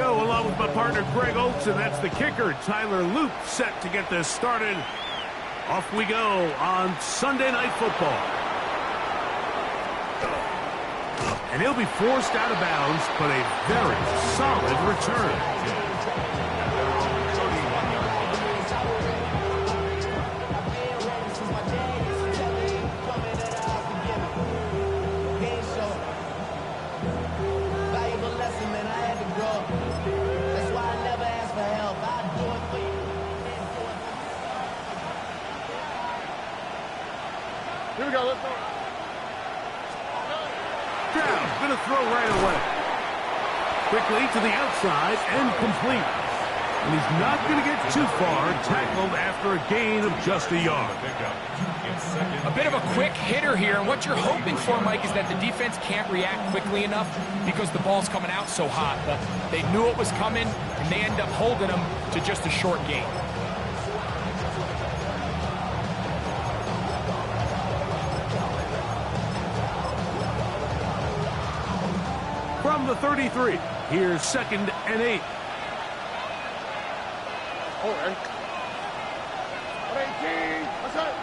show along with my partner Greg Olson. That's the kicker, Tyler Luke, set to get this started. Off we go on Sunday Night Football. And he'll be forced out of bounds, but a very solid return. Here we go, let's go. Down, gonna throw right away. Quickly to the outside and complete. And he's not gonna get too far, tackled after a gain of just a yard. A bit of a quick hitter here, and what you're hoping for, Mike, is that the defense can't react quickly enough because the ball's coming out so hot. But they knew it was coming, and they end up holding them to just a short gain. From the 33, here's 2nd and 8. All right. 18. What's up?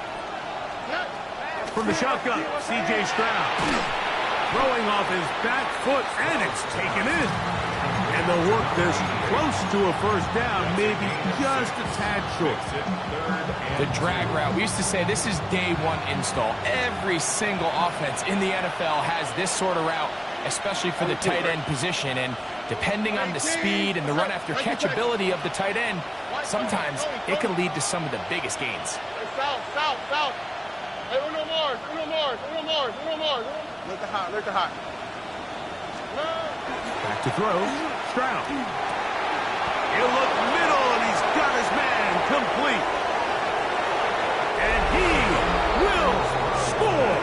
From the shotgun, C.J. Stroud. Throwing off his back foot, and it's taken in. And they'll work this close to a first down, maybe just a tad short. The drag route. We used to say this is day one install. Every single offense in the NFL has this sort of route, especially for the tight end position. And depending on the speed and the run after catch ability of the tight end, sometimes it can lead to some of the biggest gains. South. Hey, uno more. Look at hot. Back to throw, Stroud. He'll look middle, and he's got his man complete. And he will score.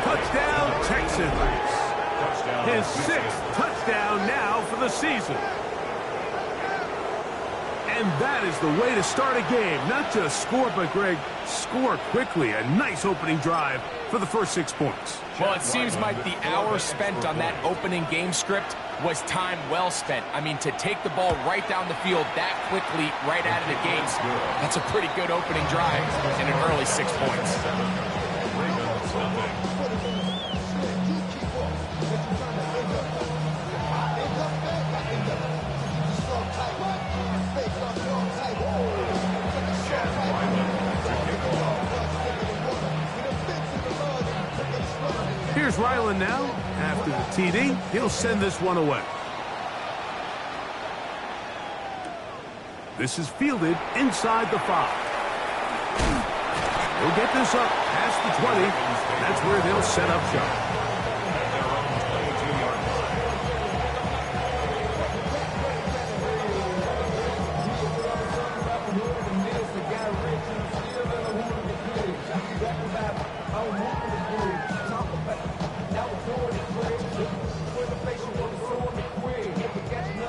Touchdown, Texans. His 6th touchdown now for the season. And that is the way to start a game. Not just score, but, Greg, score quickly. A nice opening drive for the first 6 points. Well, it seems like the hour spent on that opening game script was time well spent. I mean, to take the ball right down the field that quickly, right out of the gates, that's a pretty good opening drive and an early 6 points. Here's Ryland now. After the TD, he'll send this one away. This is fielded inside the 5. He'll get this up past the 20. That's where they'll set up shop.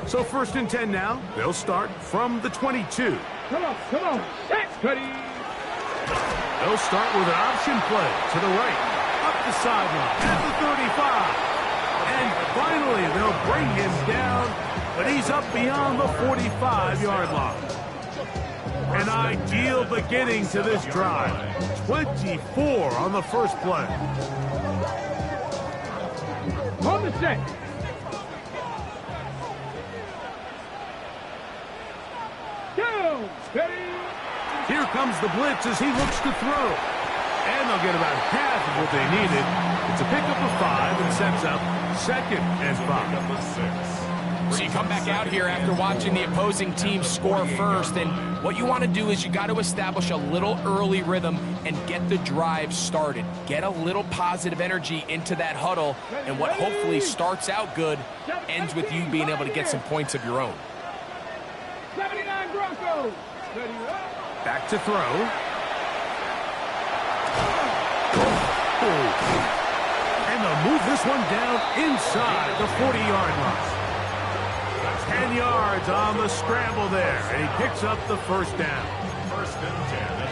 So 1st and 10 now. They'll start from the 22. Come on. Set, Cuddy. They'll start with an option play to the right, up the sideline, at the 35. And finally, they'll bring him down, but he's up beyond the 45-yard line. An ideal beginning to this drive. 24 on the first play. On the set. Here comes the blitz as he looks to throw. And they'll get about half of what they needed. It's a pickup of 5 and sets up 2nd and 5. So you come back out here after watching the opposing team score first, and what you want to do is you got to establish a little early rhythm and get the drive started. Get a little positive energy into that huddle, and what hopefully starts out good ends with you being able to get some points of your own. 79 Broncos. Back to throw. And they'll move this one down inside the 40-yard line. 10 yards on the scramble there, and he picks up the first down.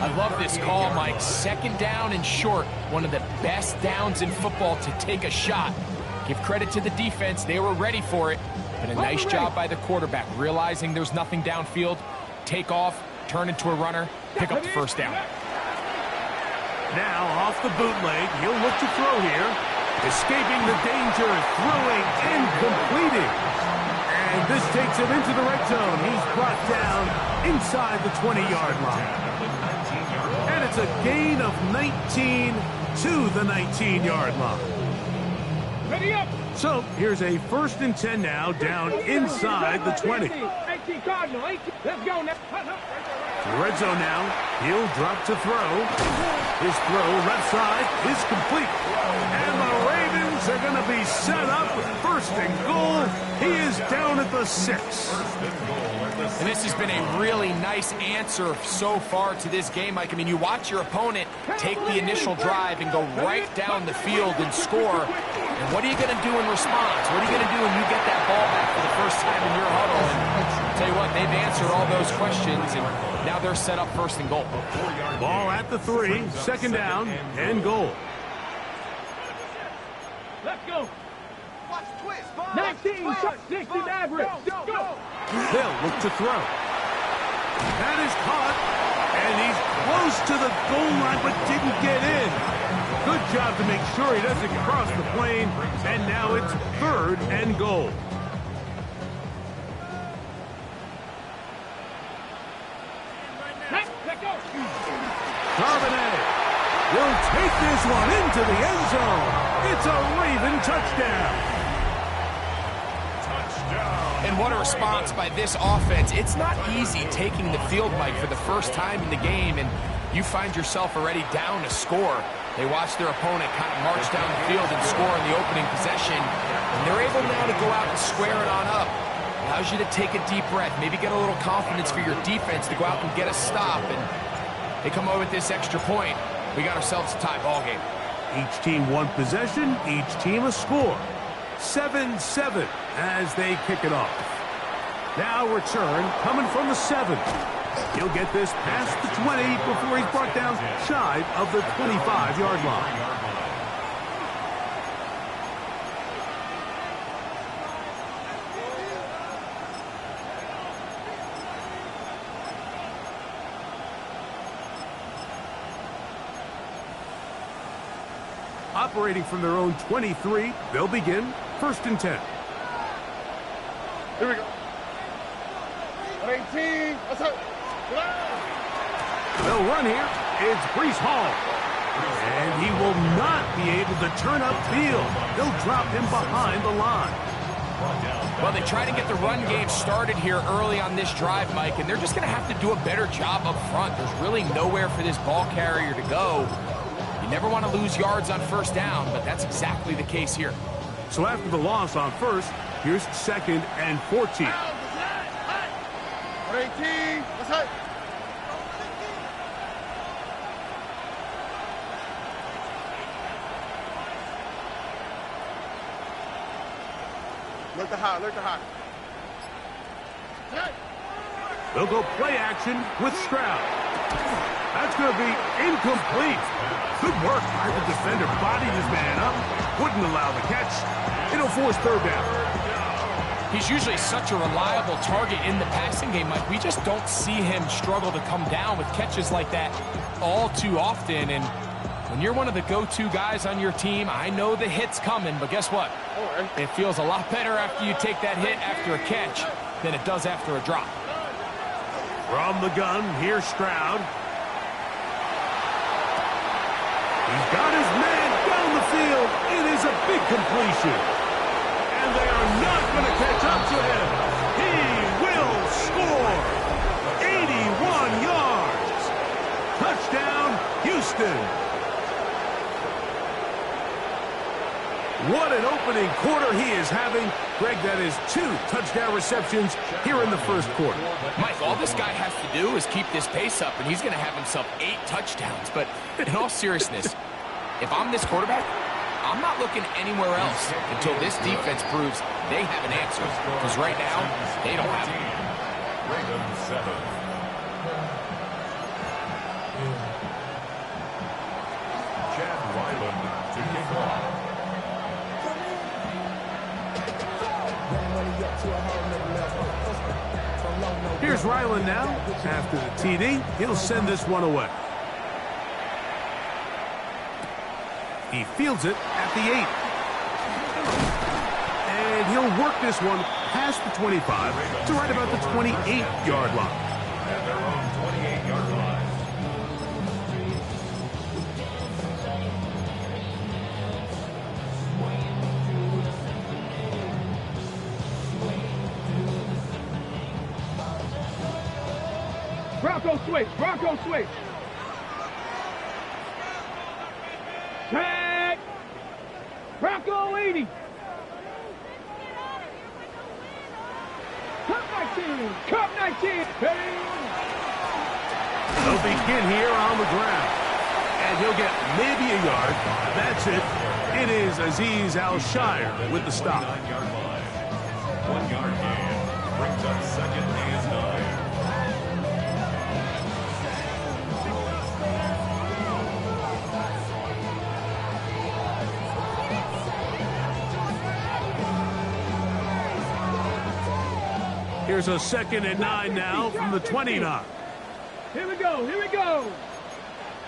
I love this call, Mike. 2nd down and short, one of the best downs in football to take a shot. Give credit to the defense. They were ready for it. But a nice job by the quarterback, realizing there's nothing downfield, take off, turn into a runner, pick up the first down. Now off the bootleg, he'll look to throw here. Escaping the danger, throwing and completing. And this takes him into the red zone. He's brought down inside the 20-yard line. And it's a gain of 19 to the 19-yard the 19. Ready up. So here's a 1st and 10 now, down inside the 20. 18 Cardinal, 18. Let's go now. The red zone now. He'll drop to throw. His throw left side is complete. And the Ravens are going to be set up with 1st and goal. He is down at the 6. And this has been a really nice answer so far to this game, Mike. I mean, you watch your opponent take the initial drive and go right down the field and score. And what are you going to do in response? What are you going to do when you get that ball back for the first time in your huddle? And I'll tell you what, they've answered all those questions, and now they're set up 1st and goal. Ball at the 3, 2nd down and goal. Let's go. 19, 60 average. Go. They'll look to throw. That is caught, and he's close to the goal line but didn't get in. Good job to make sure he doesn't cross the plane, and now it's 3rd and goal. Let's go. Carbonet will take this one into the end zone. It's a Raven touchdown. And what a response by this offense. It's not easy taking the field, Mike, for the first time in the game, and you find yourself already down to score. They watch their opponent kind of march down the field and score in the opening possession, and they're able now to go out and square it on up. Allows you to take a deep breath, maybe get a little confidence for your defense to go out and get a stop, and they come over with this extra point. We got ourselves a tie ball game. Each team one possession, each team a score. 7-7 as they kick it off. Now return coming from the 7. He'll get this past the 20 before he's brought down shy of the 25-yard line. Operating from their own 23, they'll begin 1st and 10. Here we go. 18. Let's go. They'll run here. It's Breece Hall. And he will not be able to turn upfield. They'll drop him behind the line. Well, they try to get the run game started here early on this drive, Mike, and they're just going to have to do a better job up front. There's really nowhere for this ball carrier to go. You never want to lose yards on 1st down, but that's exactly the case here. So after the loss on 1st, here's 2nd and 14. 18. Let's go. Look the high, look the high. They'll go play action with Stroud. That's going to be incomplete. Good work by the defender. Bodied his man up. Wouldn't allow the catch. It'll force 3rd down. He's usually such a reliable target in the passing game, Mike. We just don't see him struggle to come down with catches like that all too often. And when you're one of the go-to guys on your team, I know the hit's coming, but guess what? It feels a lot better after you take that hit after a catch than it does after a drop. From the gun, here's Stroud. He's got his man down the field. It is a big completion. And they are not going to catch up to him. He will score. 81 yards. Touchdown, Houston. What an opening quarter he is having. Greg, that is 2 touchdown receptions here in the 1st quarter. Mike, all this guy has to do is keep this pace up, and he's going to have himself 8 touchdowns. But in all seriousness, if I'm this quarterback, I'm not looking anywhere else until this defense proves they have an answer. Because right now, they don't have it. Ravens 7. Chad Ryland to kick off. Here's Ryland now. After the TD, he'll send this one away. He fields it at the 8. And he'll work this one past the 25 to right about the 28-yard line. At their own 28-yard line. Bronco switch, Bronco switch. Tag. Bronco 80. Cup 19, Cup 19. They'll begin here on the ground. And he'll get maybe a yard. That's it. It is Azeez Al-Shire with the stop. 9-yard line. 1-yard gain. Brings up second and 9. Here's a 2nd and 9 now from the 29. Here we go, here we go.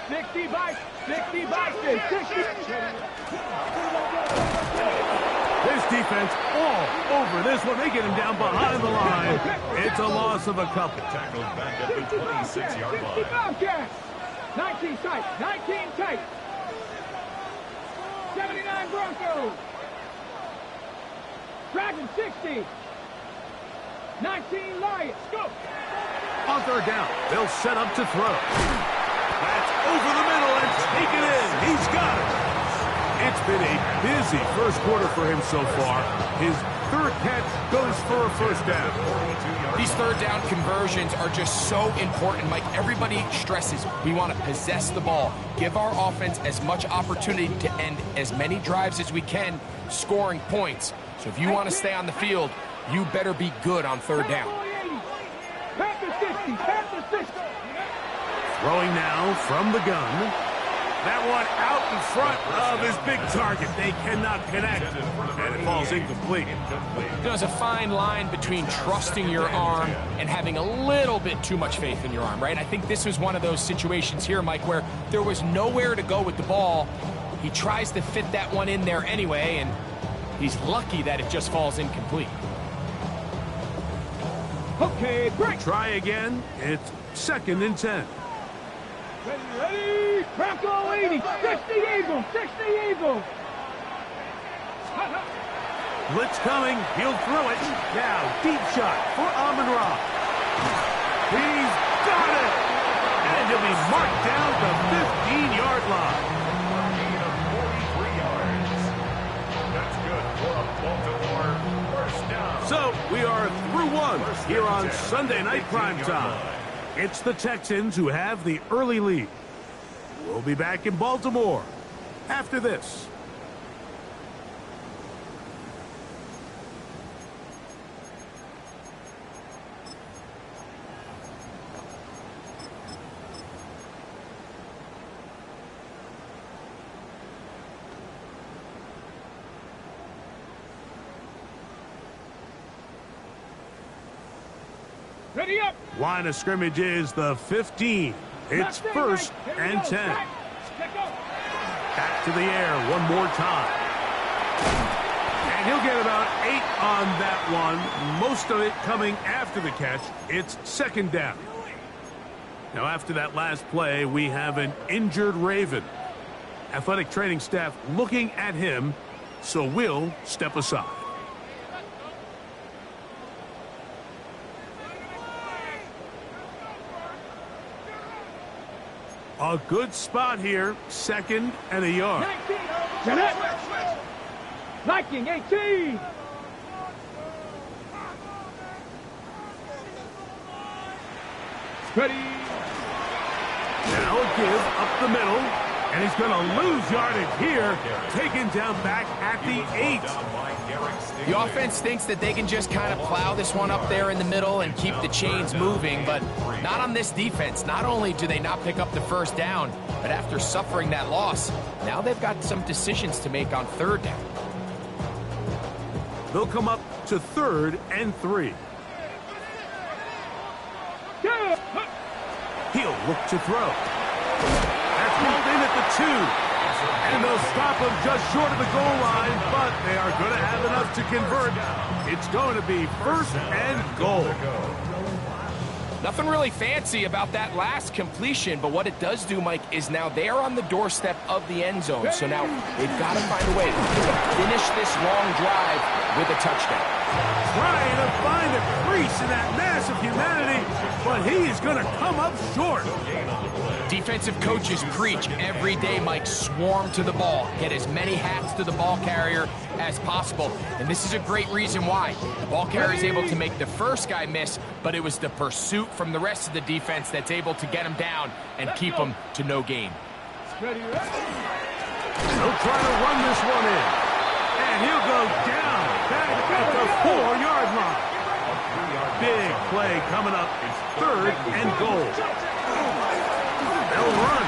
60 by 60. This defense all over this one. They get him down behind the line. It's a loss of a couple. Tackled back at the 26-yard line. Bobcats. 19 tight, 19 tight. 79 Broncos. Dragon 60. 19 Lions. Go. On 3rd down, they'll set up to throw. That's over the middle and taken in. He's got it. It's been a busy first quarter for him so far. His 3rd catch goes for a 1st down. These 3rd down conversions are just so important. Mike, everybody stresses we want to possess the ball, give our offense as much opportunity to end as many drives as we can, scoring points. So if you want to stay on the field, you better be good on 3rd down. Throwing now from the gun. That one out in front of his big target. They cannot connect. And it falls incomplete. There's a fine line between trusting your arm and having a little bit too much faith in your arm, right? I think this was one of those situations here, Mike, where there was nowhere to go with the ball. He tries to fit that one in there anyway, and he's lucky that it just falls incomplete. Okay, break. Try again. It's 2nd and 10. Ready, Bronco 80, 60 Eagles, 60 Eagles. Blitz coming, he'll throw it. Now, deep shot for Amon-Ra. He's got it! And he'll be marked down the 15-yard line. Gain of 43 yards. That's good for a Baltimore 1st down. So, we are through one here on Sunday Night Primetime. It's the Texans who have the early lead. We'll be back in Baltimore after this. Ready up. Line of scrimmage is the 15. It's 1st and 10. Back to the air one more time. And he'll get about 8 on that one. Most of it coming after the catch. It's 2nd down. Now after that last play, we have an injured Raven. Athletic training staff looking at him, so we'll step aside. A good spot here, 2nd and a yard. 19, Jeanette. Viking 18. Ready. Now a give up the middle, and he's going to lose yardage here, taken down back at the 8. The offense thinks that they can just kind of plow this one up there in the middle and keep the chains moving, but not on this defense. Not only do they not pick up the 1st down, but after suffering that loss, now they've got some decisions to make on 3rd down. They'll come up to to 3rd and 3. He'll look to throw. That's pulled in at the 2. And they'll stop him just short of the goal line, but they are going to have enough to convert. It's going to be 1st and goal. Nothing really fancy about that last completion, but what it does do, Mike, is now they're on the doorstep of the end zone. So now they've got to find a way to finish this long drive with a touchdown. Trying to find a crease in that mass of humanity, but he is going to come up short. Defensive coaches preach every day, Mike, swarm to the ball. Get as many hats to the ball carrier as possible. And this is a great reason why. The ball carrier is able to make the first guy miss, but it was the pursuit from the rest of the defense that's able to get him down and keep him to no gain. He'll try to run this one in. And he'll go down back at the 4-yard line. Big play coming up. 3rd and goal. They'll run.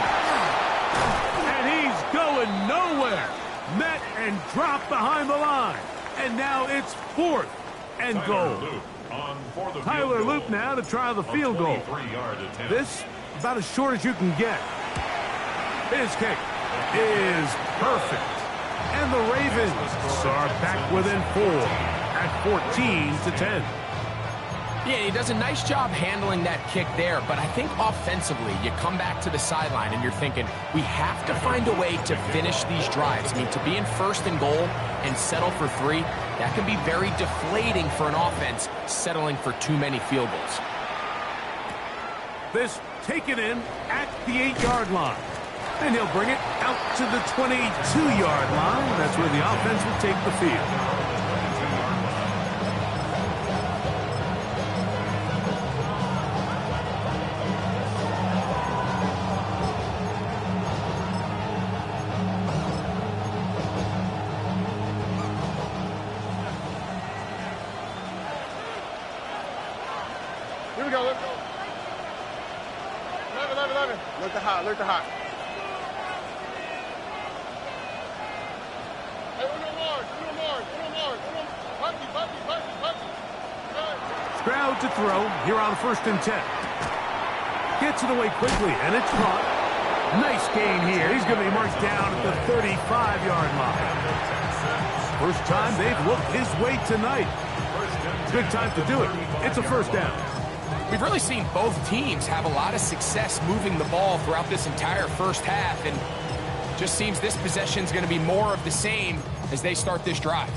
And he's going nowhere. Met and dropped behind the line. And now it's 4th and goal. Tyler Loop now to try the field goal. This about as short as you can get. His kick is perfect. And the Ravens are back within 4 at 14-10. Yeah, he does a nice job handling that kick there, but I think offensively, you come back to the sideline and you're thinking, we have to find a way to finish these drives. I mean, to be in 1st and goal and settle for 3, that can be very deflating for an offense settling for too many field goals. This taken in at the 8-yard line. And he'll bring it out to the 22-yard line. That's where the offense will take the field. Here we go, let's go. 11. Look the hot, look the hot. Hey, uno more. Punky. Stroud to throw here on 1st and 10. Gets it away quickly, and it's caught. Nice gain here. He's going to be marked down at the 35-yard line. First time they've looked his way tonight. Good time to do it. It's a 1st down. We've really seen both teams have a lot of success moving the ball throughout this entire first half, and just seems this possession is going to be more of the same as they start this drive.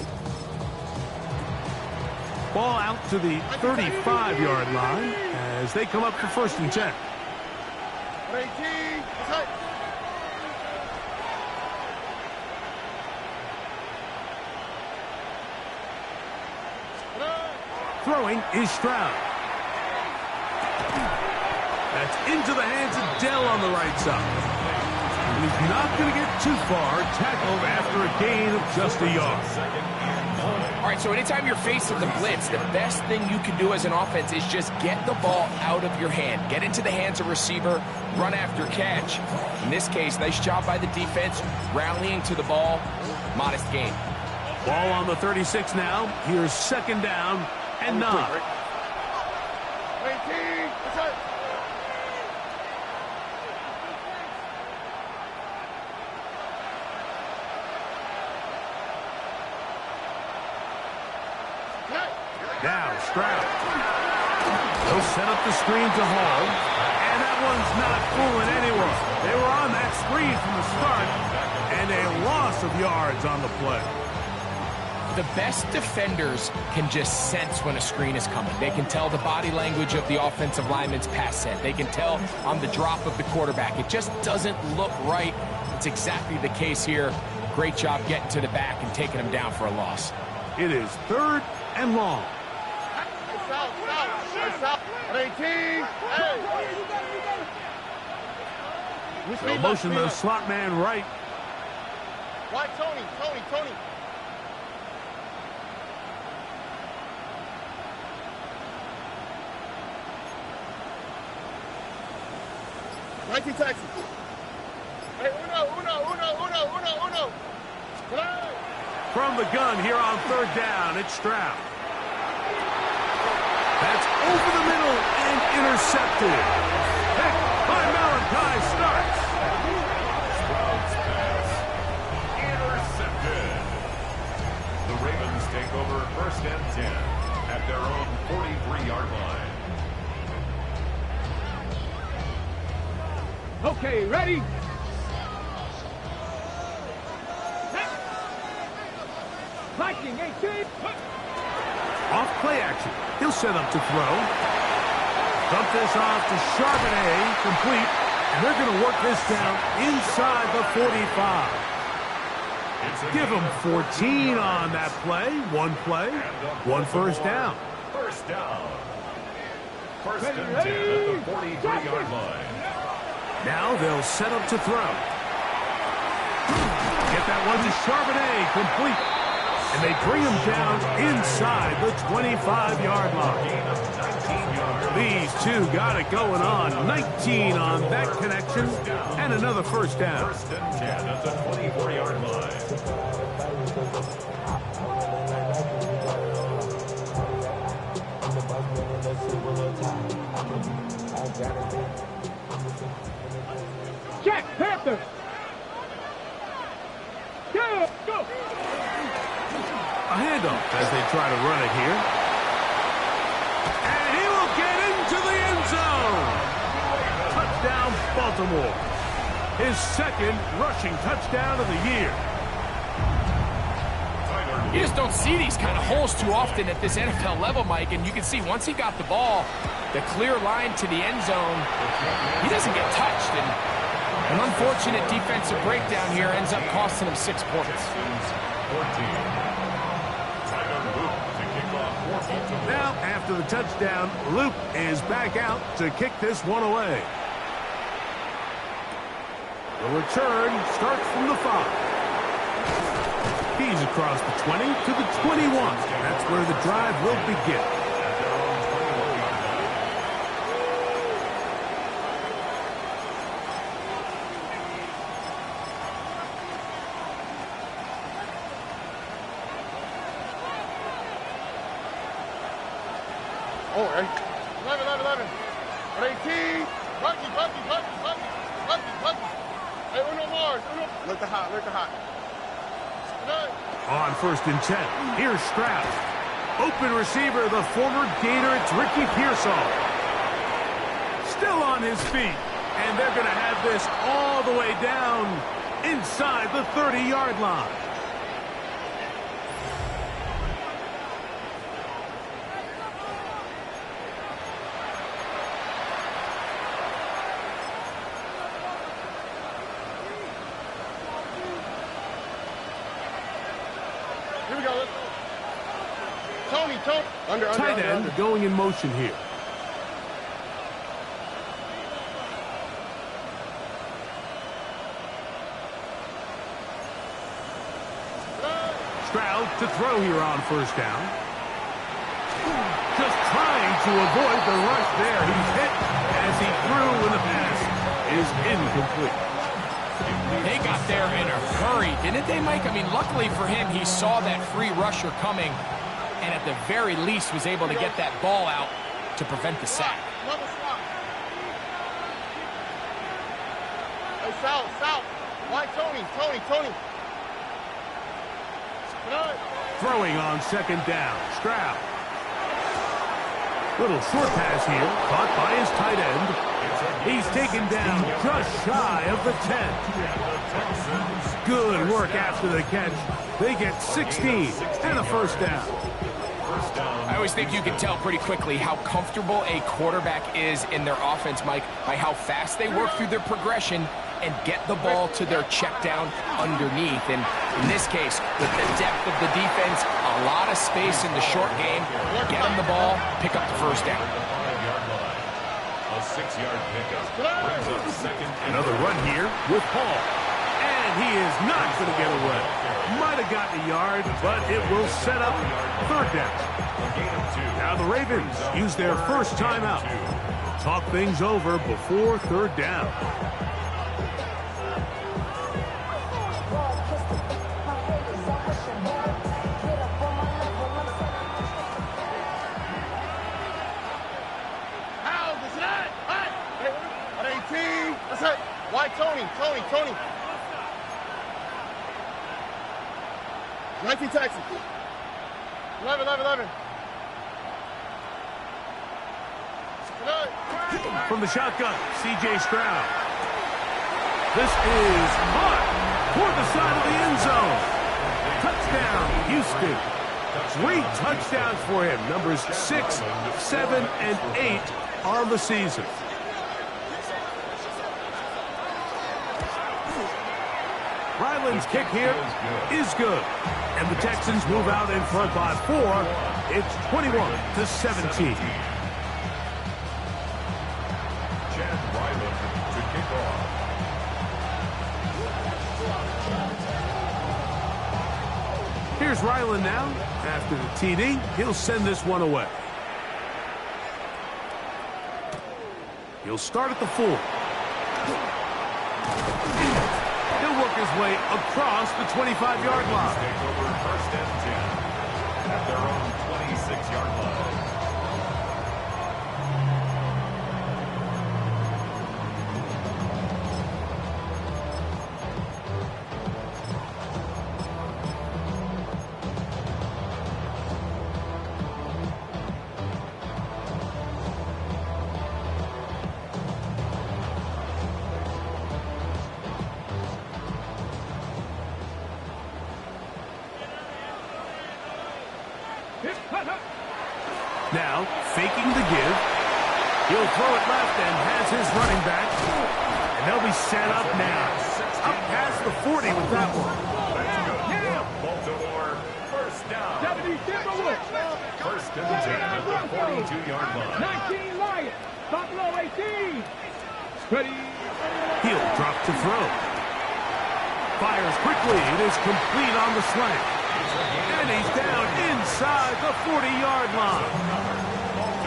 Ball out to the 35-yard line as they come up for 1st and 10. 18, let's hit. Throwing is Stroud. That's into the hands of Dell on the right side. And he's not going to get too far. Tackled after a gain of just a yard. All right, so anytime you're facing the blitz, the best thing you can do as an offense is just get the ball out of your hand. Get into the hands of receiver, run after catch. In this case, nice job by the defense, rallying to the ball. Modest gain. Ball on the 36 now. Here's 2nd down and 9. 18, let's hit. Now Stroud. They'll set up the screen to Hall. And that one's not fooling anyone. They were on that screen from the start. And a loss of yards on the play. The best defenders can just sense when a screen is coming. They can tell the body language of the offensive lineman's pass set. They can tell on the drop of the quarterback. It just doesn't look right. It's exactly the case here. Great job getting to the back and taking him down for a loss. It is 3rd and long. South. 18, hey. They'll motion the slot man right. Why, Tony. 19 Texans. Hey, uno. From the gun here on 3rd down, it's Stroud. That's over the middle and intercepted. Pick by Malachi starts. Stroud's pass. Intercepted. The Ravens take over 1st and 10 at their own 43-yard line. Okay, ready? Hiking, 18. Off play action. He'll set up to throw. Dump this off to Charbonnet, complete. And they're going to work this down inside the 45. Give them 14 on that play. One play, one first down. First down. 1st and 10 at the 43-yard line. Now they'll set up to throw. Get that one to Charbonnet, complete. And they bring him down inside the 25-yard line. These two got it going on. 19 on that connection, and another first down. 1st and 10 at the 24-yard line. Check, Panther. Go, go. A handoff as they try to run it here. And he will get into the end zone. Touchdown, Baltimore. His second rushing touchdown of the year. You just don't see these kind of holes too often at this NFL level, Mike, and you can see once he got the ball, the clear line to the end zone, he doesn't get touched, and an unfortunate defensive breakdown here ends up costing him 6 points. 14. Now, after the touchdown, Luke is back out to kick this one away. The return starts from the 5. He's across the 20 to the 21. That's where the drive will begin. Oh, 11. 18. Buggy. Hey, Uno Mars. Look the hot. On 1st and 10, here's Stroud. Open receiver, the former Gator, it's Ricky Pearsall. Still on his feet, and they're going to have this all the way down inside the 30-yard line. Here we go. Let's go. Tony. Tight end going in motion here. Stroud to throw here on 1st down. Just trying to avoid the rush there. He's hit as he threw, and the pass is incomplete. They got there in a hurry, didn't they, Mike? I mean, luckily for him, he saw that free rusher coming, and at the very least was able to get that ball out to prevent the sack. Hey, South. Why Tony? Throwing on 2nd down. Stroud. Little short pass here, caught by his tight end. He's taken down just shy of the 10. Good work after the catch. They get 16 and a first down. I always think you can tell pretty quickly how comfortable a quarterback is in their offense, Mike, by how fast they work through their progression and get the ball to their check down underneath. And in this case, with the depth of the defense, a lot of space in the short game, get them the ball, pick up the first down. A 6-yard pickup brings up 2nd. Another run here with Hall. And he is not going to get away. Might have gotten a yard, but it will set up 3rd down. Now the Ravens use their first timeout. Talk things over before 3rd down. Okay. Why Tony? 19 Texans. 11. From the shotgun, C.J. Stroud. This is caught toward the side of the end zone. Touchdown, Houston. 3 touchdowns for him. Numbers 6, 7, and 8 on the season. Ryland's kick here is good. And the Texans move out in front by 4. It's 21-17. Here's Ryland now. After the TD, he'll send this one away. He'll start at the 4. He'll work his way across the 25-yard line. Take over 1st and 10 at their own 26-yard line. Now, faking the give. He'll throw it left and has his running back. And they'll be set up now. Up past the 40 with that one. Baltimore, 1st down. 1st and 10 at the 42-yard line. 19 Lions. Buffalo 18. Ready. He'll drop to throw. Fires quickly. It is complete on the slant. And he's down inside the 40-yard line.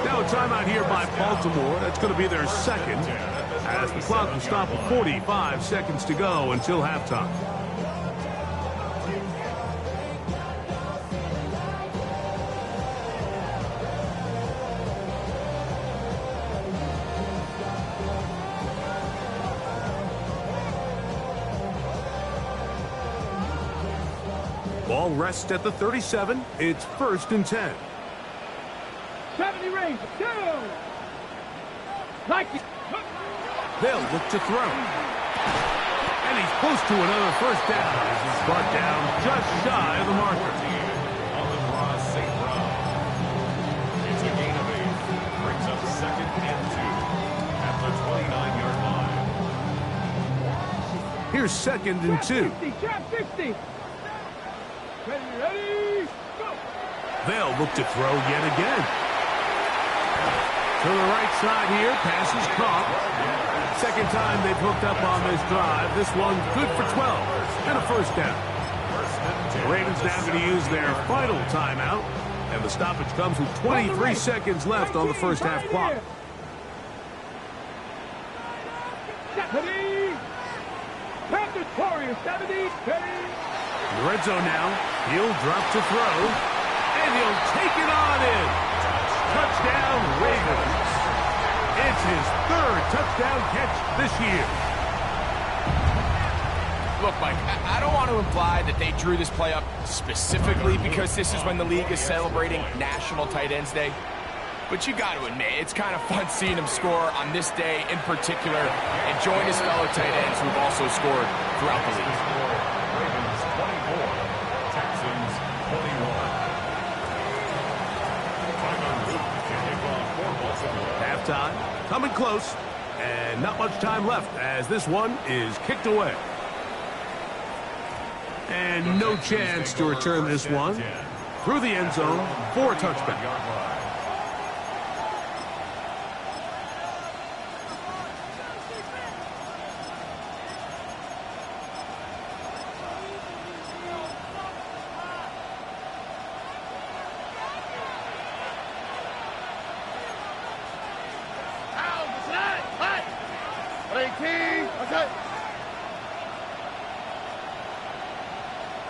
Now a timeout here by Baltimore. That's going to be their second, as the clock will stop at 45 seconds to go until halftime. Ball rests at the 37. It's 1st and 10. 70 range. 2. Like it. They'll look to throw. And he's close to another 1st down as he's brought down just shy of the marker. St. Brown. It's a gain of 8. Brings up 2nd and 2 at the 29-yard line. Here's 2nd and 2. 60. Trap 60. Ready, go! They'll look to throw yet again. To the right side here, pass is caught. Second time they've hooked up on this drive. This one good for 12 and a 1st down. The Ravens now going to use their final timeout, and the stoppage comes with 23 seconds left on the 1st half clock. Ready. Panthers Warriors 70. Ready. In the red zone now, he'll drop to throw, and he'll take it on in. Touchdown, Ravens. It's his 3rd touchdown catch this year. Look, Mike, I don't want to imply that they drew this play up specifically because this is when the league is celebrating National Tight Ends Day. But you got to admit, it's kind of fun seeing him score on this day in particular and join his fellow tight ends who've also scored throughout the league. Ravens 24, Texans 21. Halftime, coming close, and not much time left as this one is kicked away. And no chance to return this one through the end zone for a touchback.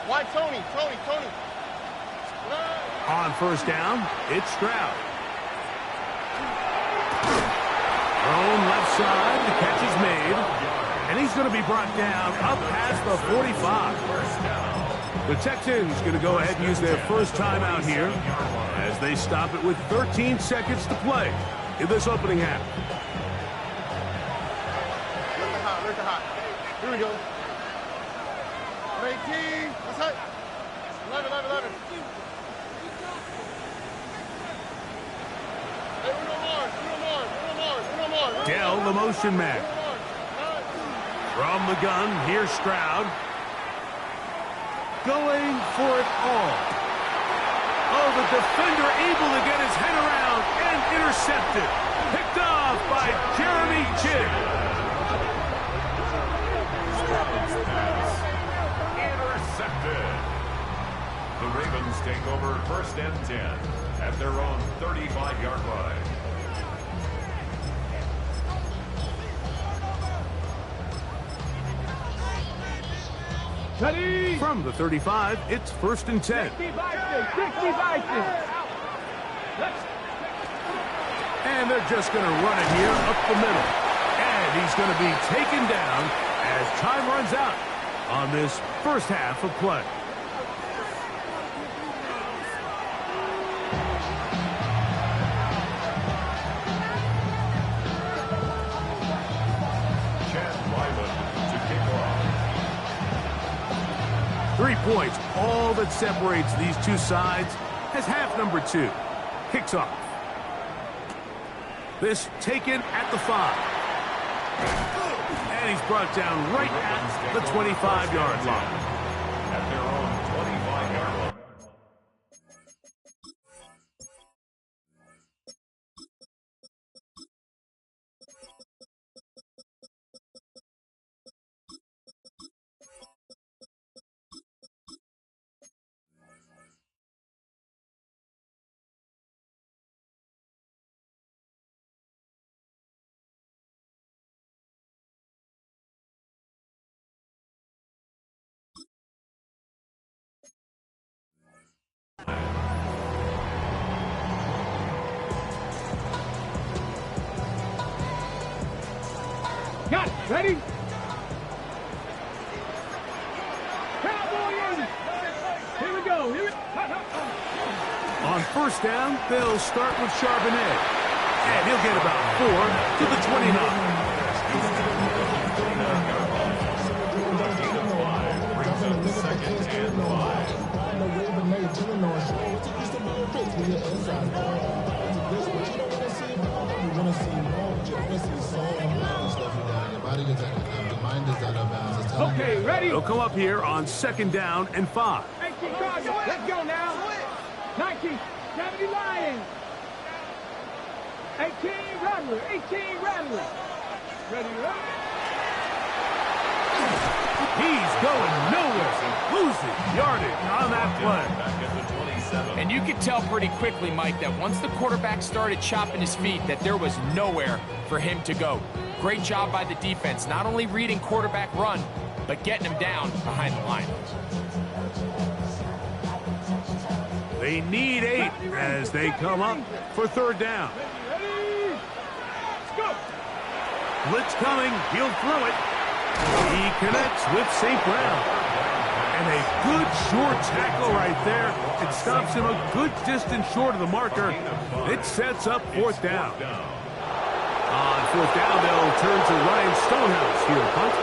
Why Tony? On 1st down, it's Stroud. Thrown left side, the catch is made. he's going to be brought down up past the 45. The Texans going to go ahead and use their first timeout here as they stop it with 13 seconds to play in this opening half. Look at hot. Here we go. 18. That's it. 11. Hey, we no more. Dell, the motion man. From the gun, here's Stroud. Going for it all. Oh, the defender able to get his head around and intercepted. Picked off by Jeremy Chinn. Intercepted. The Ravens take over 1st and 10 at their own 35-yard line. Ready? From the 35, it's 1st and 10. 60 Vikings. And they're just going to run it here up the middle. And he's going to be taken down as time runs out on this first half of play. Chad Ryland to kick off. 3 points, all that separates these two sides, as half number 2 kicks off. This taken at the 5. And he's brought down right at the 25-yard line. At their own 25-yard line. Got it. Ready? Cowboys! Here we go. On 1st down, they'll start with Charbonnet. And he'll get about 4 to the 29. Brings up 2nd and 5. Okay, ready? They'll come up here on 2nd down and 5. 18 Cardinals. Let's go now. 1970 Lions. 18 Rattler. Ready? He's going nowhere. Losing yardage on that play. Back at the 27. And you could tell pretty quickly, Mike, that once the quarterback started chopping his feet, that there was nowhere for him to go. Great job by the defense, not only reading quarterback run, but getting him down behind the line. They need 8 as they come up for 3rd down. Ready? Let's go. Blitz coming. He'll throw it. He connects with St. Brown. And a good short tackle right there. It stops him a good distance short of the marker. It sets up 4th down. On 4th down, they'll turn to Ryan Stonehouse here to punt.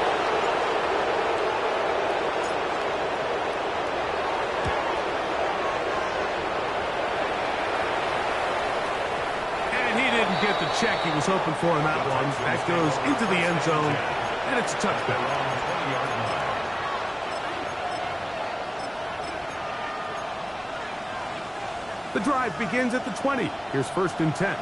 And he didn't get the check he was hoping for in that one. That goes into the end zone, and it's a touchdown. The drive begins at the 20. Here's 1st and 10.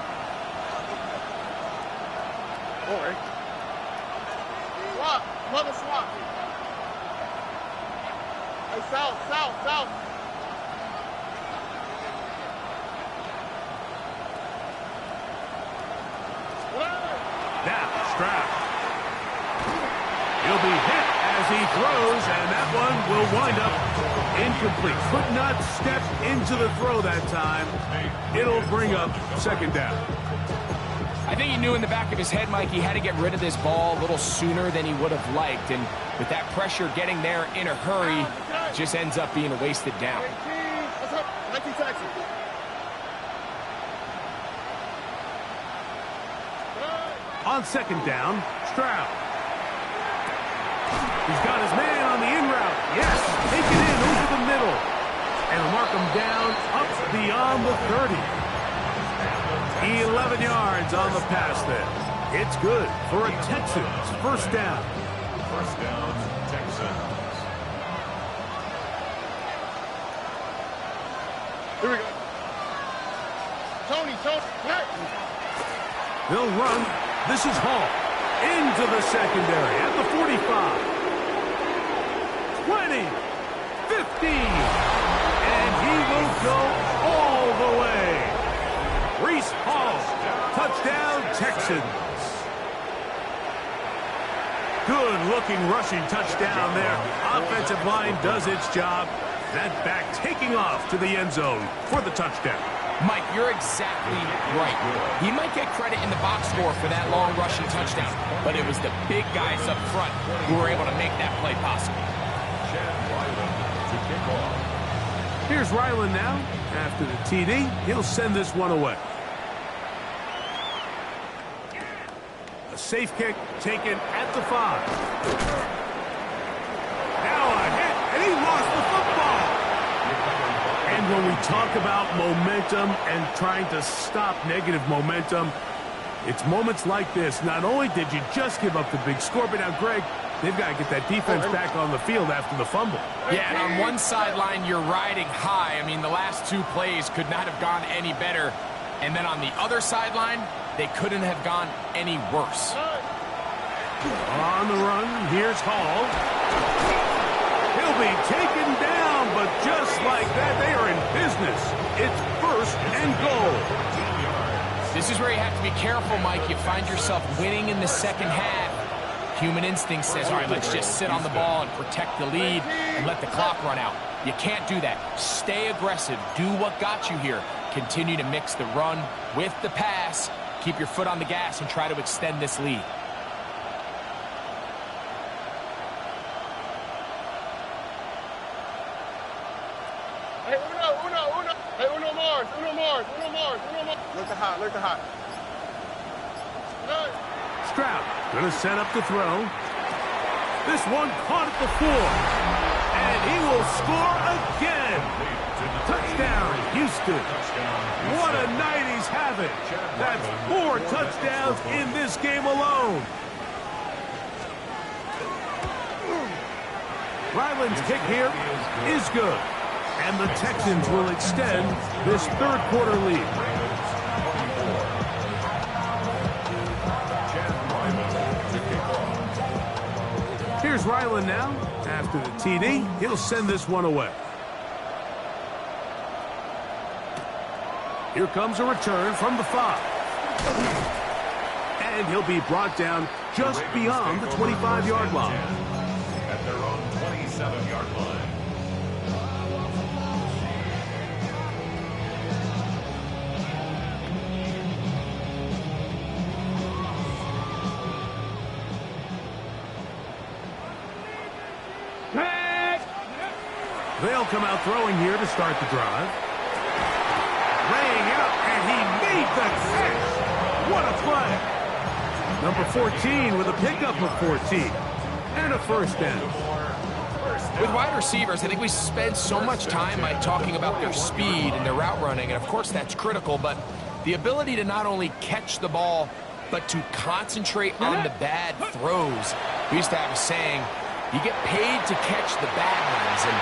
Swap. Another swap. Hey, south. Now, Stroud. He'll be hit as he throws, and that one will wind up incomplete. Could not step into the throw that time. It'll bring up 2nd down. I think think he knew in the back of his head, Mike, he had to get rid of this ball a little sooner than he would have liked. And with that pressure getting there in a hurry, it just ends up being a wasted down. Texans. On second down, Stroud. He's got his man on the in route. Yes, take it in over the middle. And mark him down up beyond the 30. 11 yards on the pass there. It's good for a Texans first down. First down, Texans. Here we go. Tony. They'll run. This is Hall. Into the secondary at the 45. 20. 15. And he will go all the way. Reese Hall. Touchdown, Texans. Good-looking rushing touchdown there. Offensive line does its job. That back taking off to the end zone for the touchdown. Mike, you're exactly right. He might get credit in the box score for that long rushing touchdown, but it was the big guys up front who were able to make that play possible. Here's Ryland now. After the TD, he'll send this one away. A safe kick taken at the 5. Now a hit, and he lost the football. And when we talk about momentum and trying to stop negative momentum, it's moments like this. Not only did you just give up the big score, but now, Greg, they've got to get that defense back on the field after the fumble. Yeah, and on one sideline, you're riding high. I mean, the last two plays could not have gone any better. And then on the other sideline, they couldn't have gone any worse. On the run, here's Hall. He'll be taken down, but just like that, they are in business. It's first and goal. This is where you have to be careful, Mike. You find yourself winning in the second half. Human instinct says, all right, let's just sit on the ball and protect the lead and let the clock run out. You can't do that. Stay aggressive. Do what got you here. Continue to mix the run with the pass. Keep your foot on the gas and try to extend this lead. Hey, uno. Hey, uno Mars. Look to hot. Stroud going to set up the throw. This one caught at the 4. And he will score again. Touchdown, Houston. What a night he's having. That's 4 touchdowns in this game alone. Ryland's kick here is good. And the Texans will extend this third quarter lead. Here's Ryland now. After the TD, he'll send this one away. Here comes a return from the 5. And he'll be brought down just beyond the 25-yard line. At their own 27-yard line. They'll come out throwing here to start the drive. Laying out, and he made the catch. What a play. Number 14 with a pickup of 14. And a first down. With wide receivers, I think we spend so much time talking about their speed and their route running, and of course that's critical, but the ability to not only catch the ball, but to concentrate on the bad throws. We used to have a saying, you get paid to catch the bad ones, and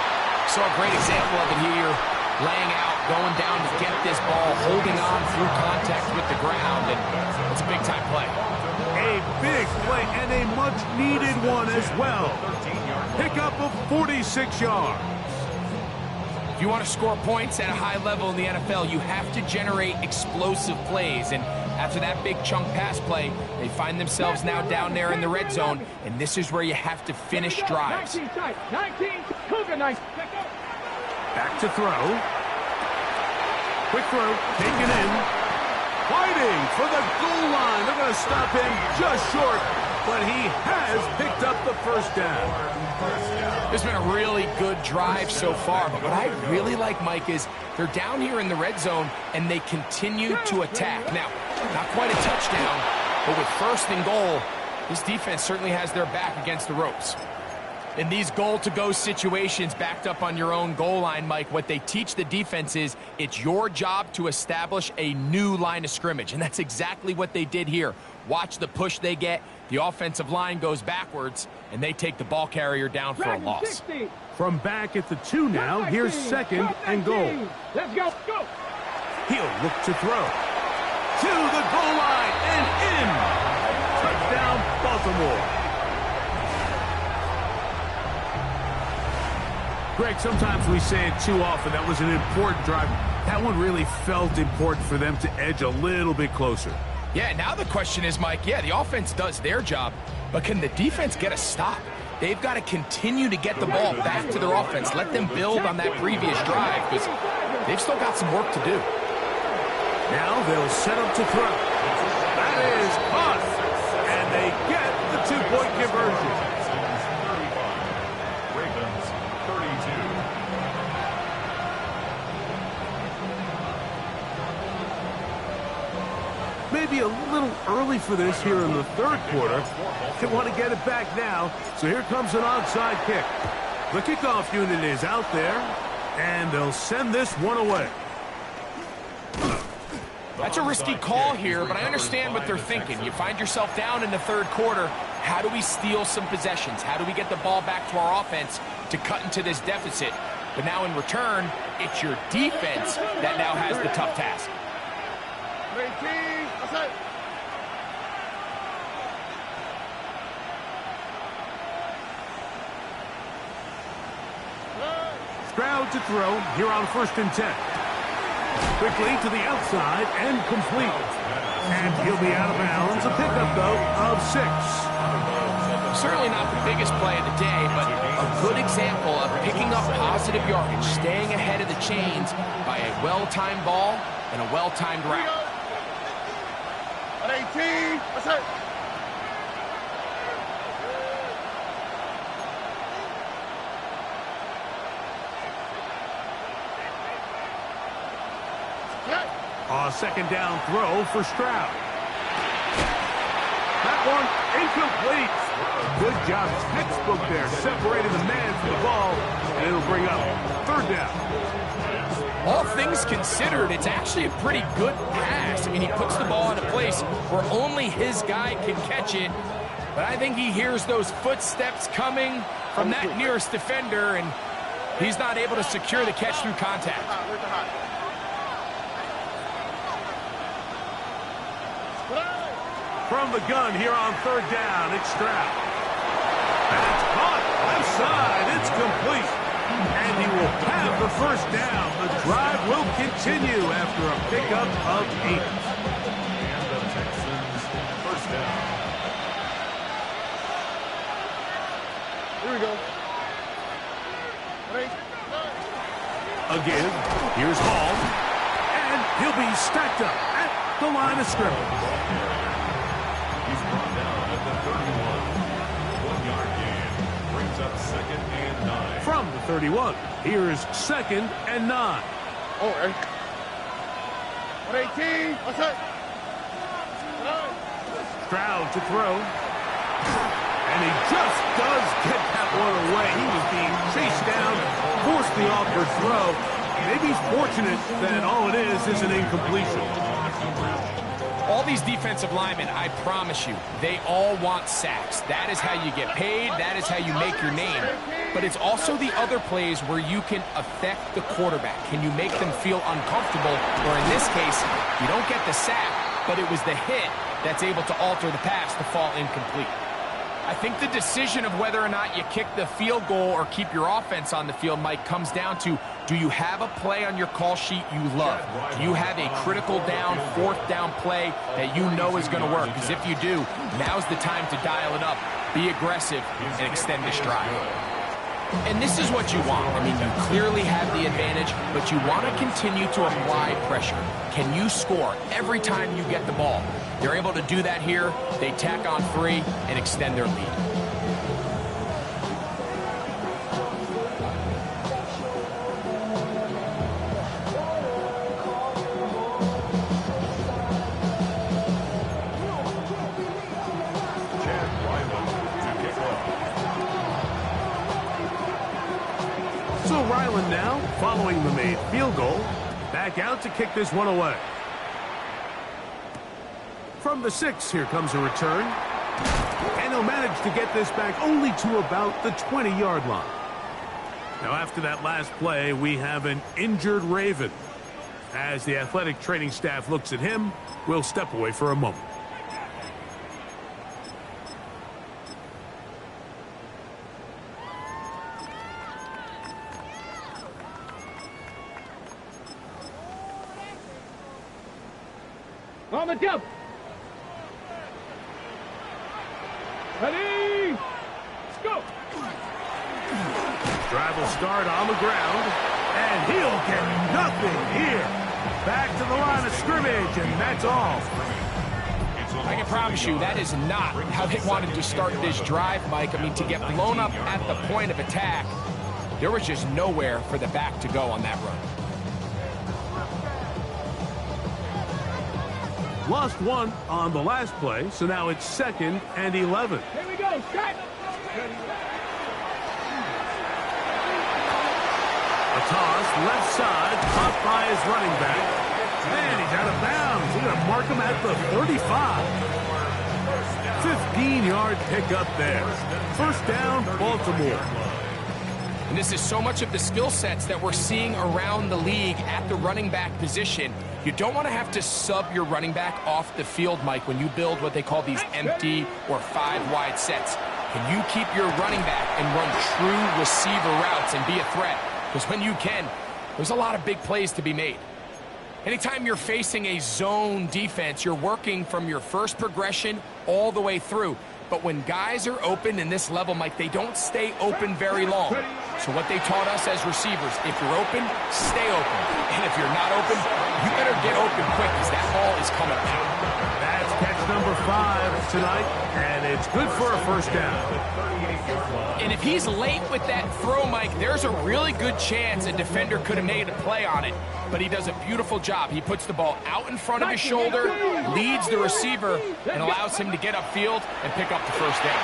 saw a great example of it here, laying out, going down to get this ball, holding on through contact with the ground, and it's a big-time play. A big play and a much-needed one as well. Pickup of 46 yards. If you want to score points at a high level in the NFL, you have to generate explosive plays, and after that big chunk pass play, they find themselves now down there in the red zone, and this is where you have to finish drives. 19, Back to throw. Quick throw, taken in. Fighting for the goal line. They're going to stop him just short, but he has picked up the first down. It's been a really good drive so far, but what I really like, Mike, is they're down here in the red zone, and they continue to attack. Now, not quite a touchdown, but with first and goal, this defense certainly has their back against the ropes. In these goal-to-go situations, backed up on your own goal line, Mike, what they teach the defense is it's your job to establish a new line of scrimmage, and that's exactly what they did here. Watch the push they get. The offensive line goes backwards, and they take the ball carrier down for a loss. From back at the 2 now, here's second and goal. Let's go. Go. He'll look to throw. To the goal line and in. Touchdown, Baltimore. Greg, sometimes we say it too often. That was an important drive. That one really felt important for them to edge a little bit closer. Yeah, now the question is, Mike, yeah, the offense does their job, but can the defense get a stop? They've got to continue to get the ball back to their offense. Let them build on that previous drive because they've still got some work to do. Now they'll set up to throw. That is caught. And they get the 2-point conversion. Ravens 32. Maybe a little early for this here in the third quarter. They want to get it back now, so here comes an onside kick. The kickoff unit is out there, and they'll send this one away. That's a risky call here, but I understand what they're thinking. You find yourself down in the third quarter. How do we steal some possessions? How do we get the ball back to our offense to cut into this deficit? But now in return, it's your defense that now has the tough task. 18, outside. Stroud to throw here on 1st and 10. Quickly to the outside and complete. And he'll be out of bounds. A pickup, though, of 6. Certainly not the biggest play of the day, but a good example of picking up positive yardage, staying ahead of the chains by a well-timed ball and a well-timed route. 18, outside. A second down throw for Stroud. That one incomplete. Good job, textbook there, separating the man from the ball, and it'll bring up 3rd down. All things considered, it's actually a pretty good pass. I mean, he puts the ball in a place where only his guy can catch it, but I think he hears those footsteps coming from that nearest defender, and he's not able to secure the catch through contact. From the gun here on 3rd down, it's Stroud. And it's caught left side. It's complete. And he will have the 1st down. The drive will continue after a pickup of 8. And the Texans 1st down. Here we go. Again, here's Hall. And he'll be stacked up at the line of scrimmage. He's brought down at the 31. 1-yard gain. Brings up 2nd and 9. From the 31, here's 2nd and 9. Oh, 18, outside. Stroud to throw. And he just does get that one away. He was being chased down, forced the awkward throw. Maybe he's fortunate that all it is an incompletion. All these defensive linemen, I promise you, they all want sacks. That is how you get paid. That is how you make your name. But it's also the other plays where you can affect the quarterback. Can you make them feel uncomfortable? Or in this case, you don't get the sack, but it was the hit that's able to alter the pass to fall incomplete. I think the decision of whether or not you kick the field goal or keep your offense on the field, Mike, comes down to, do you have a play on your call sheet you love? Do you have a critical down, 4th down play that you know is going to work? Because if you do, now's the time to dial it up, be aggressive, and extend this drive. And this is what you want. I mean, you clearly have the advantage, but you want to continue to apply pressure. Can you score every time you get the ball? They're able to do that here. They tack on 3 and extend their lead. So Ryland now, following the made field goal, back out to kick this one away. From the 6, here comes a return. And he'll manage to get this back only to about the 20-yard line. Now, after that last play, we have an injured Raven. As the athletic training staff looks at him, we'll step away for a moment. On the jump. Ready? Let's go. Drive will start on the ground, and he'll get nothing here. Back to the line of scrimmage, and that's all. I can promise you that is not how they wanted to start this drive, Mike. I mean, to get blown up at the point of attack, there was just nowhere for the back to go on that run. Lost 1 on the last play, so now it's 2nd and 11. Here we go. Set. A toss, left side, caught by his running back. Man, he's out of bounds. He's going to mark him at the 35. 15-yard pickup there. First down, Baltimore. And this is so much of the skill sets that we're seeing around the league at the running back position. You don't want to have to sub your running back off the field, Mike, when you build what they call these empty or 5-wide sets. Can you keep your running back and run true receiver routes and be a threat? Because when you can, there's a lot of big plays to be made. Anytime you're facing a zone defense, you're working from your first progression all the way through. But when guys are open in this level, Mike, they don't stay open very long. So what they taught us as receivers, if you're open, stay open. And if you're not open, you better get open quick because that ball is coming out. That's catch number 5 tonight, and it's good for a first down. And if he's late with that throw, Mike, there's a really good chance a defender could have made a play on it. But he does a beautiful job. He puts the ball out in front of his shoulder, leads the receiver, and allows him to get upfield and pick up the first down.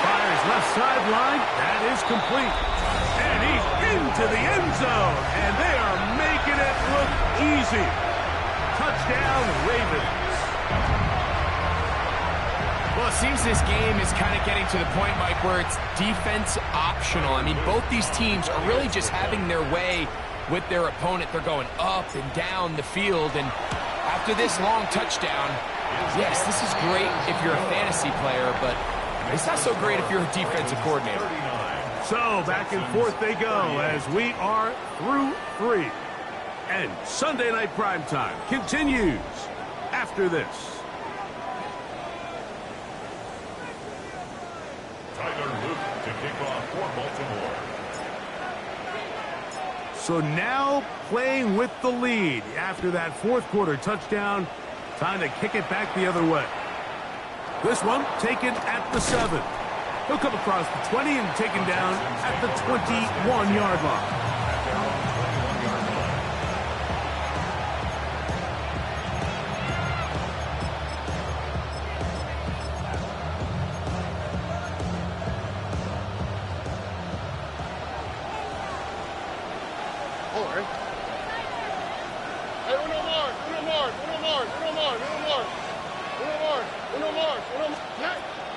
Fires left sideline. That is complete. And he's into the end zone. And they are making it look easy. Touchdown, Ravens. Well, it seems this game is kind of getting to the point, Mike, where it's defense optional. I mean, both these teams are really just having their way with their opponent. They're going up and down the field. And after this long touchdown, yes, this is great if you're a fantasy player, but it's not so great if you're a defensive coordinator. So back and forth they go as we are through 3. And Sunday Night Primetime continues after this. Tyler Luke to kick off for Baltimore. So now playing with the lead after that fourth quarter touchdown. Time to kick it back the other way. This one taken at the 7. He'll come across the 20 and taken down at the 21-yard line.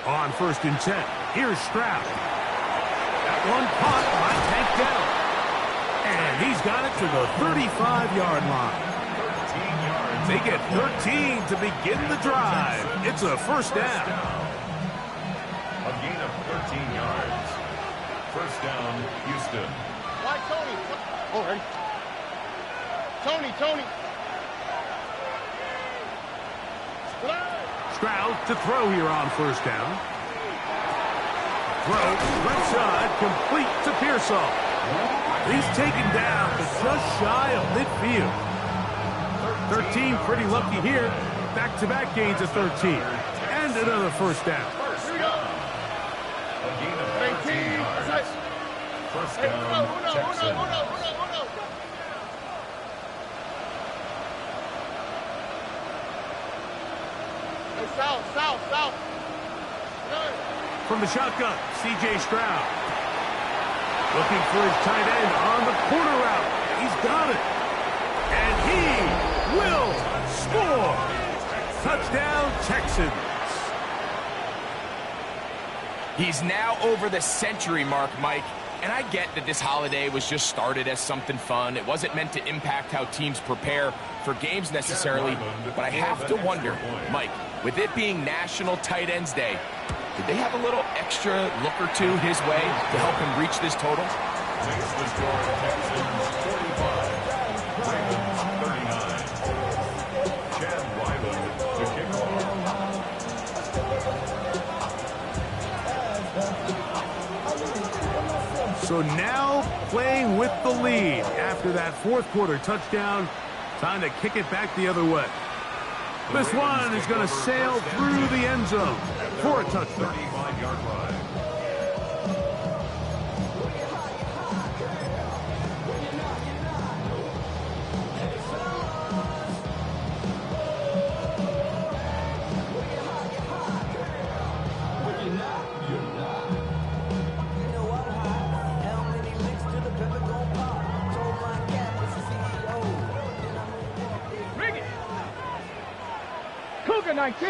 On 1st and 10, here's Stroud. That one caught by Tank Dell. And he's got it to the 35-yard line. 13 yards. They get 13 to begin the drive. It's a first down. A gain of 13 yards. First down, Houston. Why, Tony? All right. Tony. Stroud to throw here on first down. throw, left side, complete to Pearsall. He's taken down to just shy of midfield. 13, pretty lucky here. Back-to-back gains of 13. And another first down. A gain of 13 yards. First down, Texans. South. From the shotgun, C.J. Stroud. Looking for his tight end on the corner route. He's got it. And he will score. Touchdown, Texans. He's now over the century mark, Mike. And I get that this holiday was just started as something fun. It wasn't meant to impact how teams prepare for games necessarily. But I have to wonder, Mike, with it being National Tight Ends Day, did they have a little extra look or two his way to help him reach this total? Takes the score, Texans 45, Ravens 39. Chad Ryland to kick off. So now playing with the lead after that fourth quarter touchdown. Time to kick it back the other way. This one is going to sail through the end zone for a touchdown. 35-yard line. Cougar 19.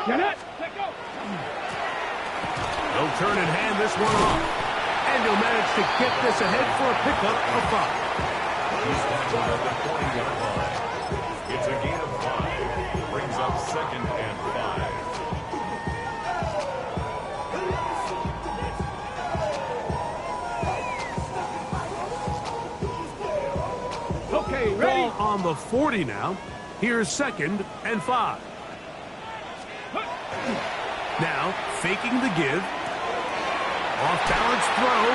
Get it. Let go. They'll turn and hand this one off. And he'll manage to get this ahead for a pickup of 5. He's tackled at the 40-yard line. It's a gain of 5. Brings up 2nd and 5. Okay, ready? Ball on the 40 now. Here's 2nd and 5. Now, faking the give. Off-balance throw.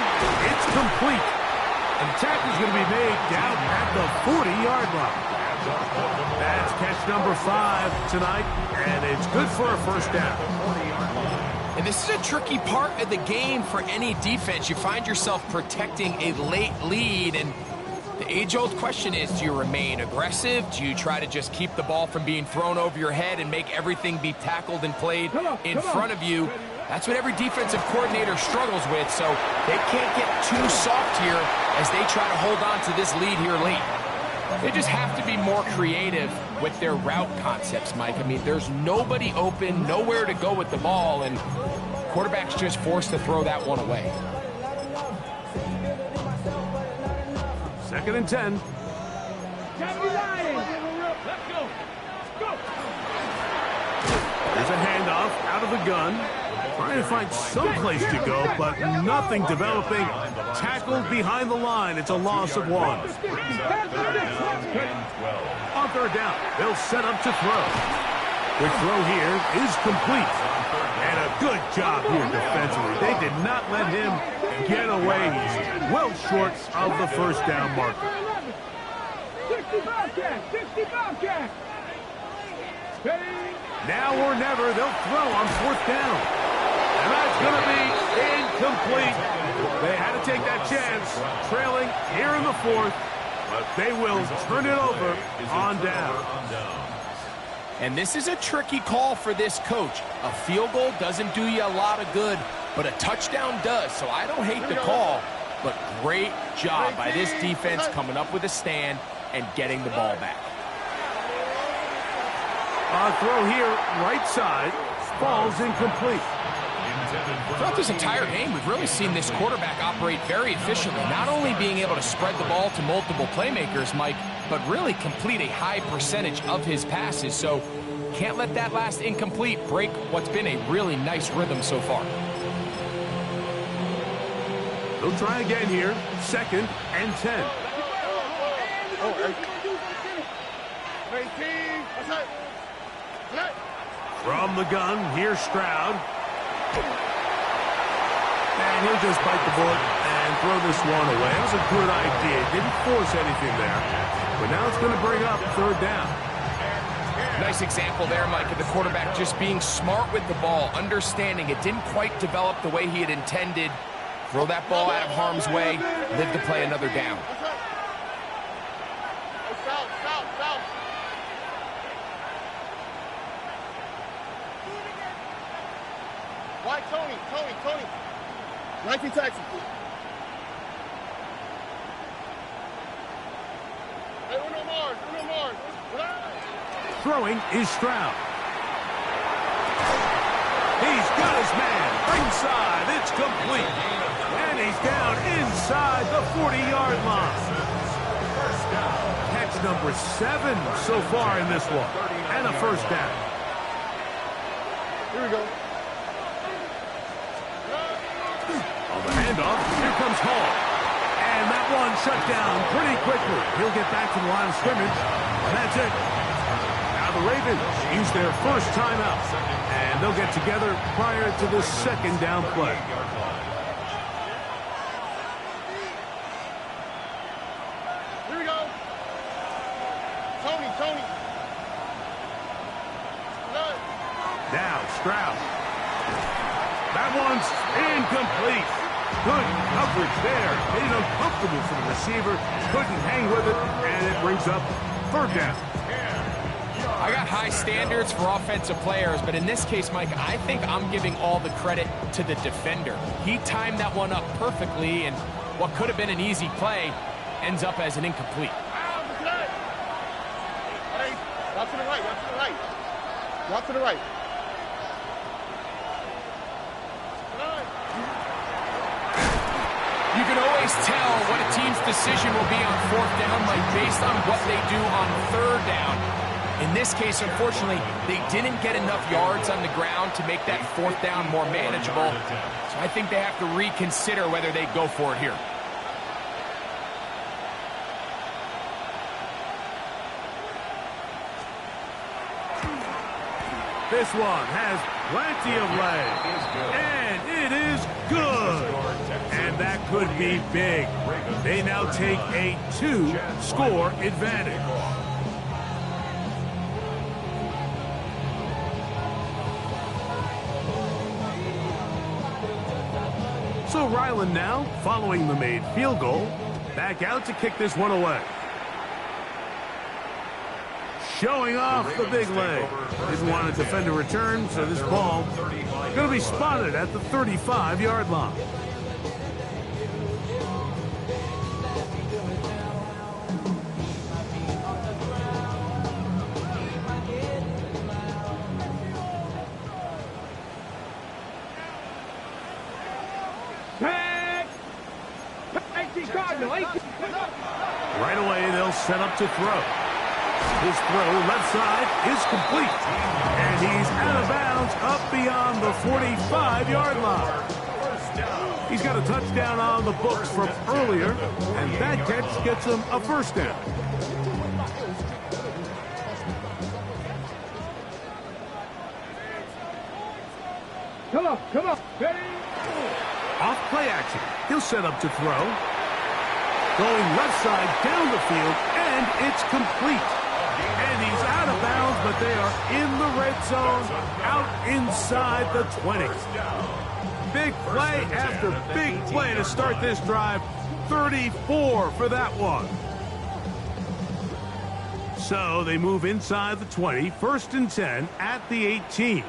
It's complete. And the tackle's going to be made down at the 40-yard line. That's catch number 5 tonight, and it's good for a first down. And this is a tricky part of the game for any defense. You find yourself protecting a late lead, and the age-old question is, do you remain aggressive? Do you try to just keep the ball from being thrown over your head and make everything be tackled and played in front of you? That's what every defensive coordinator struggles with, so they can't get too soft here as they try to hold on to this lead here late. They just have to be more creative with their route concepts, Mike. I mean, there's nobody open, nowhere to go with the ball, and quarterback's just forced to throw that one away. 2nd and 10. Let's go. Go. There's a handoff out of the gun. Trying to find some place to go, but nothing developing. Tackled behind the line. It's a loss of 1. On 3rd down, they'll set up to throw. The throw here is complete. And a good job here defensively. They did not let him get away. He's well short of the first down marker. 65 catch. Now or never, they'll throw on 4th down. And that's going to be incomplete. They had to take that chance, trailing here in the 4th, but they will turn it over on down. And this is a tricky call for this coach. A field goal doesn't do you a lot of good, but a touchdown does, so I don't hate the call, but great job by this defense coming up with a stand and getting the ball back. Throw here, right side, falls incomplete. Throughout this entire game, we've really seen this quarterback operate very efficiently, not only being able to spread the ball to multiple playmakers, Mike, but really complete a high percentage of his passes. So can't let that last incomplete break what's been a really nice rhythm so far. They'll try again here, 2nd and 10. From the gun, here's Stroud. he'll just bite the bullet and throw this one away. It was a good idea. Didn't force anything there. But now it's going to bring up third down. Nice example there, Mike, of the quarterback just being smart with the ball, understanding it didn't quite develop the way he had intended. Throw that ball out of harm's way, live to play another down. Why, Tony? 19 Texans. Hey, Uno Mars. Throwing is Stroud. He's got his man. Ringside. It's complete. And he's down inside the 40-yard line. Catch number 7 so far in this one. And a first down. Here we go. On the handoff, here comes Hall. And that one shut down pretty quickly. He'll get back to the line of scrimmage. And that's it. Now the Ravens use their first timeout. And they'll get together prior to the second down play. Here we go. Tony. Now Stroud. That one's incomplete. Good coverage there. Made it uncomfortable for the receiver. Couldn't hang with it, and it brings up third down. I got high standards for offensive players, but in this case, Mike, I think I'm giving all the credit to the defender. He timed that one up perfectly, and what could have been an easy play ends up as an incomplete. Hey, walk to the right. Walk to the right. You can always tell what a team's decision will be on fourth down, like based on what they do on third down. In this case, unfortunately, they didn't get enough yards on the ground to make that fourth down more manageable. So I think they have to reconsider whether they go for it here. This one has plenty of legs, and it is good. And that could be big. They now take a 2-score advantage. So Ryland now, following the made field goal, back out to kick this one away. Showing off the big leg. Didn't want to defend a return, so this ball going to be spotted at the 35-yard line. Right away, they'll set up to throw. His throw, left side, is complete. And he's out of bounds up beyond the 45-yard line. He's got a touchdown on the books from earlier, and that catch gets him a first down. Come on. Ready? Off play action. He'll set up to throw. Going left side down the field, and it's complete. And he's out of bounds, but they are in the red zone, out inside the 20. Big play after big play to start this drive. 34 for that one. So they move inside the 20, 1st and 10 at the 18.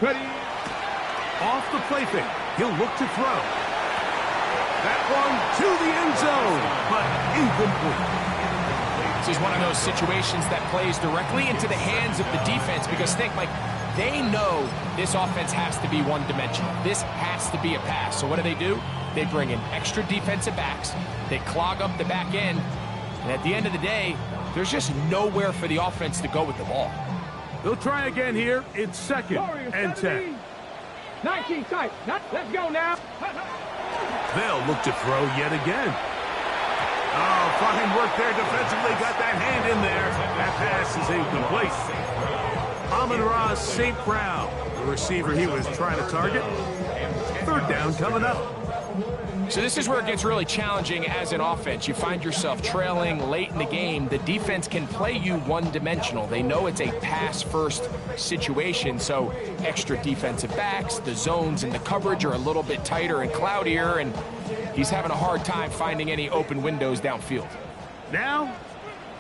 Ready? Off the play fake. He'll look to throw. That one to the end zone, but incomplete. This is one of those situations that plays directly into the hands of the defense because think, Mike, they know this offense has to be one-dimensional. This has to be a pass. So what do? They bring in extra defensive backs. They clog up the back end. And at the end of the day, there's just nowhere for the offense to go with the ball. They'll try again here. It's 2nd and 10. 19 tight. Let's go now. They'll look to throw yet again. Oh, fine work there defensively. Got that hand in there. That pass is incomplete. Amon-Ra St. Brown, the receiver he was trying to target. 3rd third down coming up. So this is where it gets really challenging as an offense. You find yourself trailing late in the game. The defense can play you one-dimensional. They know it's a pass-first situation, so extra defensive backs, the zones and the coverage are a little bit tighter and cloudier, and he's having a hard time finding any open windows downfield. Now,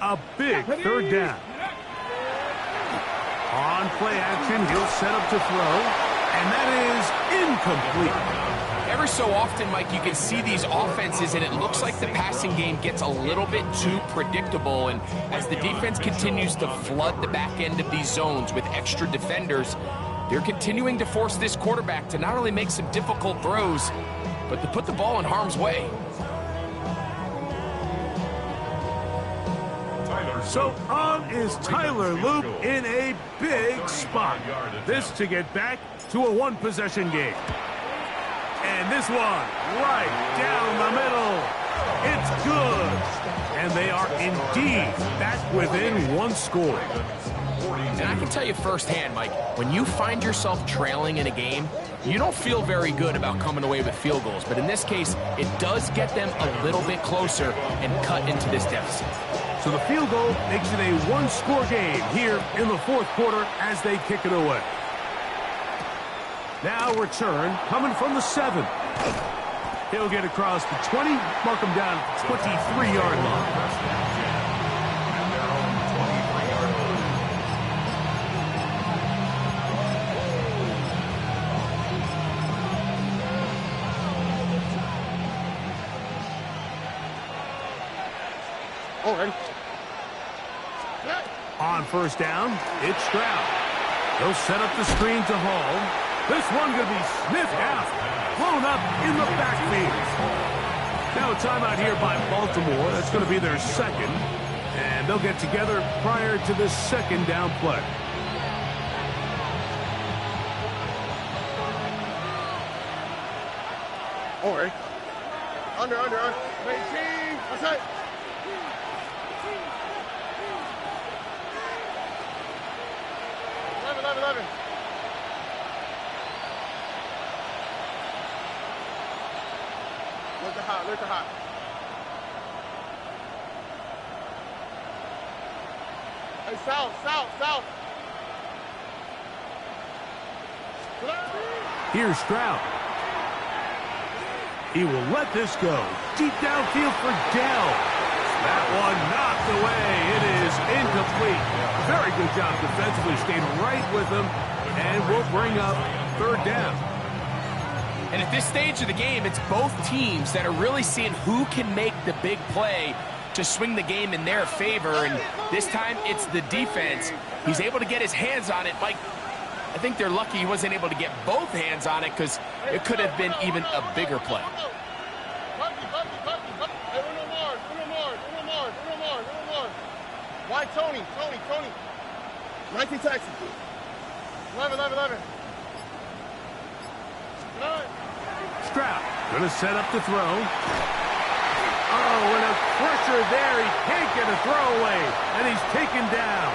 a big third down. On play action, he'll set up to throw, and that is incomplete. Every so often, Mike, you can see these offenses, and it looks like the passing game gets a little bit too predictable. And as the defense continues to flood the back end of these zones with extra defenders, they're continuing to force this quarterback to not only make some difficult throws, but to put the ball in harm's way. So on is Tyler Loop in a big spot. This to get back to a one-possession game. And this one, right down the middle. It's good. And they are indeed back within one score. And I can tell you firsthand, Mike, when you find yourself trailing in a game, you don't feel very good about coming away with field goals. But in this case, it does get them a little bit closer and cut into this deficit. So the field goal makes it a one-score game here in the fourth quarter as they kick it away. Now return coming from the 7. He'll get across the 20, mark him down at the 23-yard line. On first down, it's Stroud. He'll set up the screen to Hall. This one going to be sniffed out, blown up in the backfield. Now a timeout here by Baltimore. That's going to be their second. And they'll get together prior to this second down play. All right. Under. 18. That's it. Eleven. Look at hot. Hey, south. Here's Stroud. He will let this go. Deep downfield for Dell. That one knocked away. It is incomplete. Very good job defensively. Stayed right with him. And we'll bring up third down. And at this stage of the game, it's both teams that are really seeing who can make the big play to swing the game in their favor. And this time, it's the defense. He's able to get his hands on it. Mike, I think they're lucky he wasn't able to get both hands on it because it could have been even a bigger play. Why Tony? 19 Texans. 11. Stroud going to set up to throw. Oh, and a pressure there. He can't get a throw away, and he's taken down.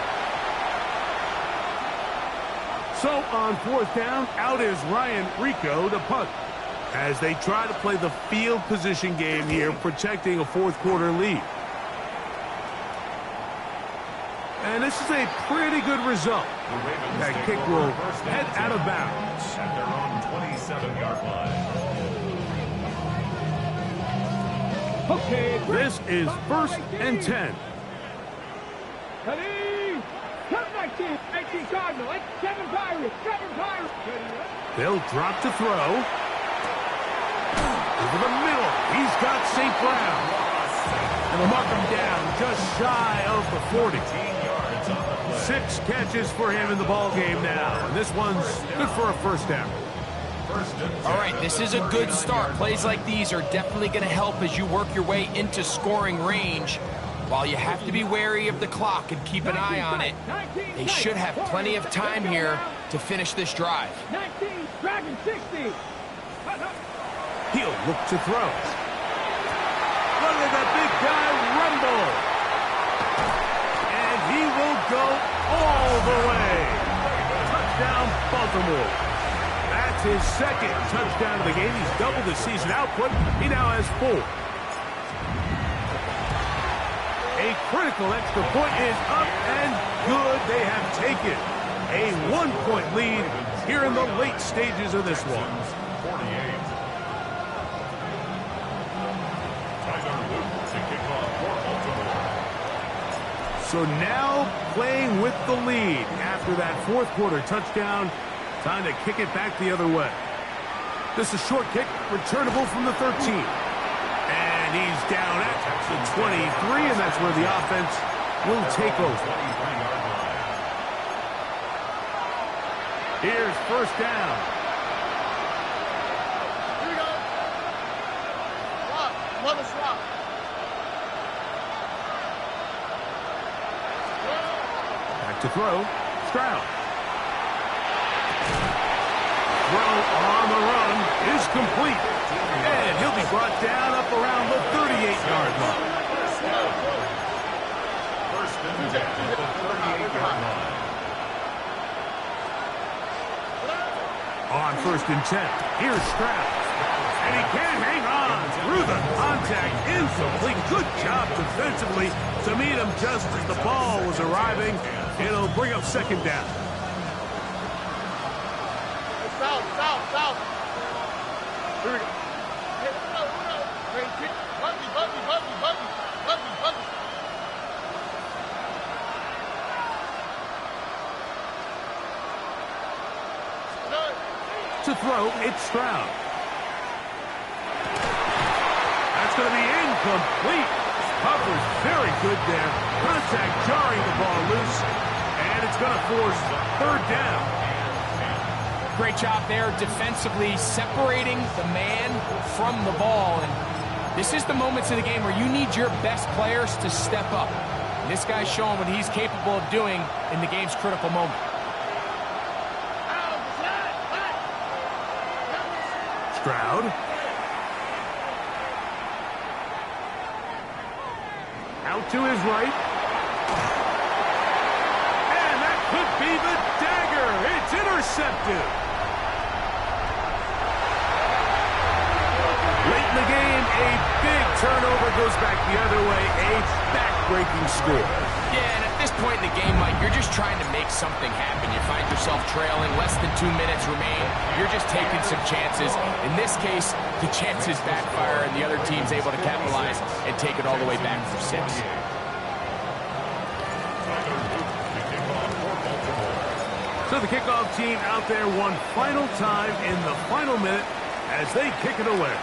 So on fourth down, out is Ryan Rico to punt as they try to play the field position game here, protecting a fourth quarter lead. And this is a pretty good result. That kick will head out of bounds. At their own 27-yard line. Okay, This is first and 10. Ready? Come 19 Cardinal, 7 Pirates. They'll drop to throw. Over the middle, he's got St. Brown. And they'll mark him down just shy of the 40. 6 catches for him in the ball game now. And this one's good for a first down. All right, this is a good start. Plays like these are definitely going to help as you work your way into scoring range. While you have to be wary of the clock and keep an eye on it, they should have plenty of time here to finish this drive. 19, Dragon 60. He'll look to throw. Look at that big guy rumble. And he will go all the way. Touchdown, Baltimore. That's That's his second touchdown of the game. He's doubled his season output. He now has 4. A critical extra point is up and good. They have taken a 1-point lead here in the late stages of this one. 48. Tyler Luke to kick off for Baltimore. So now playing with the lead after that fourth quarter touchdown. Time to kick it back the other way. This is a short kick, returnable from the 13. And he's down at the 23, and that's where the offense will take over. Here's first down. Here we go. Swap. Another swap. Back to throw. Stroud. Throw on the run is complete. And he'll be brought down up around the 38-yard line. First and 10 at the 38-yard line. On first and 10, here's Stroud. And he can't hang on through the contact. Incomplete. Good job defensively to meet him just as the ball was arriving. It'll bring up second down. South. Here we go. Hey, Uno. Hey, kick. Buggy. To throw, it's Stroud. That's going to be incomplete. Cover's very good there. Contact jarring the ball loose. And it's going to force third down. Great job there defensively, separating the man from the ball. And this is the moments of the game where you need your best players to step up. And this guy's showing what he's capable of doing in the game's critical moment. Stroud. Out to his right. And that could be the dagger. It's intercepted. Late in the game, a big turnover goes back the other way. A back-breaking score. Yeah, and at this point in the game, Mike, you're just trying to make something happen. You find yourself trailing, less than 2 minutes remain. You're just taking some chances. In this case, the chances backfire, and the other team's able to capitalize and take it all the way back for 6. So the kickoff team out there one final time in the final minute as they kick it away.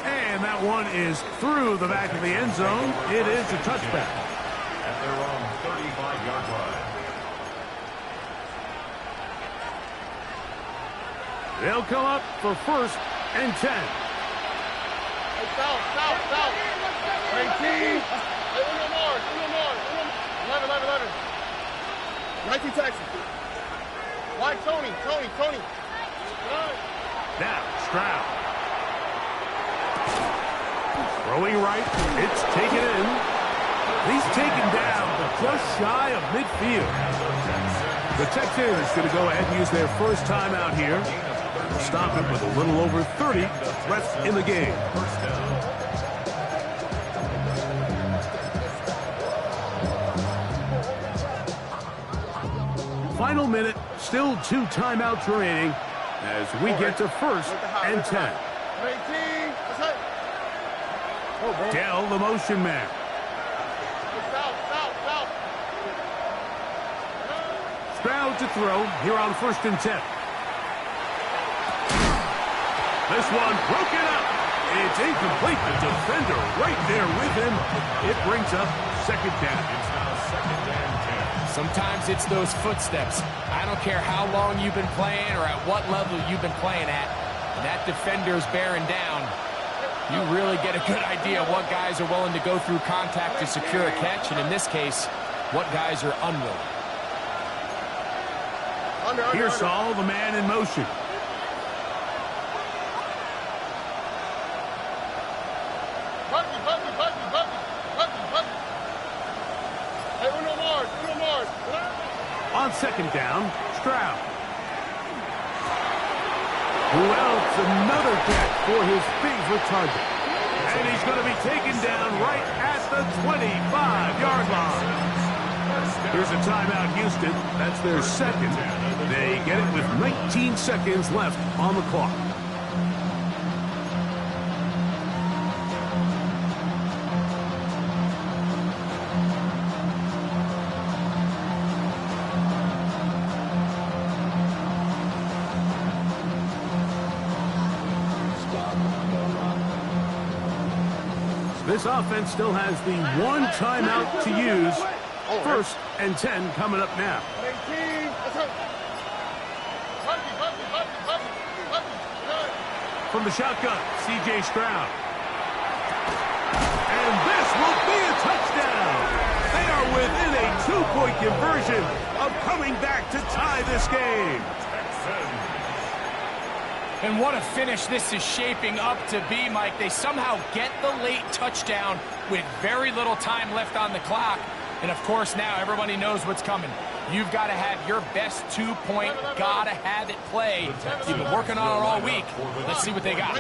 And that one is through the back of the end zone. It is a touchback. At their own 35-yard line. They'll come up for first and 10. Hey, south. 18. Hey, Uno more. 11. 19 Texans. Why Tony? Now, Stroud. Throwing right. It's taken in. He's taken down just shy of midfield. The Texans going to go ahead and use their first timeout here. They'll stop it with a little over 30 left in the game. Final minute, still 2 timeouts remaining as we get to first and 10. 18. Dell, the motion man. South. Stroud to throw here on first and 10. This one broken up. It's incomplete. The defender right there with him. It brings up second down. It's now second and 10. Sometimes it's those footsteps. I don't care how long you've been playing or at what level you've been playing at. When that defender's bearing down, you really get a good idea of what guys are willing to go through contact to secure a catch, and in this case, what guys are unwilling. Here's Saul, the man in motion. Buggy. Hey, Uno Mars. On second down, Stroud. Who else? Another catch for his favorite target. And he's going to be taken down right at the 25-yard line. Here's a timeout, Houston. That's their second. They get it with 19 seconds left on the clock. This offense still has the one timeout to use. First and 10 coming up now. From the shotgun, C.J. Stroud. And this will be a touchdown. They are within a 2-point conversion of coming back to tie this game. And what a finish this is shaping up to be, Mike. They somehow get the late touchdown with very little time left on the clock. And, of course, now everybody knows what's coming. You've got to have your best 2-point, gotta have it play. You've been working on it all week. Let's see what they got.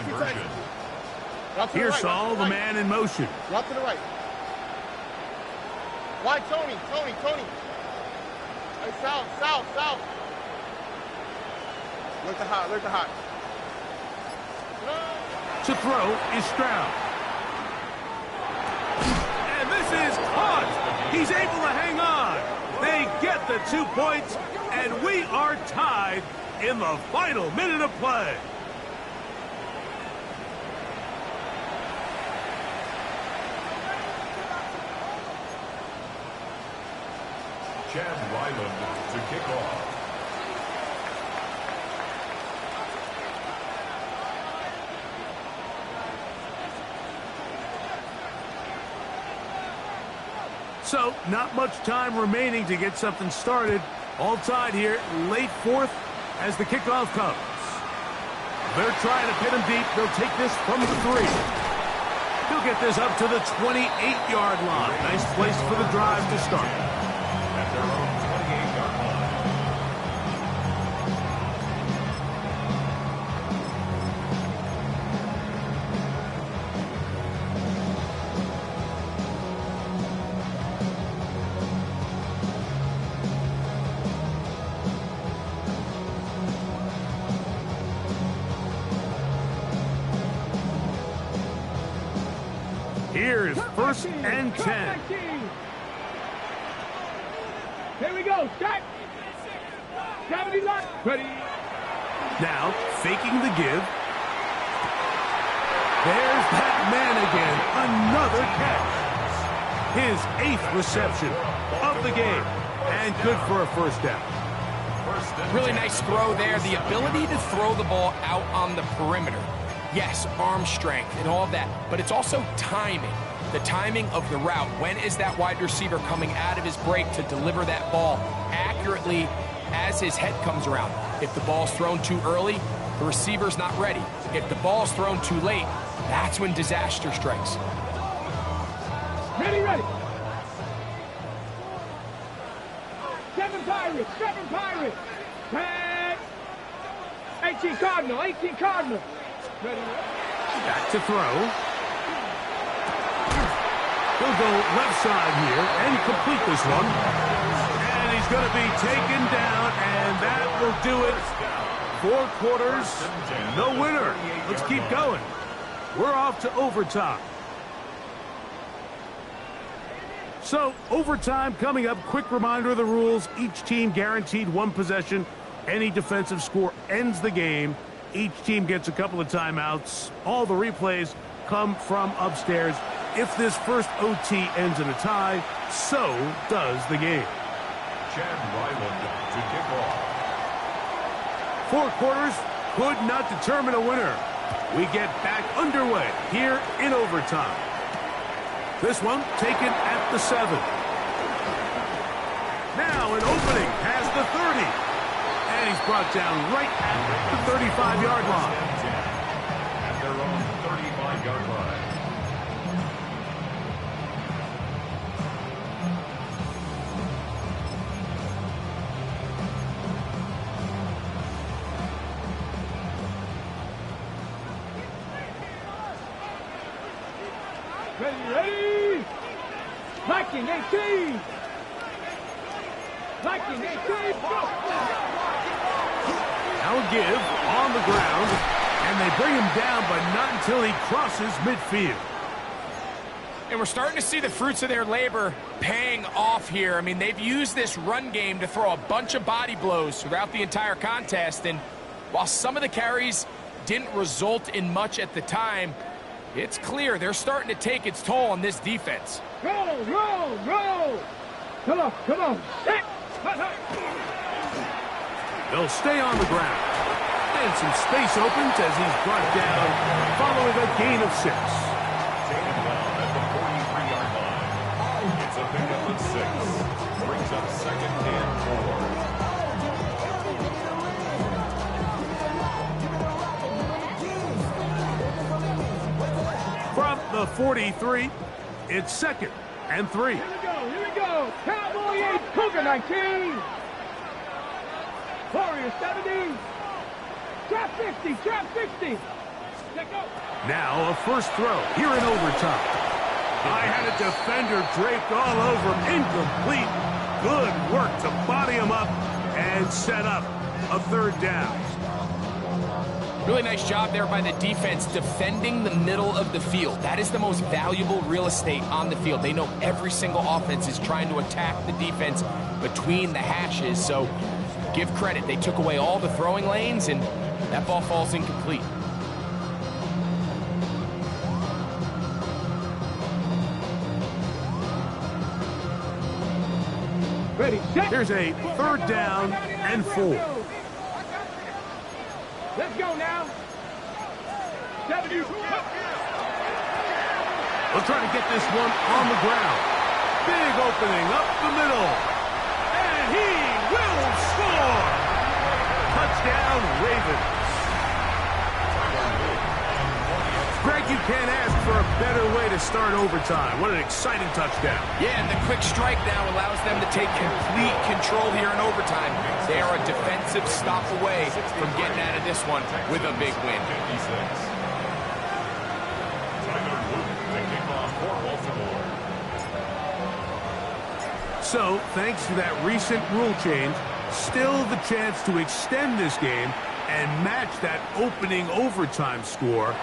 Here's Saul, the man in motion. Drop to the right. Wide, Tony. Hey, south. Look to hot. To throw is Stroud. And this is caught. He's able to hang on. They get the 2 points, and we are tied in the final minute of play. Chad Ryland to kick off. So, not much time remaining to get something started. All tied here, late fourth as the kickoff comes. They're trying to pin him deep. They'll take this from the 3. He'll get this up to the 28-yard line. Nice place for the drive to start. At their own 28-yard line. Here's first and 10. Here we go. Set. 70 line. Ready. Now, faking the give. There's that man again. Another catch. His 8th reception of the game. And good for a first down. Really nice throw there. The ability to throw the ball out on the perimeter. Yes, arm strength and all of that, but it's also timing. The timing of the route. When is that wide receiver coming out of his break to deliver that ball accurately as his head comes around? If the ball's thrown too early, the receiver's not ready. If the ball's thrown too late, that's when disaster strikes. Ready. 7 Pirates. 10. 18 Cardinal. Ready. Back to throw. He'll go left side here and complete this one. And he's going to be taken down, and that will do it. 4 quarters, no winner. Let's keep going. We're off to overtime. So, overtime coming up. Quick reminder of the rules. Each team guaranteed 1 possession. Any defensive score ends the game. Each team gets a couple of timeouts. All the replays come from upstairs. If this first OT ends in a tie, so does the game. Chad Ryland to kick off. 4 quarters could not determine a winner. We get back underway here in overtime. This one taken at the 7. Now an opening past the 30. And he's brought down right at the 35-yard line. At their own 35-yard line. Ready. Viking 18. Viking 18. Go. Now a give on the ground, and they bring him down, but not until he crosses midfield. And we're starting to see the fruits of their labor paying off here. I mean, they've used this run game to throw a bunch of body blows throughout the entire contest. And while some of the carries didn't result in much at the time, it's clear they're starting to take its toll on this defense. Roll. Come on. Set. They'll stay on the ground. And some space opens as he's brought down following a gain of 6. Taken down at the 43-yard line. It's a pickup of 6. Brings up 2nd and 4. From the 43, it's 2nd and 3. Here we go. Cowboy 8, Cougar 19. Warrior 70. Trap 60. Let go. Now a first throw here in overtime. I had a defender draped all over him. Incomplete. Good work to body him up and set up a 3rd down. Really nice job there by the defense defending the middle of the field. That is the most valuable real estate on the field. They know every single offense is trying to attack the defense between the hashes. So give credit. They took away all the throwing lanes, and that ball falls incomplete. Ready, set. Here's a 3rd down and 4. Let's go now. 70. We'll try to get this one on the ground. Big opening up the middle. And he will score. Touchdown, Ravens. Greg, you can't ask for a better way to start overtime. What an exciting touchdown. Yeah, and the quick strike now allows them to take complete control here in overtime. They are a defensive stop away from getting out of this one with a big win. 56. Tyler Luke, the kickoff for Baltimore. So, thanks to that recent rule change, still the chance to extend this game and match that opening overtime score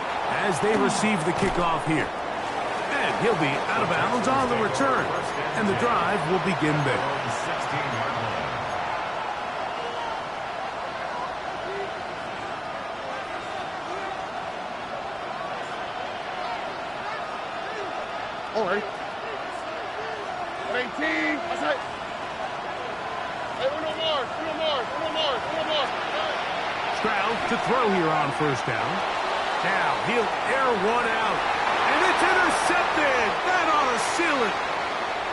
as they receive the kickoff here. And he'll be out of bounds on the return, and the drive will begin there. 16-yard line. All right. 18. That's it. Hey, uno more. Stroud to throw here on 1st down. Now he'll air one out, and it's intercepted. That ought to seal it.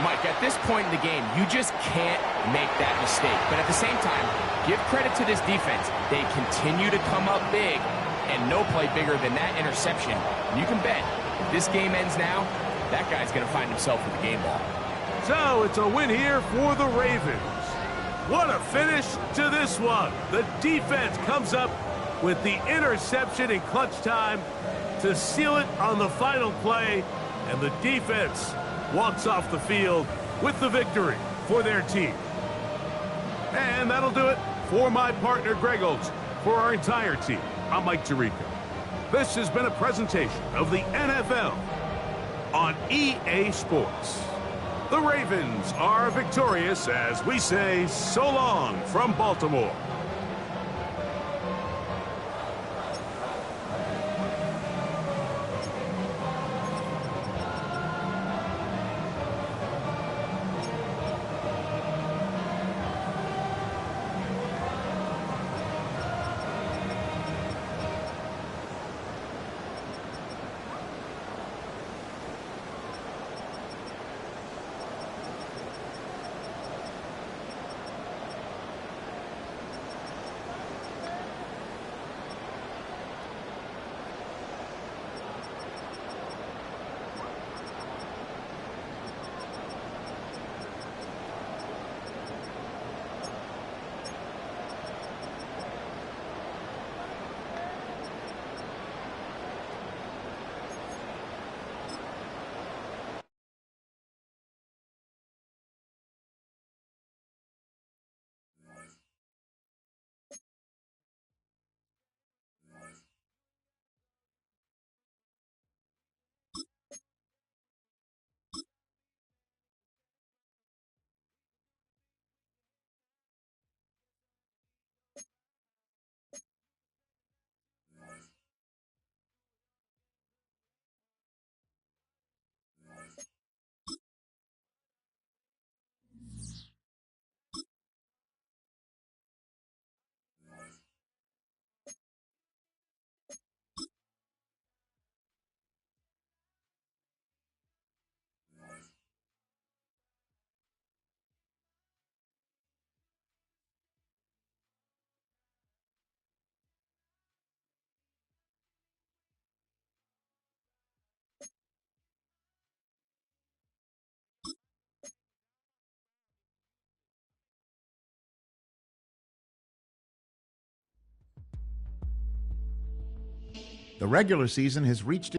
Mike, at this point in the game, you just can't make that mistake. But at the same time, give credit to this defense. They continue to come up big, and no play bigger than that interception. And you can bet, if this game ends now, that guy's going to find himself with the game ball. So it's a win here for the Ravens. What a finish to this one. The defense comes up with the interception in clutch time to seal it on the final play, and the defense walks off the field with the victory for their team. And that'll do it for my partner Greg Oates. For our entire team, I'm Mike Tirico. This has been a presentation of the NFL on EA Sports. The Ravens are victorious as we say so long from Baltimore. The regular season has reached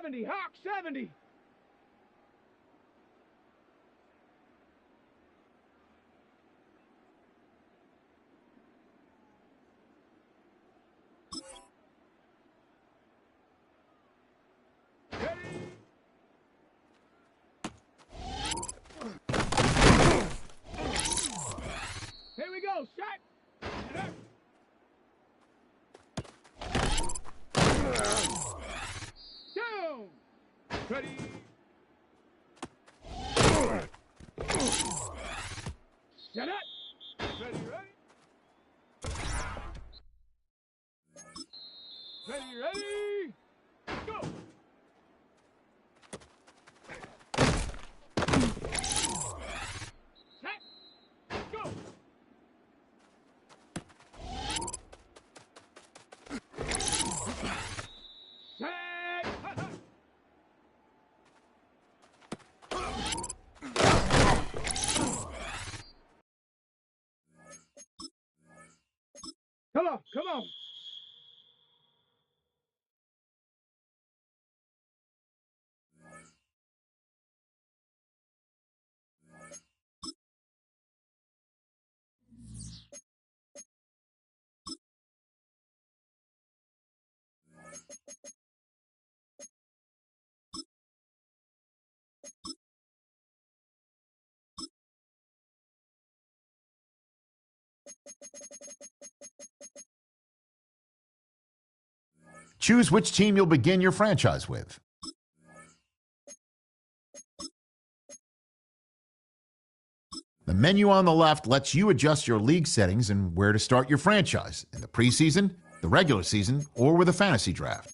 70, Hawk 70. Here we go, shot. Down. Ready. Shut up. Ready, ready. Ready, ready. Go. Set. Go. Set. Come on, come on. Choose which team you'll begin your franchise with. The menu on the left lets you adjust your league settings and where to start your franchise in the preseason, the regular season, or with a fantasy draft.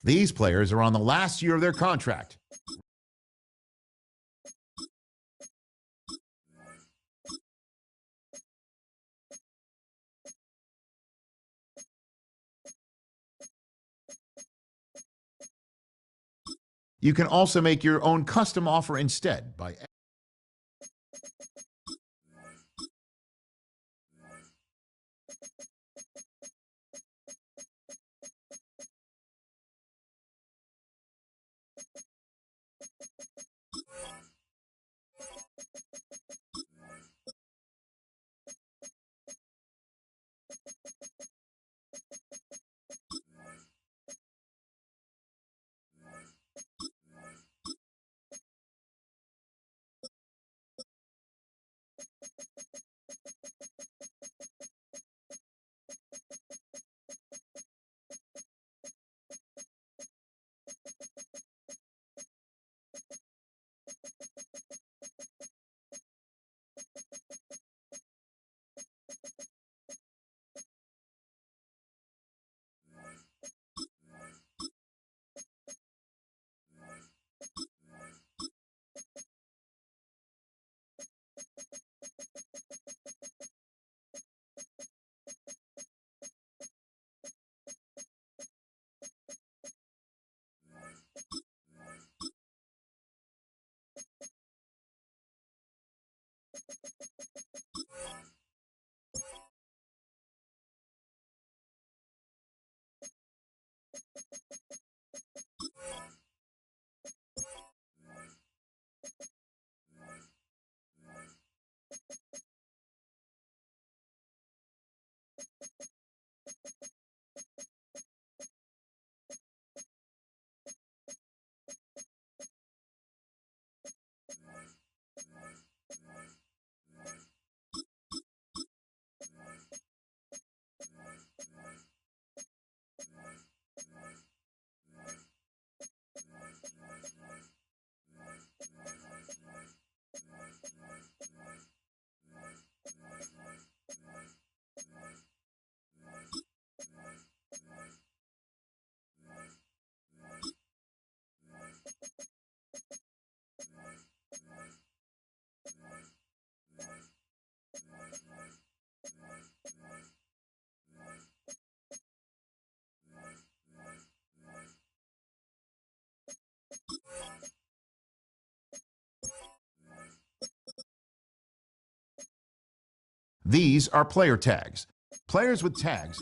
These players are on the last year of their contract. You can also make your own custom offer instead by these are player tags. Players with tags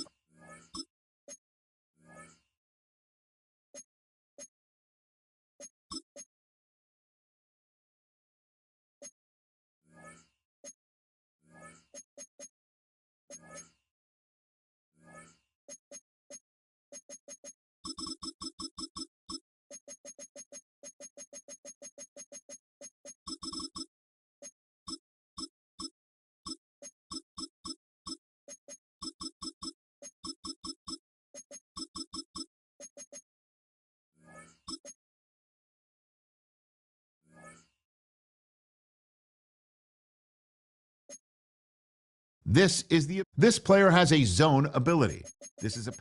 this player has a zone ability. This is a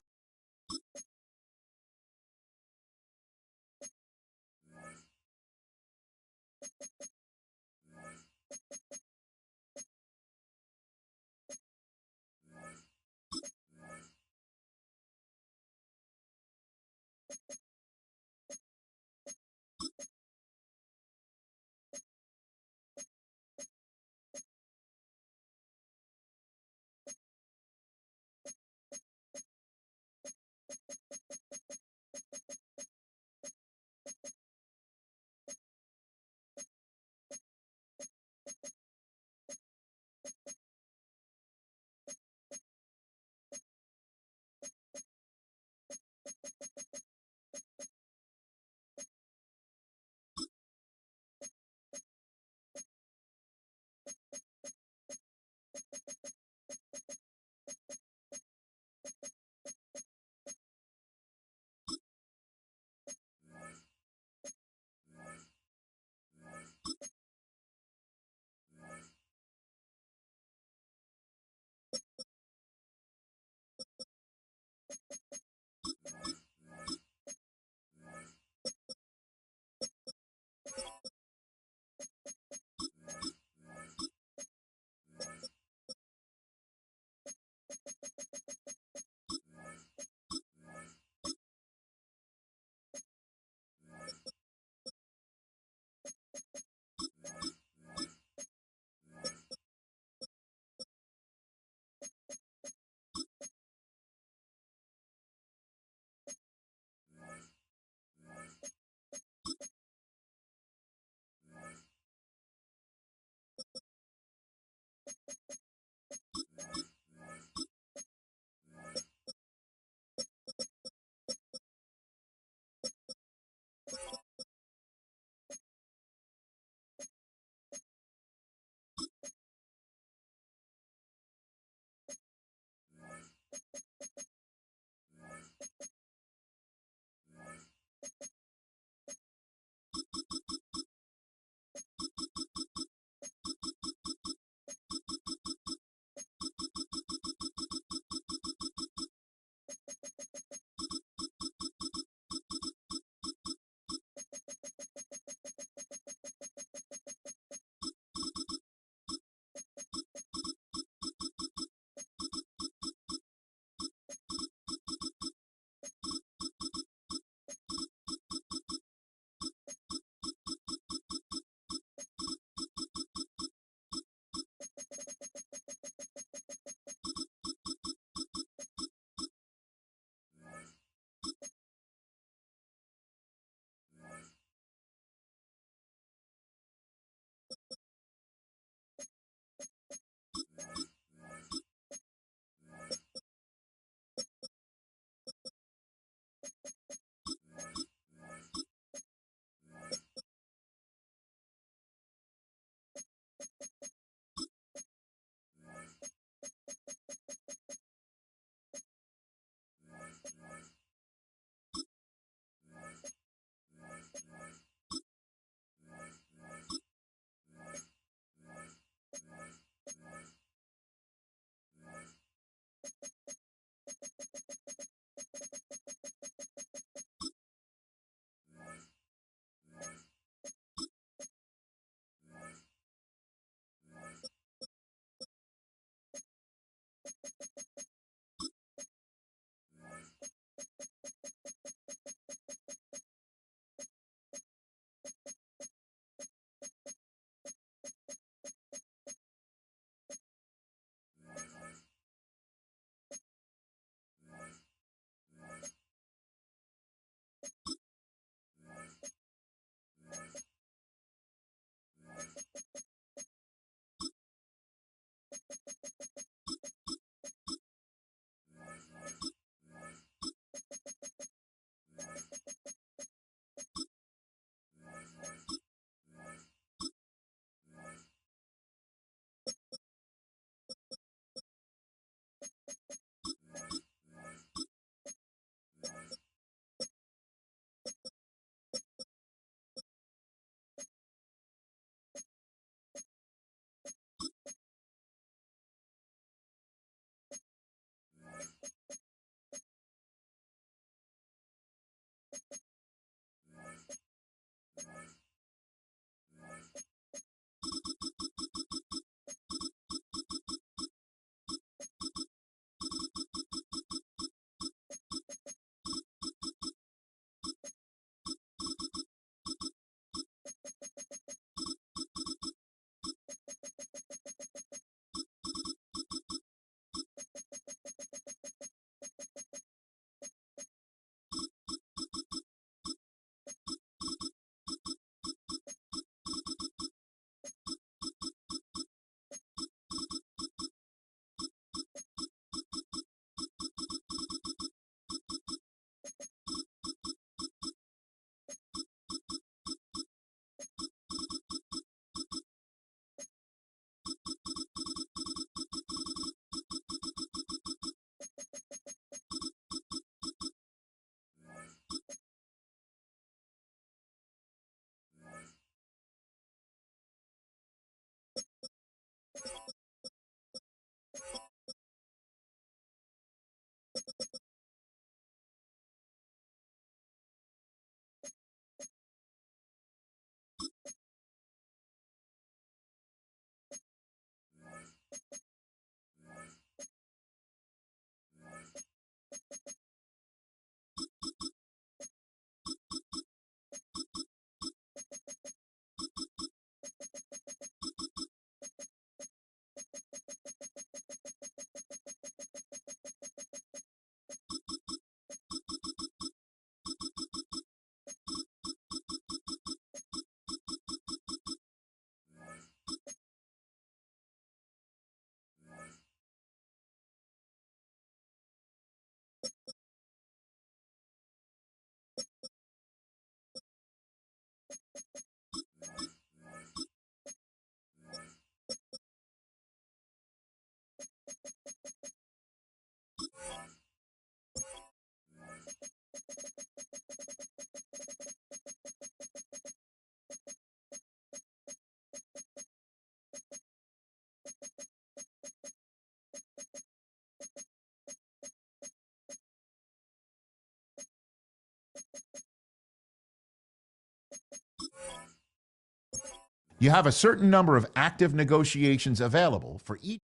You have a certain number of active negotiations available for each.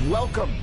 Welcome.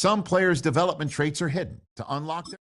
Some players' development traits are hidden. To unlock their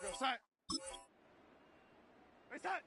Go, set. Reset.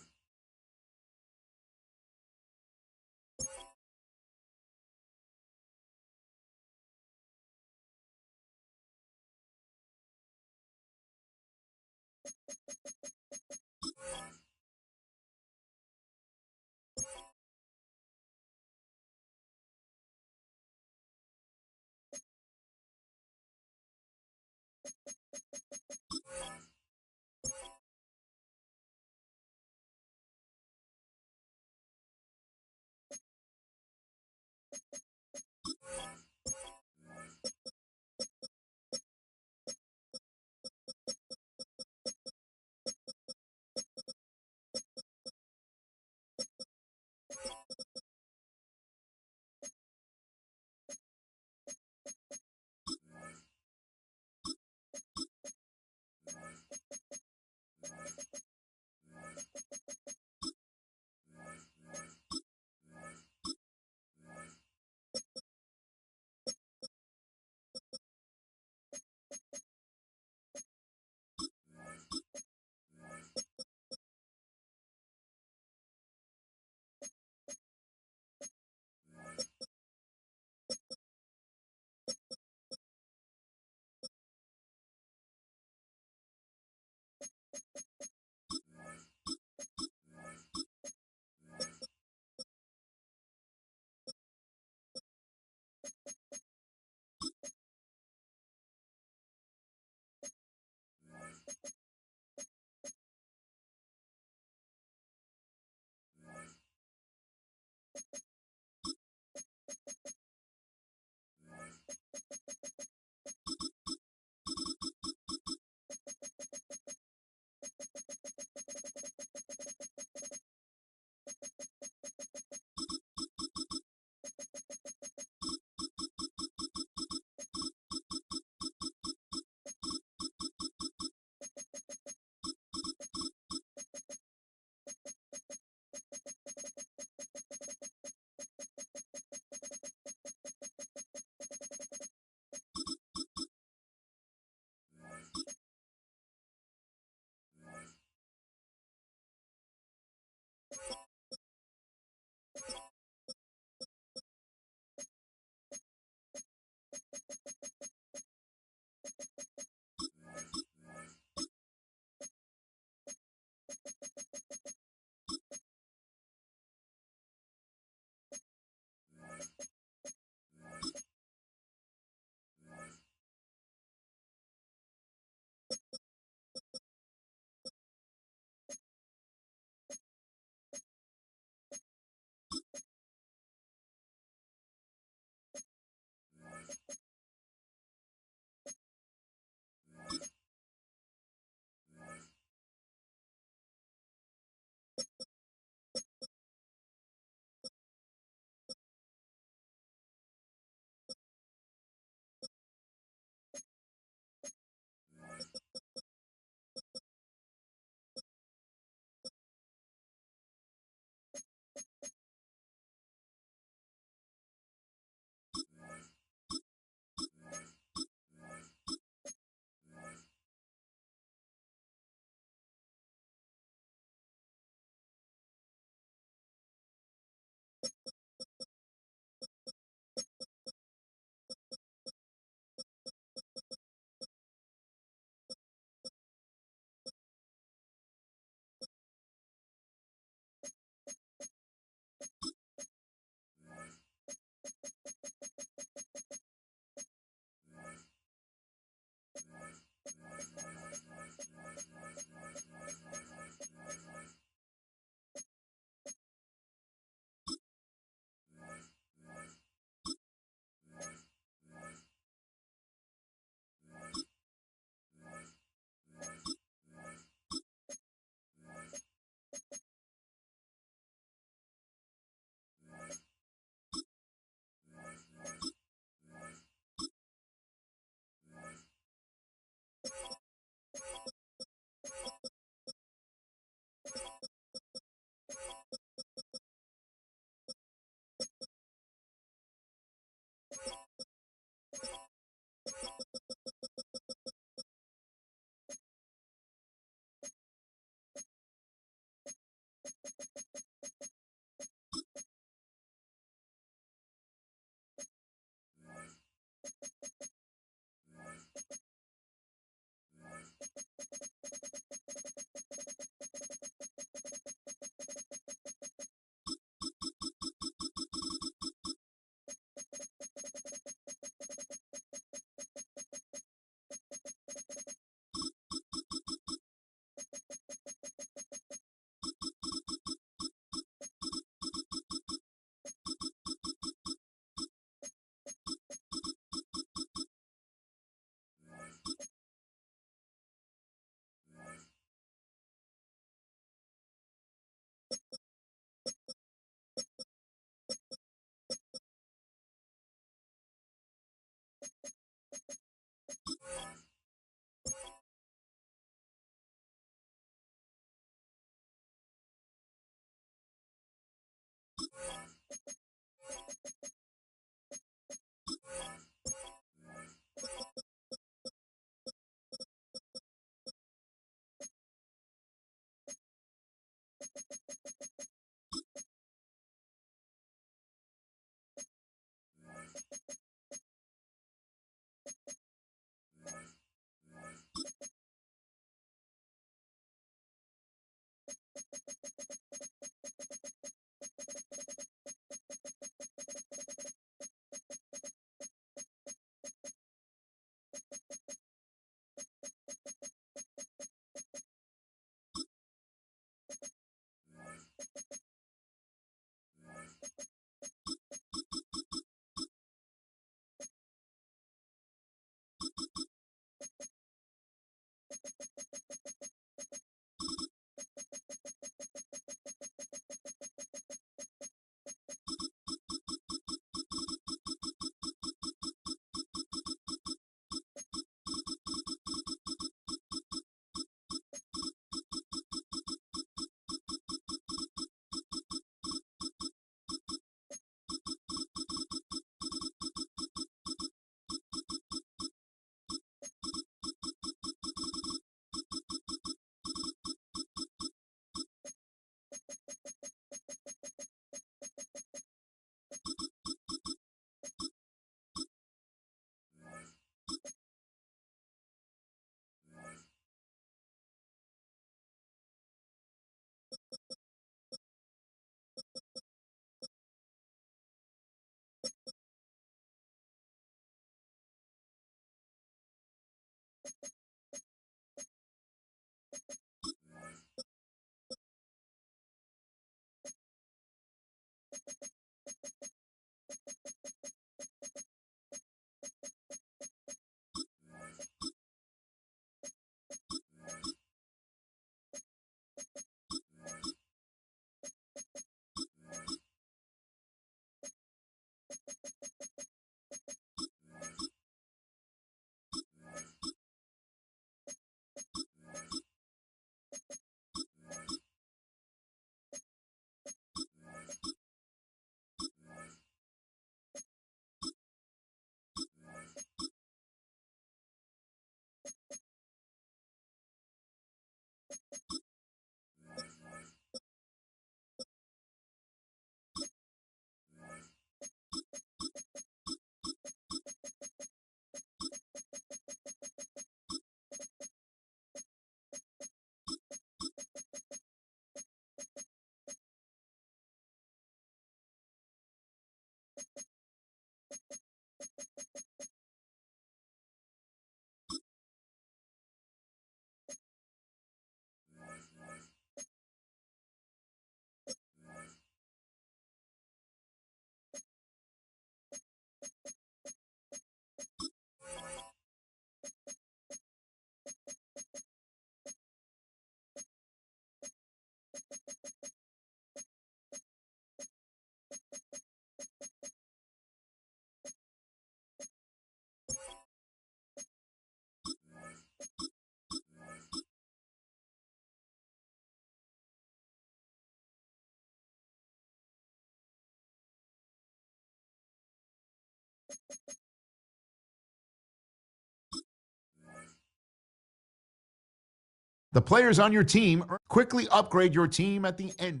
The players on your team quickly upgrade your team at the end.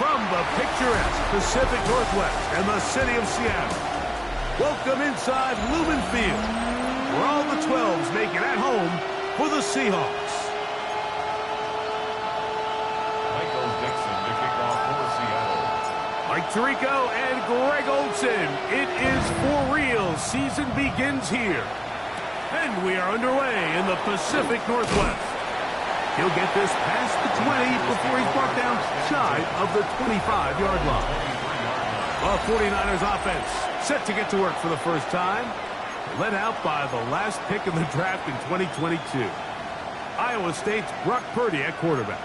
From the picturesque Pacific Northwest and the city of Seattle, welcome inside Lumen Field, where all the 12s make it at home for the Seahawks. Michael Dixon to kick off for Seattle. Mike Tirico and Greg Olsen. It is for real. Season begins here. And we are underway in the Pacific Northwest. He'll get this past the 20 before he's brought down shy of the 25-yard line. Well, 49ers offense set to get to work for the first time. Led out by the last pick in the draft in 2022. Iowa State's Brock Purdy at quarterback.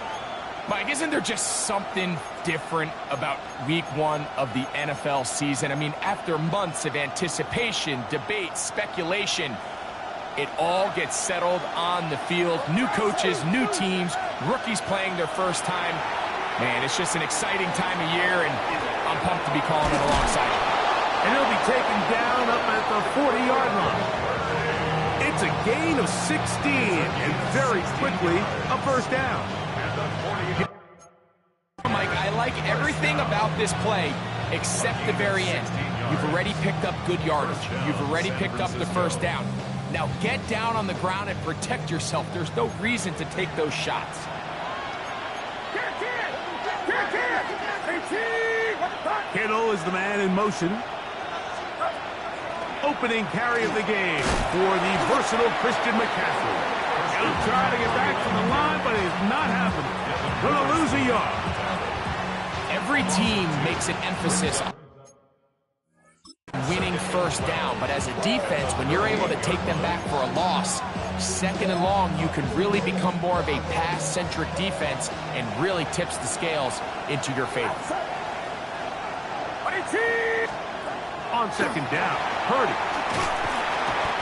Mike, isn't there just something different about week one of the NFL season? I mean, after months of anticipation, debate, speculation, it all gets settled on the field. New coaches, new teams, rookies playing their first time. Man, it's just an exciting time of year, and I'm pumped to be calling it alongside him. And he'll be taken down up at the 40-yard line. It's a gain of 16, and very quickly, a first down. Mike, I like everything about this play except the very end. You've already picked up good yardage. You've already picked up the first down. Now get down on the ground and protect yourself. There's no reason to take those shots. Kittle is the man in motion. Opening carry of the game for the versatile Christian McCaffrey. He'll try to get back to the line, but it's not happening. Gonna lose a yard. Every team makes an emphasis on winning first down, but as a defense, when you're able to take them back for a loss, second and long, you can really become more of a pass-centric defense and really tips the scales into your favor. On second down, Purdy.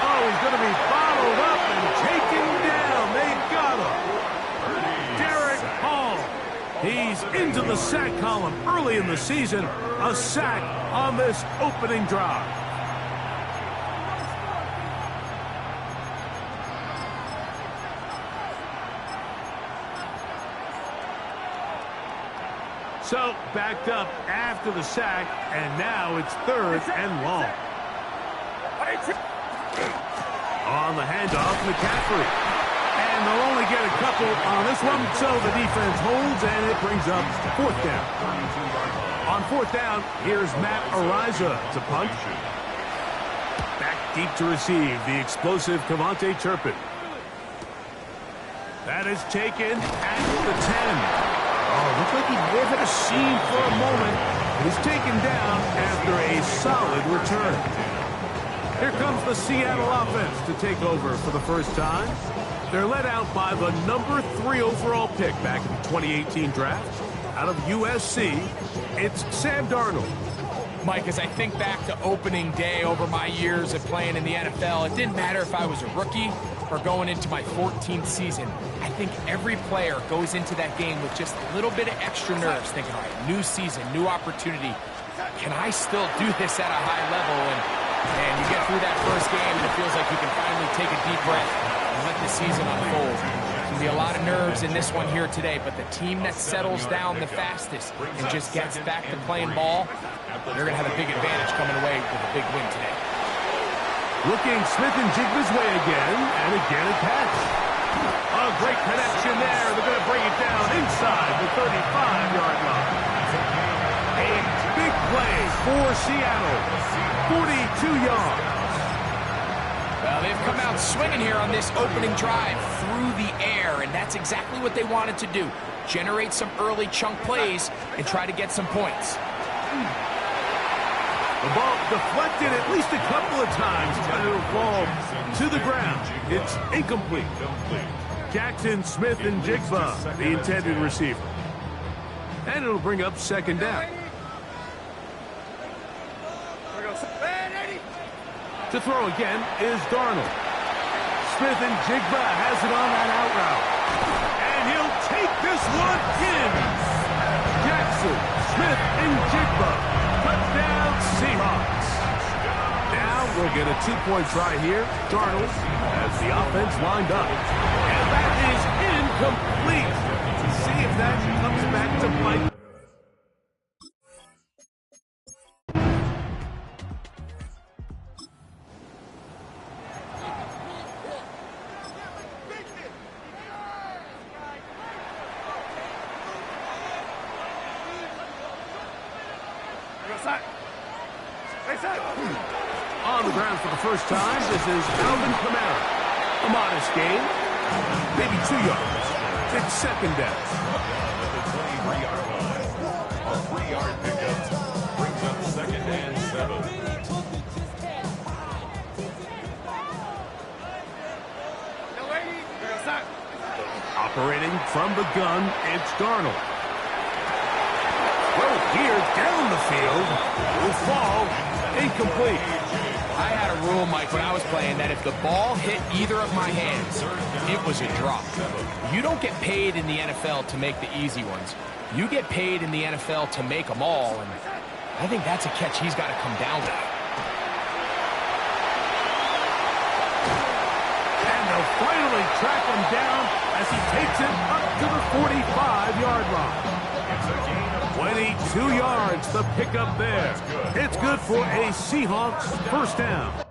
Oh, he's going to be bottled up and taken down. They got him. Derek Hall. He's into the sack column early in the season. A sack on this opening drive. So, backed up after the sack, and now it's 3rd and long. On the handoff, McCaffrey. And they'll only get a couple on this one, so the defense holds, and it brings up 4th down. On 4th down, here's Matt Ariza to punt. Back deep to receive, the explosive Kevontae Turpin. That is taken at the 10. Oh, looked like he may have hit a seam for a moment. He's taken down after a solid return. Here comes the Seattle offense to take over for the first time. They're led out by the number 3 overall pick back in the 2018 draft. Out of USC, it's Sam Darnold. Mike, as I think back to opening day over my years of playing in the NFL, it didn't matter if I was a rookie or going into my 14th season. I think every player goes into that game with just a little bit of extra nerves, thinking, all right, new season, new opportunity. Can I still do this at a high level? And you get through that first game, and it feels like you can finally take a deep breath and let the season unfold. There's going to be a lot of nerves in this one here today, but the team that settles down the fastest and just gets back to playing ball, they're going to have a big advantage coming away with a big win today. Looking Smith and Jigba's way again, and again a catch. A great connection there. They're going to bring it down inside the 35-yard line. A big play for Seattle. 42 yards. Well, they've come out swinging here on this opening drive through the air, and that's exactly what they wanted to do. Generate some early chunk plays and try to get some points. The ball deflected at least a couple of times, but it'll fall to the ground. It's incomplete. Jackson, Smith, and Jigba, the intended receiver. And it'll bring up 2nd down. To throw again is Darnold. Smith and Jigba has it on that out route. And he'll take this one in. Jackson, Smith, and Jigba. Touchdown, Seahawks. Now we'll get a 2-point try here. Darnold has the offense lined up. And that is incomplete. See if that comes back to bite. On the ground for the first time, this is Alvin Kamara. A modest gain, maybe 2 yards. It's 2nd down. At the 23-yard line, a 3-yard pickup brings up 2nd and 7. Operating from the gun, it's Darnold. Well, here down the field will fall incomplete. I had a rule, Mike, when I was playing that if the ball hit either of my hands, it was a drop. You don't get paid in the NFL to make the easy ones. You get paid in the NFL to make them all, and I think that's a catch he's got to come down with. And they'll finally track him down as he takes it up to the 45-yard line. 22 yards, the pickup there. It's good for a Seahawks 1st down.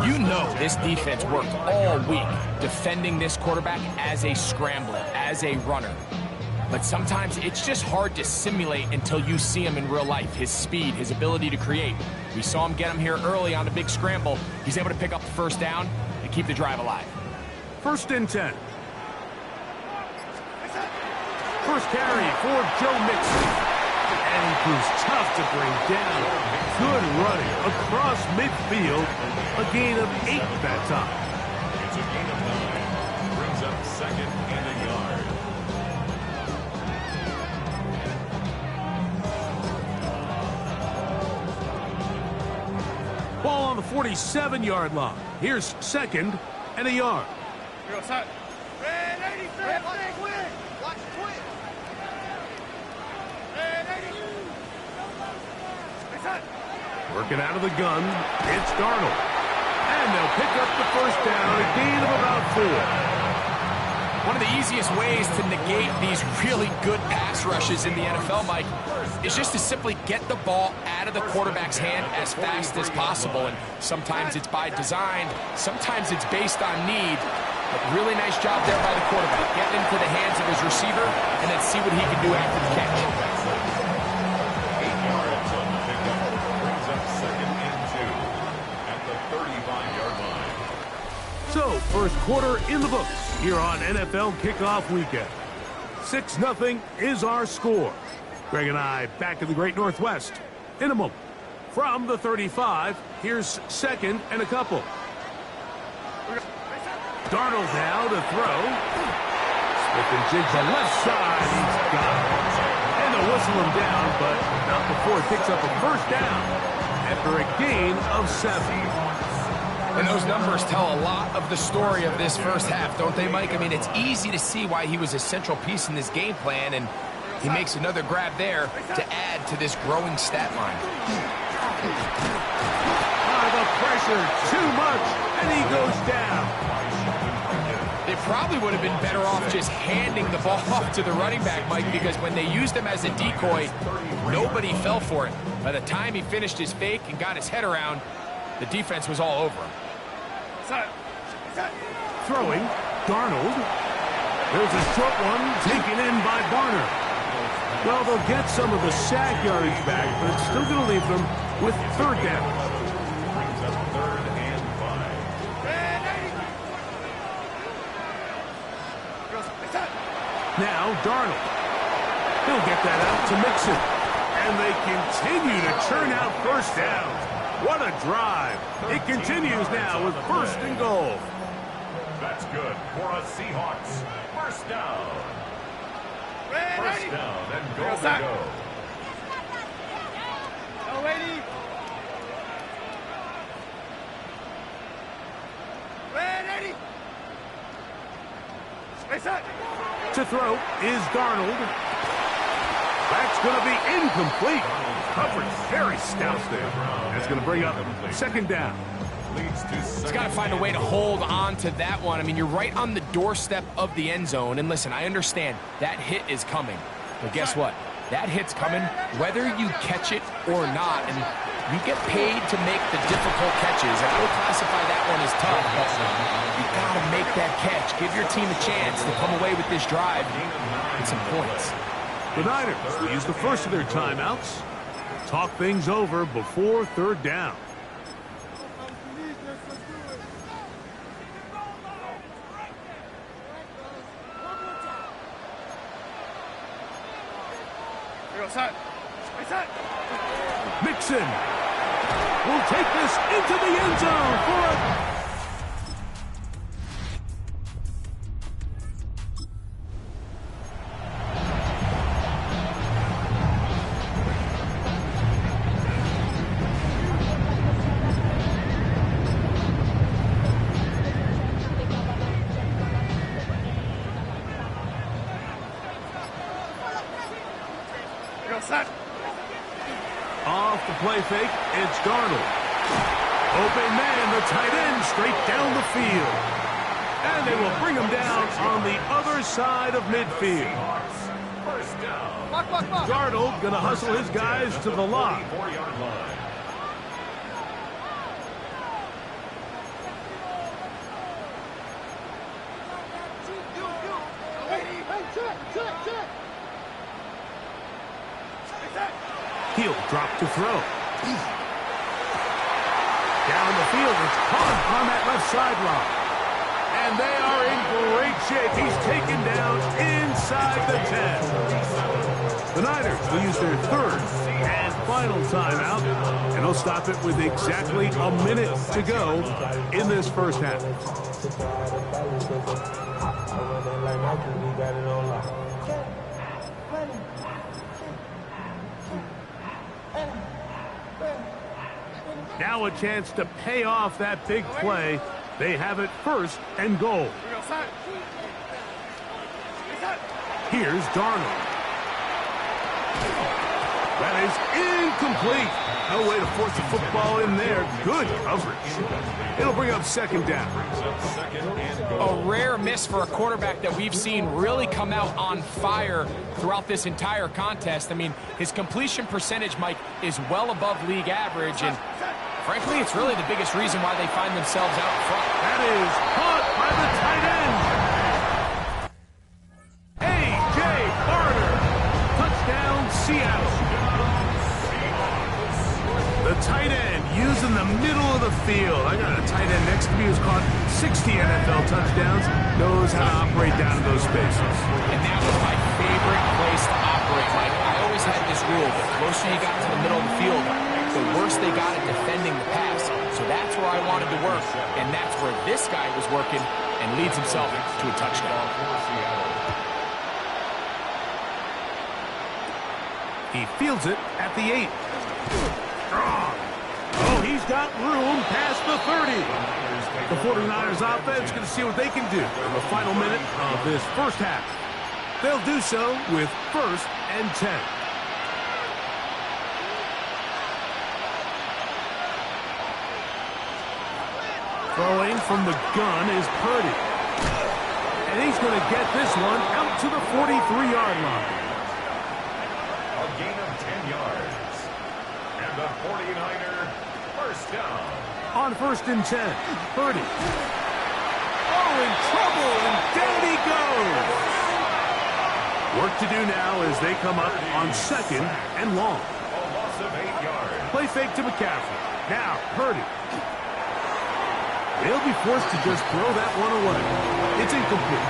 You know this defense worked all week defending this quarterback as a scrambler, as a runner. But sometimes it's just hard to simulate until you see him in real life. His speed, his ability to create. We saw him get him here early on a big scramble. He's able to pick up the 1st down and keep the drive alive. 1st and 10. First carry for Joe Mixon. And he proves tough to bring down. Good running across midfield. A gain of 8 that time. It's a gain of 9. Brings up second and a yard. Ball on the 47-yard line. Here's second and a yard. Working out of the gun, it's Darnold. And they'll pick up the first down, a gain of about 4. One of the easiest ways to negate these really good pass rushes in the NFL, Mike, is just to simply get the ball out of the quarterback's hand as fast as possible. And sometimes it's by design, sometimes it's based on need. But really nice job there by the quarterback. Get into the hands of his receiver and then see what he can do after the catch. 8 yards on the pickup. Brings up second and 2 at the 35-yard line. So, first quarter in the books here on NFL Kickoff Weekend. 6-0 is our score. Greg and I back in the Great Northwest in a moment. From the 35, here's second and a couple. Darnold now to throw. Smith and Jiggs on left side. He's got it. And they'll whistle him down, but not before it picks up a first down after a gain of 7. And those numbers tell a lot of the story of this first half, don't they, Mike? I mean, it's easy to see why he was a central piece in this game plan, and he makes another grab there to add to this growing stat line. The pressure, too much, and he goes down. They probably would have been better off just handing the ball off to the running back, Mike, because when they used him as a decoy, nobody fell for it. By the time he finished his fake and got his head around, the defense was all over him. Throwing, Darnold. There's a short one taken in by Barner. Well, they'll get some of the sack yardage back, but it's still going to leave them with third down. Brings up third and 5. Now, Darnold. He'll get that out to Mixon. And they continue to churn out first downs. What a drive. It continues now with first and goal. That's good for a Seahawks. First down. First down and goal to go. To throw is Darnold. That's going to be incomplete. Coverage very stout there. That's going to bring up second down. He's got to find a way to hold on to that one. I mean, you're right on the doorstep of the end zone. And listen, I understand that hit is coming. But guess what? That hit's coming whether you catch it or not. And you get paid to make the difficult catches. And I would classify that one as tough. But you got to make that catch. Give your team a chance to come away with this drive and some points. The Niners will use the first of their timeouts. Talk things over before third down. Mixon will take this into the end zone for a... Off the play fake, it's Darnold. Open man, the tight end, straight down the field. And they will bring him down on the other side of midfield. First down. Darnold going to hustle his guys to the line. 4-yard line. He'll drop to throw. Down the field, it's caught on that left sideline. And they are in great shape. He's taken down inside the 10. The Niners will use their third and final timeout, and they'll stop it with exactly a minute to go in this first half. Now a chance to pay off that big play. They have it first and goal. Here's Darnold. That is incomplete. No way to force the football in there. Good coverage. It'll bring up second down. A rare miss for a quarterback that we've seen really come out on fire throughout this entire contest. I mean, his completion percentage, Mike, is well above league average, and frankly, it's really the biggest reason why they find themselves out in front. That is caught by the tight end. A.J. Barter. Touchdown, Seattle. The tight end using the middle of the field. I got a tight end next to me who's caught 60 NFL touchdowns, knows how to operate down in those spaces. And that was my favorite place to operate, Mike. I always had this rule: the closer you got to the middle of the field, the worse they got at defending the pass. So that's where I wanted to work, and that's where this guy was working and leads himself to a touchdown. He fields it at the 8. Oh, he's got room past the 30. The 49ers offense going to see what they can do in the final minute of this first half. They'll do so with first and 10. Throwing from the gun is Purdy. And he's going to get this one out to the 43-yard line. A gain of 10 yards. And the 49er first down. On first and 10, Purdy. Oh, in trouble, and down he goes. Work to do now as they come up on second and long. A loss of 8 yards. Play fake to McCaffrey. Now, Purdy. They'll be forced to just throw that one away. It's incomplete.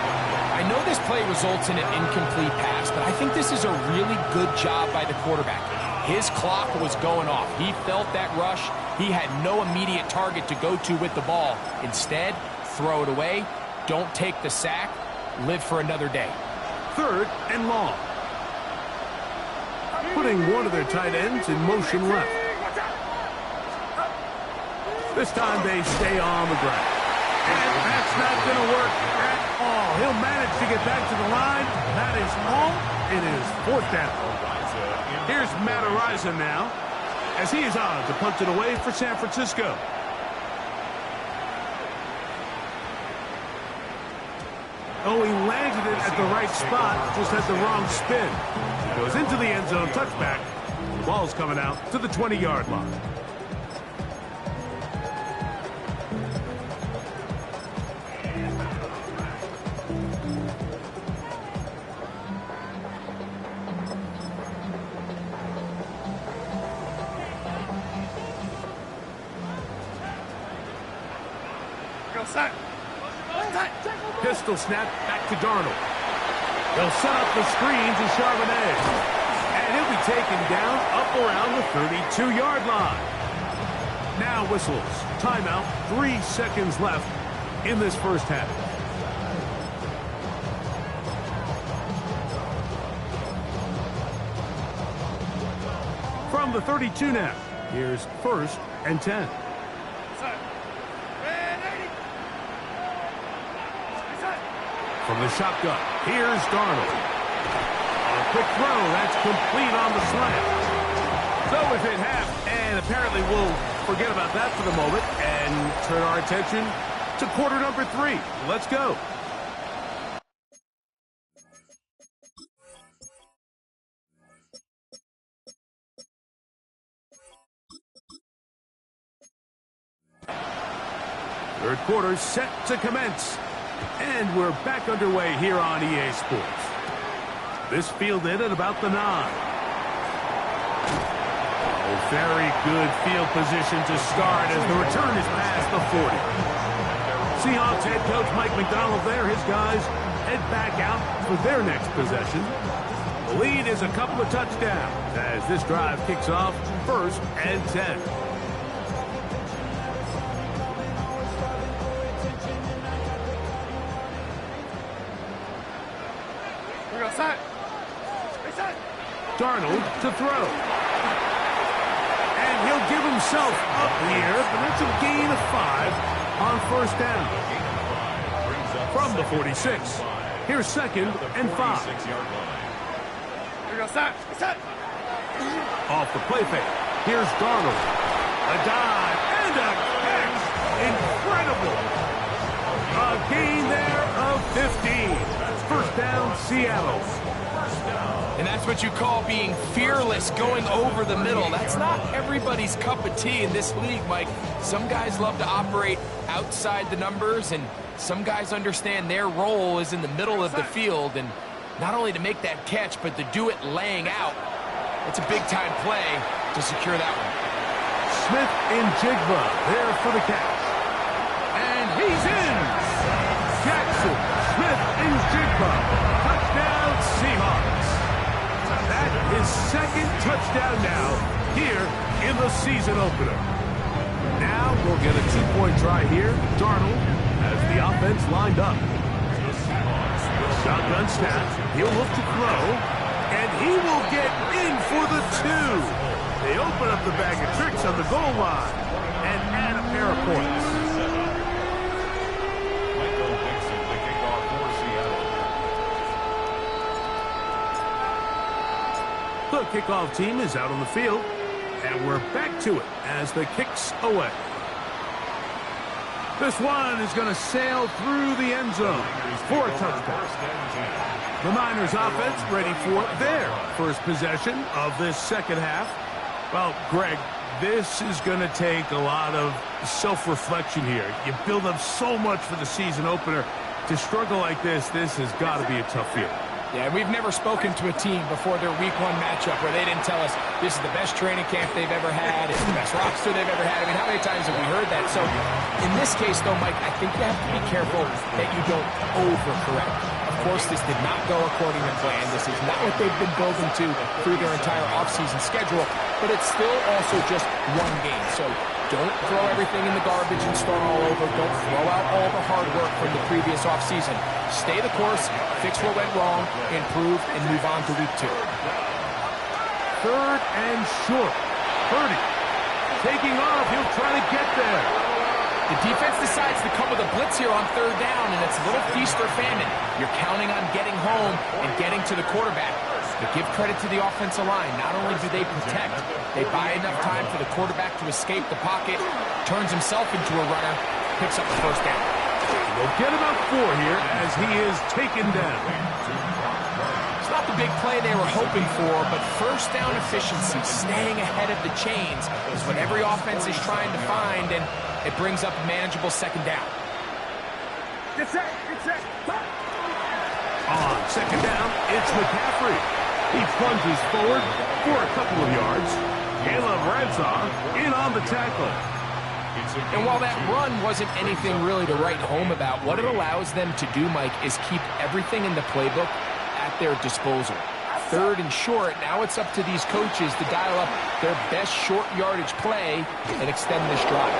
I know this play results in an incomplete pass, but I think this is a really good job by the quarterback. His clock was going off. He felt that rush. He had no immediate target to go to with the ball. Instead, throw it away. Don't take the sack. Live for another day. Third and long. Putting one of their tight ends in motion left. This time they stay on the ground. And that's not going to work at all. He'll manage to get back to the line. That is all. It is fourth down. Here's Matt Araiza now, as he is on to punt it away for San Francisco. Oh, he landed it at the right spot, just had the wrong spin. Goes into the end zone, touchback. The ball's coming out to the 20-yard line. Pistol snap back to Darnold. They'll set up the screen to Charbonnet. And he'll be taken down up around the 32-yard line. Now whistles. Timeout. 3 seconds left in this first half. From the 32 now. Here's first and 10. From the shotgun, here's Darnold. A quick throw, that's complete on the slant. So we've hit half, and apparently we'll forget about that for the moment and turn our attention to quarter number 3. Let's go. Third quarter set to commence. And we're back underway here on EA Sports. This fielded at about the 9. Oh, very good field position to start as the return is past the 40. Seahawks head coach Mike McDonald there. His guys head back out for their next possession. The lead is a couple of touchdowns as this drive kicks off 1st and 10. Here we go, set. Reset. Darnold to throw. And he'll give himself up here, but that's a gain of 5 on 1st down. From the 46. Here's 2nd and 5. Here we go, set. Reset. Off the play fake. Here's Darnold. A dive and a catch. Incredible. A gain there of 15. 1st down, Seattle. And that's what you call being fearless, going over the middle. That's not everybody's cup of tea in this league, Mike. Some guys love to operate outside the numbers, and some guys understand their role is in the middle of the field, and not only to make that catch, but to do it laying out. It's a big-time play to secure that one. Smith and Jigba there for the catch. And he's in. Jackson, Smith and Jigba. Touchdown, Seahawks. That is 2nd touchdown now here in the season opener. Now we'll get a 2-point try here. Darnold has the offense lined up. Shotgun snap. He'll look to throw. And he will get in for the 2. They open up the bag of tricks on the goal line and add a pair of points. The kickoff team is out on the field, and we're back to it as the kick's away. This one is going to sail through the end zone for a touchdown. The Niners offense ready for their first possession of this second half. Well, Greg, this is going to take a lot of self-reflection here. You build up so much for the season opener. To struggle like this has got to be a tough feeling. Yeah, we've never spoken to a team before their week 1 matchup where they didn't tell us this is the best training camp they've ever had, it's the best roster they've ever had. I mean, how many times have we heard that? So in this case, though, Mike, I think you have to be careful that you don't overcorrect. Of course, this did not go according to plan. This is not what they've been building to through their entire offseason schedule, but it's still also just one game. So don't throw everything in the garbage and start all over. Don't throw out all the hard work from the previous offseason. Stay the course, fix what went wrong, improve, and move on to week 2. 3rd and short. Purdy taking off. He'll try to get there. The defense decides to come with a blitz here on 3rd down, and it's a little feast or famine. You're counting on getting home and getting to the quarterback. But give credit to the offensive line. Not only do they protect, they buy enough time for the quarterback to escape the pocket, turns himself into a runner, picks up the 1st down. They'll get about 4 here as he is taken down. It's not the big play they were hoping for, but 1st down efficiency, staying ahead of the chains, is what every offense is trying to find, and it brings up a manageable 2nd down. Get set. Get set. On 2nd down, it's McCaffrey. He plunges forward for a couple of yards. Caleb Radsaw in on the tackle. And while that run wasn't anything really to write home about, what it allows them to do, Mike, is keep everything in the playbook at their disposal. 3rd and short, now it's up to these coaches to dial up their best short yardage play and extend this drive.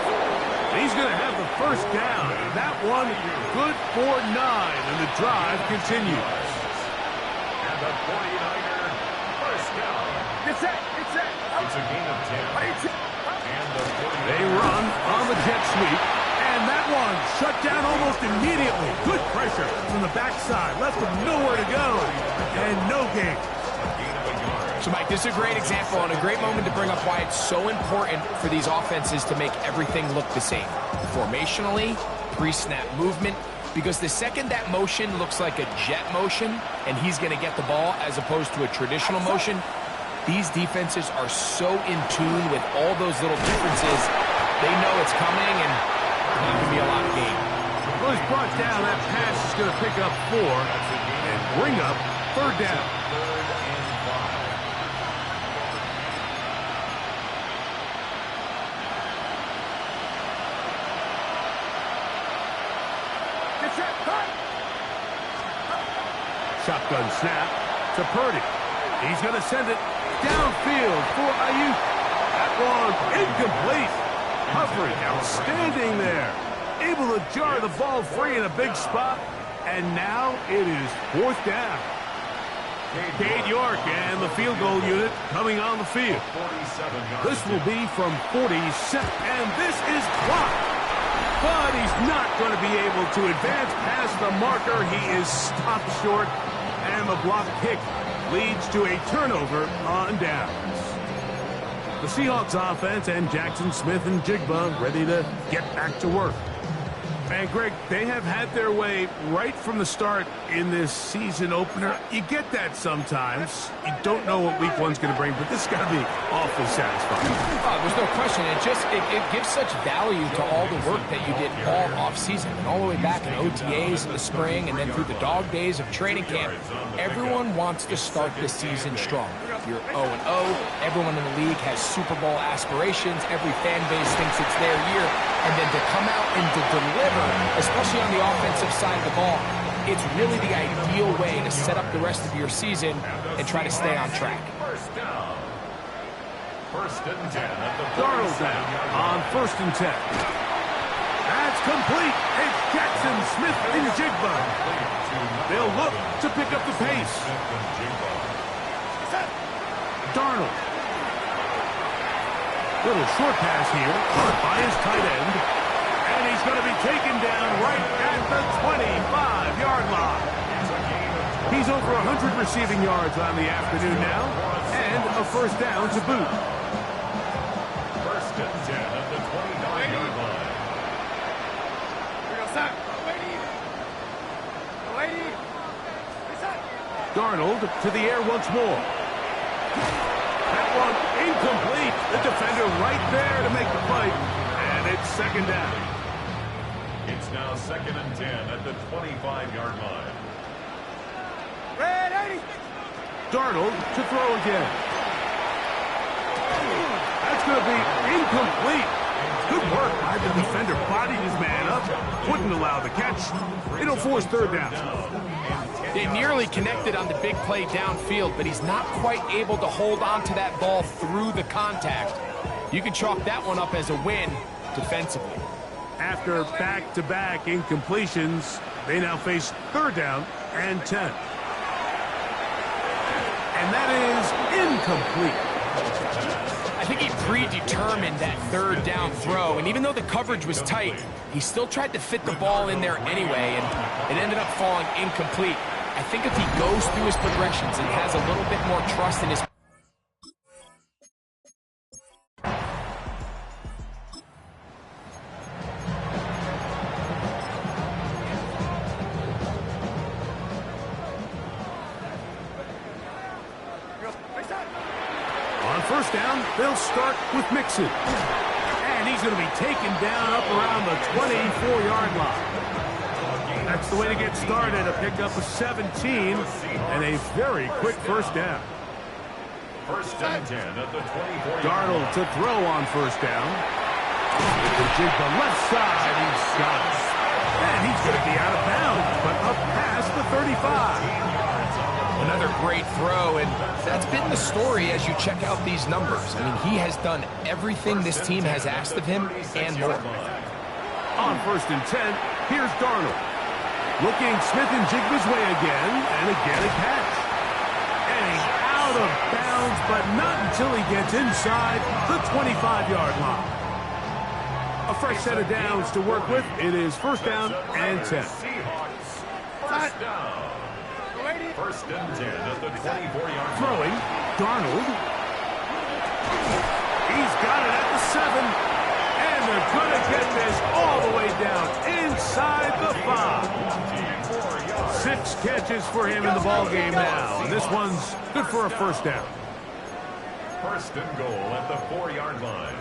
He's going to have the 1st down. That one good for 9, and the drive continues. And the 49er 1st down. Get set. Get set. It's a gain of 10. And the 49er. They run on the jet sweep, and that one shut down almost immediately. Good pressure from the backside. Left him nowhere to go, and no gain. So, Mike, this is a great example and a great moment to bring up why it's so important for these offenses to make everything look the same. Formationally, pre-snap movement, because the second that motion looks like a jet motion and he's going to get the ball as opposed to a traditional motion, these defenses are so in tune with all those little differences. They know it's coming, and there's not going to be a lot of gain. Well, he's brought down. That pass is going to pick up 4 and bring up 3rd down. Shotgun snap to Purdy. He's going to send it downfield for Ayuk. That one incomplete. Coverage outstanding there. Able to jar the ball free in a big spot. And now it is 4th down. Cade York and the field goal unit coming on the field. This will be from 47, and this is blocked. But he's not going to be able to advance past the marker. He is stopped short, and the block kick leads to a turnover on downs. The Seahawks offense and Jackson Smith and Jigba ready to get back to work. And, Greg, they have had their way right from the start in this season opener. You get that sometimes. You don't know what week one's going to bring, but this has got to be awfully satisfying. Oh, there's no question. It gives such value to all the work that you did all offseason and all the way back in OTAs in the spring and then through the dog days of training camp. Everyone wants to start the season strong. If you're 0-0, everyone in the league has Super Bowl aspirations. Every fan base thinks it's their year. And then to come out and to deliver, especially on the offensive side of the ball, it's really the ideal way to set up the rest of your season and try to stay on track. First and 10 at the Darnold down on 1st and 10. That's complete. It's Jackson Smith and Jigba. They'll look to pick up the pace. Darnold. Little short pass here by his tight end. And he's going to be taken down right at the 25-yard line. He's over 100 receiving yards on the afternoon now. And a 1st down to boot. First and 10 at the 29-yard line. Darnold to the air once more. That one incomplete. The defender right there to make the play. And it's 2nd down. It's now 2nd and 10 at the 25-yard line. Darnold to throw again. That's going to be incomplete. Good work by the defender. Bodied his man up. Wouldn't allow the catch. It'll force 3rd down. They nearly connected on the big play downfield, but he's not quite able to hold on to that ball through the contact. You can chalk that one up as a win defensively. After back-to-back incompletions, they now face 3rd down and 10. And that is incomplete. I think he predetermined that 3rd down throw, and even though the coverage was tight, he still tried to fit the ball in there anyway, and it ended up falling incomplete. I think if he goes through his progressions and has a little bit more trust in his... On 1st down, they'll start with Mixon. And he's going to be taken down up around the 24-yard line. That's the way to get started, a pickup of 17 and a very quick 1st down. First and 10 at the 24-yard line. Darnold to throw on 1st down. The left side, he's got it. And he's going to be out of bounds, but up past the 35. Another great throw, and that's been the story as you check out these numbers. I mean, he has done everything this team has asked of him and more. On 1st and 10, here's Darnold. Looking Smith and Jigba's way again, and again a catch. And he's out of bounds, but not until he gets inside the 25-yard line. A fresh set of downs to work with. It is 1st down and 10. First down. First and 10 at the 24-yard line. Throwing, Darnold. He's got it at the 7. And they're going to get this all the way down inside the 5. 6 catches for him in the ballgame now. And this one's good for a 1st down. First and goal at the 4-yard line.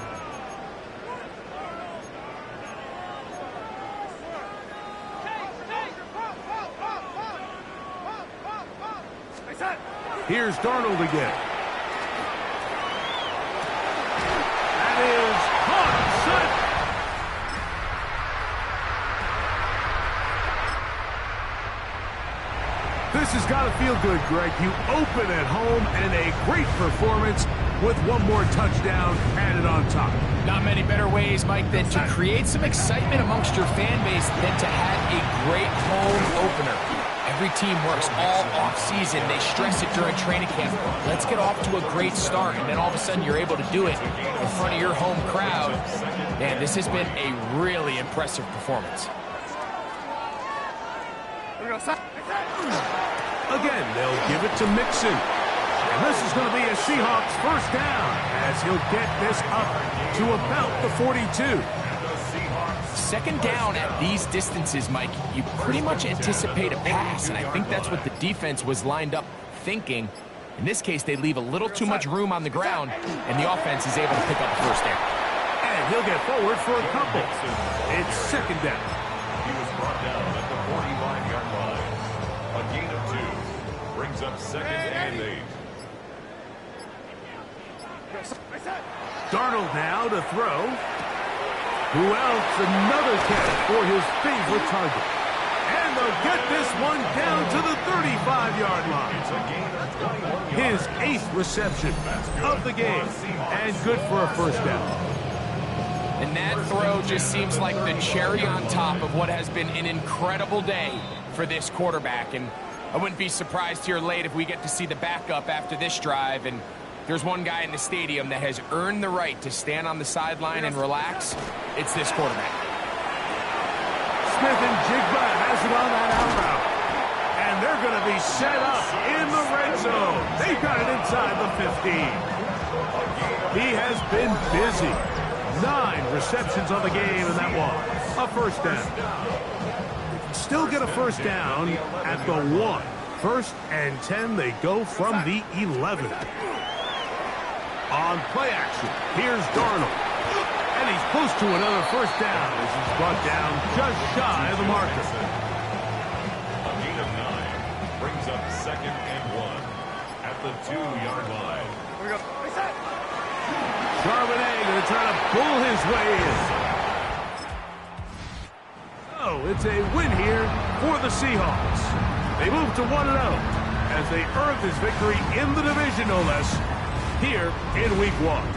Here's Darnold again. That is caught. This has got to feel good, Greg. You open at home and a great performance with one more touchdown added on top. Not many better ways, Mike, than to create some excitement amongst your fan base than to have a great home opener. Every team works all off-season. They stress it during training camp. Let's get off to a great start, and then all of a sudden you're able to do it in front of your home crowd. Man, this has been a really impressive performance. Again, they'll give it to Mixon. And this is going to be a Seahawks first down as he'll get this up to about the 42. Second down at these distances, Mike, you pretty much anticipate a pass, and I think that's what the defense was lined up thinking. In this case, they leave a little too much room on the ground, and the offense is able to pick up the first down. And he'll get forward for a couple. It's second down. He was brought down at the 45-yard line. A gain of 2 brings up second and 8. Darnold now to throw. Who else? Another catch for his favorite target. And they'll get this one down to the 35-yard line. It's a gain of 21 His 8th reception of the game. And good for a first down. And that throw just seems like the cherry on top of what has been an incredible day for this quarterback. And I wouldn't be surprised here late if we get to see the backup after this drive. And there's one guy in the stadium that has earned the right to stand on the sideline and relax. It's this quarterback. Smith and Jigba has it on that out route. And they're going to be set up in the red zone. They've got it inside the 15. He has been busy. 9 receptions on the game, and that one, a first down. Still get a first down at the 1. First and 10, they go from the 11. On play action, here's Darnold. And he's close to another first down as he's brought down just shy of the marker. A gain of 9 brings up second and 1 at the 2-yard line. Charbonnet going to try to pull his way in. Oh, it's a win here for the Seahawks. They move to 1-0 as they earn this victory in the division, no less, here in Week 1.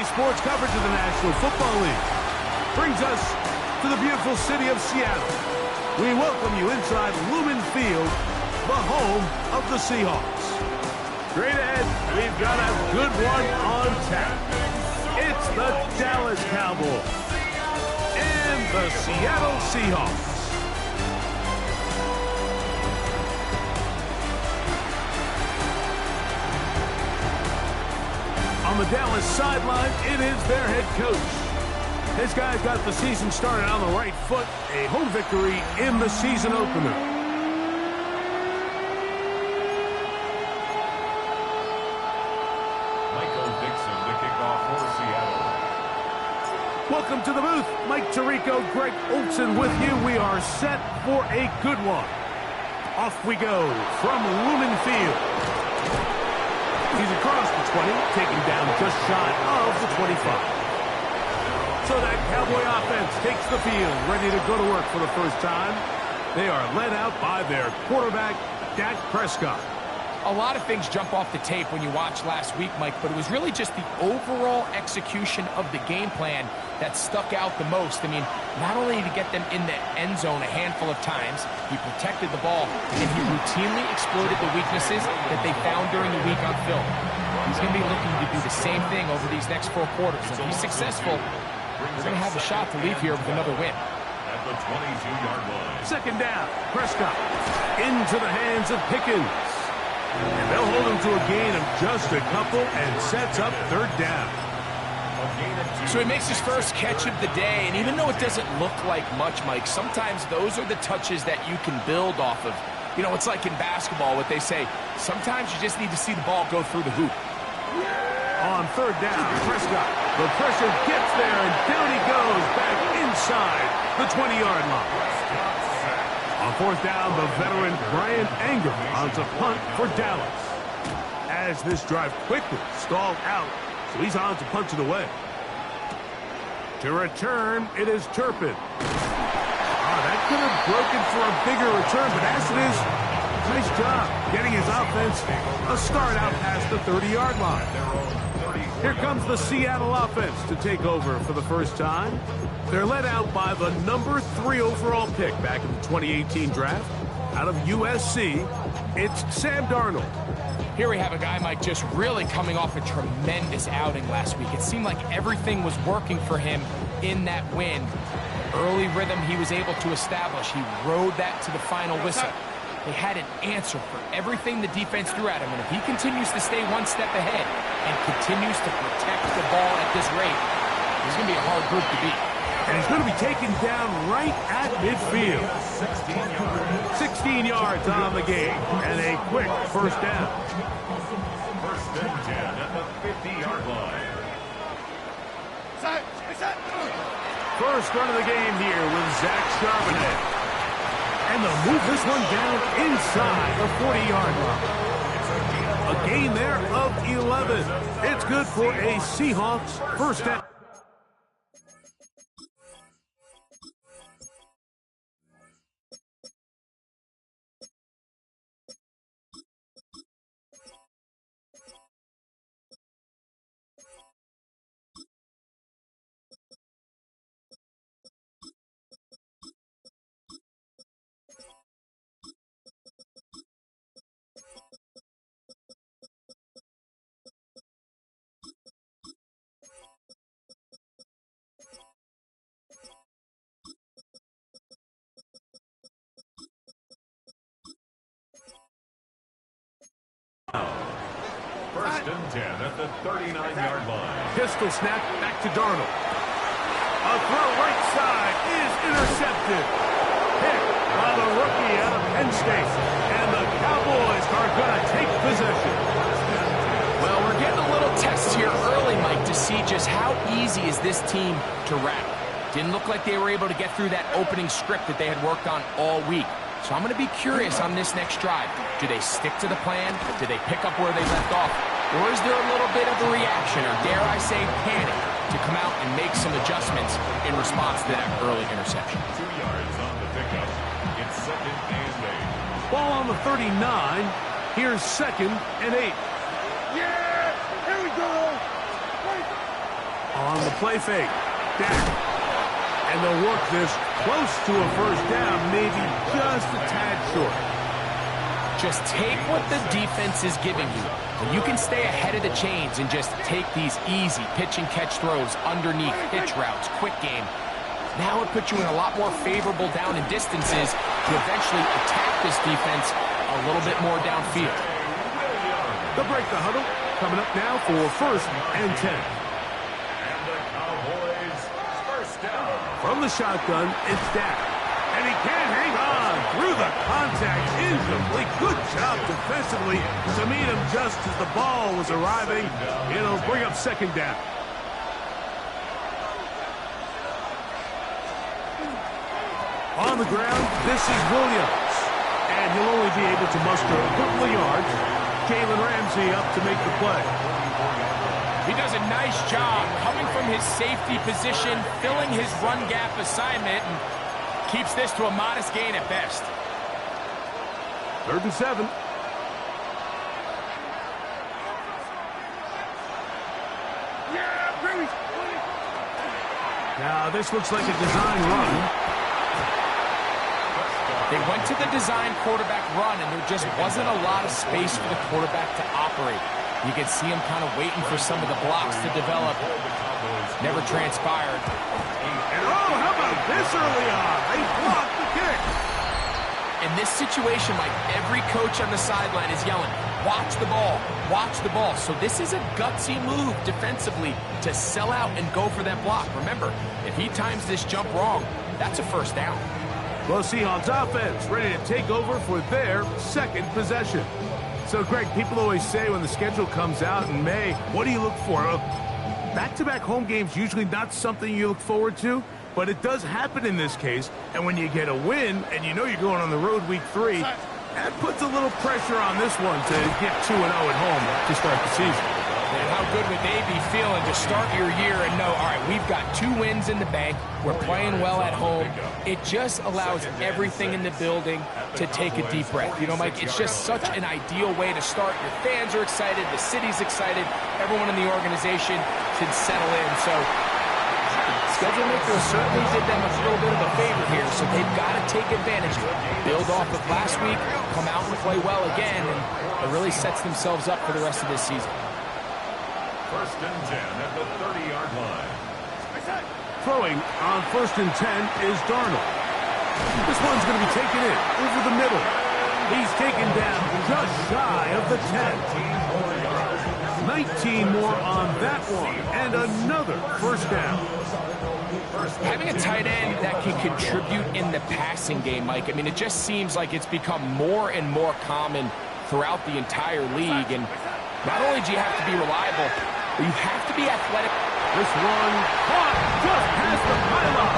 Today's sports coverage of the National Football League brings us to the beautiful city of Seattle. We welcome you inside Lumen Field, the home of the Seahawks. Straight ahead, we've got a good one on tap. It's the Dallas Cowboys and the Seattle Seahawks. On the Dallas sideline, it is their head coach. This guy's got the season started on the right foot. A home victory in the season opener. Welcome to the booth. Mike Tirico, Greg Olson with you. We are set for a good one. Off we go from Lumen Field. He's across the 20, taken down just shy of the 25. So that Cowboy offense takes the field, ready to go to work for the first time. They are led out by their quarterback, Dak Prescott. A lot of things jump off the tape when you watch last week, Mike, but it was really just the overall execution of the game plan that stuck out the most. I mean, not only to get them in the end zone a handful of times, he protected the ball, and he routinely exploited the weaknesses that they found during the week on film. He's going to be looking to do the same thing over these next 4 quarters. If he's successful, they're going to have a shot to leave here with another win. At the 22-yard line. Second down, Prescott into the hands of Pickens. And they'll hold him to a gain of just a couple and sets up third down. So he makes his first catch of the day, and even though it doesn't look like much, Mike, sometimes those are the touches that you can build off of. You know, it's like in basketball, what they say, sometimes you just need to see the ball go through the hoop. On third down, Prescott. The pressure gets there, and down he goes back inside the 20-yard line. On fourth down, the veteran Brian Anger on to punt for Dallas. As this drive quickly stalled out, so he's on to punch it away. To return, it is Turpin. That could have broken for a bigger return, but as it is, nice job getting his offense a start out past the 30-yard line. Here comes the Seattle offense to take over for the first time. They're led out by the number 3 overall pick back in the 2018 draft. Out of USC, it's Sam Darnold. Here we have a guy, Mike, just really coming off a tremendous outing last week. It seemed like everything was working for him in that win. Early rhythm he was able to establish. He rode that to the final whistle. They had an answer for everything the defense threw at him, and if he continues to stay one step ahead and continues to protect the ball at this rate, he's going to be a hard group to beat. And he's going to be taken down right at midfield. 16 yards on the game, and a quick first down. First and 10 at the 50-yard line. First run of the game here with Zach Charbonnet. And they'll move this one down inside the 40-yard line. A gain there of 11. It's good for a Seahawks first down. First and 10 at the 39-yard line. Pistol snap back to Darnold. A throw right side is intercepted. Pick by the rookie out of Penn State. And the Cowboys are going to take possession. Well, we're getting a little test here early, Mike, to see just how easy is this team to rattle. Didn't look like they were able to get through that opening script that they had worked on all week. So I'm going to be curious on this next drive. Do they stick to the plan? Do they pick up where they left off? Or is there a little bit of a reaction, or dare I say panic, to come out and make some adjustments in response to that early interception? 2 yards on the pickup. It's second and 8. Ball on the 39. Here's second and 8. Yeah! Here we go! Wait. on the play fake. Dak. And they'll work this close to a first down, maybe just a tad short. Just take what the defense is giving you. And you can stay ahead of the chains and just take these easy pitch and catch throws underneath, hitch routes, quick game. Now it puts you in a lot more favorable down and distances to eventually attack this defense a little bit more downfield. They'll break the huddle. Coming up now for 1st and 10. And the Cowboys first down. From the shotgun, it's Dak. And he can't hang on through the contact. Incomplete. Good job defensively to meet him just as the ball was arriving. It'll bring up 2nd down. On the ground, this is Williams. And he'll only be able to muster a couple of yards. Jalen Ramsey up to make the play. He does a nice job coming from his safety position, filling his run gap assignment, and keeps this to a modest gain at best. 3rd and 7. Now this looks like a design run. They went to the design quarterback run, and there just wasn't a lot of space for the quarterback to operate. You can see him kind of waiting for some of the blocks to develop. Never transpired. And oh, how about this early on? They blocked the kick. In this situation, like every coach on the sideline is yelling, watch the ball, watch the ball. So this is a gutsy move defensively to sell out and go for that block. Remember, if he times this jump wrong, that's a 1st down. Well, Seahawks offense ready to take over for their 2nd possession. So, Greg, people always say when the schedule comes out in May, what do you look for? Back-to-back home games usually not something you look forward to, but it does happen in this case. And when you get a win and you know you're going on the road week 3, that puts a little pressure on this one to get 2-0 at home to start the season. And how good would they be feeling to start your year and know, all right, we've got 2 wins in the bank. We're playing well at home. It just allows everything in the building to take a deep breath. You know, Mike, it's just such an ideal way to start. Your fans are excited. The city's excited. Everyone in the organization can settle in. So schedule maker certainly did them a little bit of a favor here, so they've got to take advantage of it. Build off of last week, come out and play well again, and it really sets themselves up for the rest of this season. 1st and 10 at the 30-yard line. Throwing on 1st and 10 is Darnold. This one's going to be taken in over the middle. He's taken down just shy of the 10. 19 more on that one, and another 1st down. Having a tight end that can contribute in the passing game, Mike, I mean, it just seems like it's become more and more common throughout the entire league. And not only do you have to be reliable, but you have to be athletic. This one caught just past the pylon.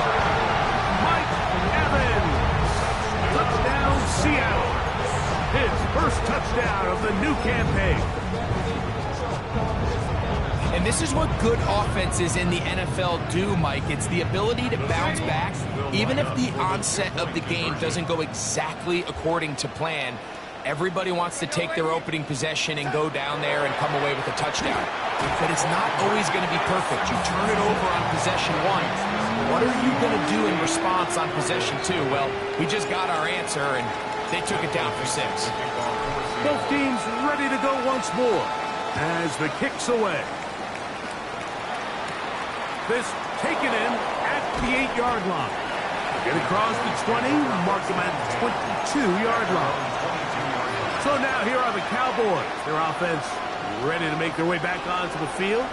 Mike Evans. Touchdown, Seattle. His 1st touchdown of the new campaign. And this is what good offenses in the NFL do, Mike. It's the ability to bounce back, even if the onset of the game doesn't go exactly according to plan. Everybody wants to take their opening possession and go down there and come away with a touchdown. But it's not always going to be perfect. You turn it over on possession 1. What are you going to do in response on possession 2? Well, we just got our answer, and they took it down for 6. Both teams ready to go once more as the kick's away. This taken in at the 8-yard line. Get across the 20, mark them at the 22-yard line. So now here are the Cowboys. Their offense ready to make their way back onto the field.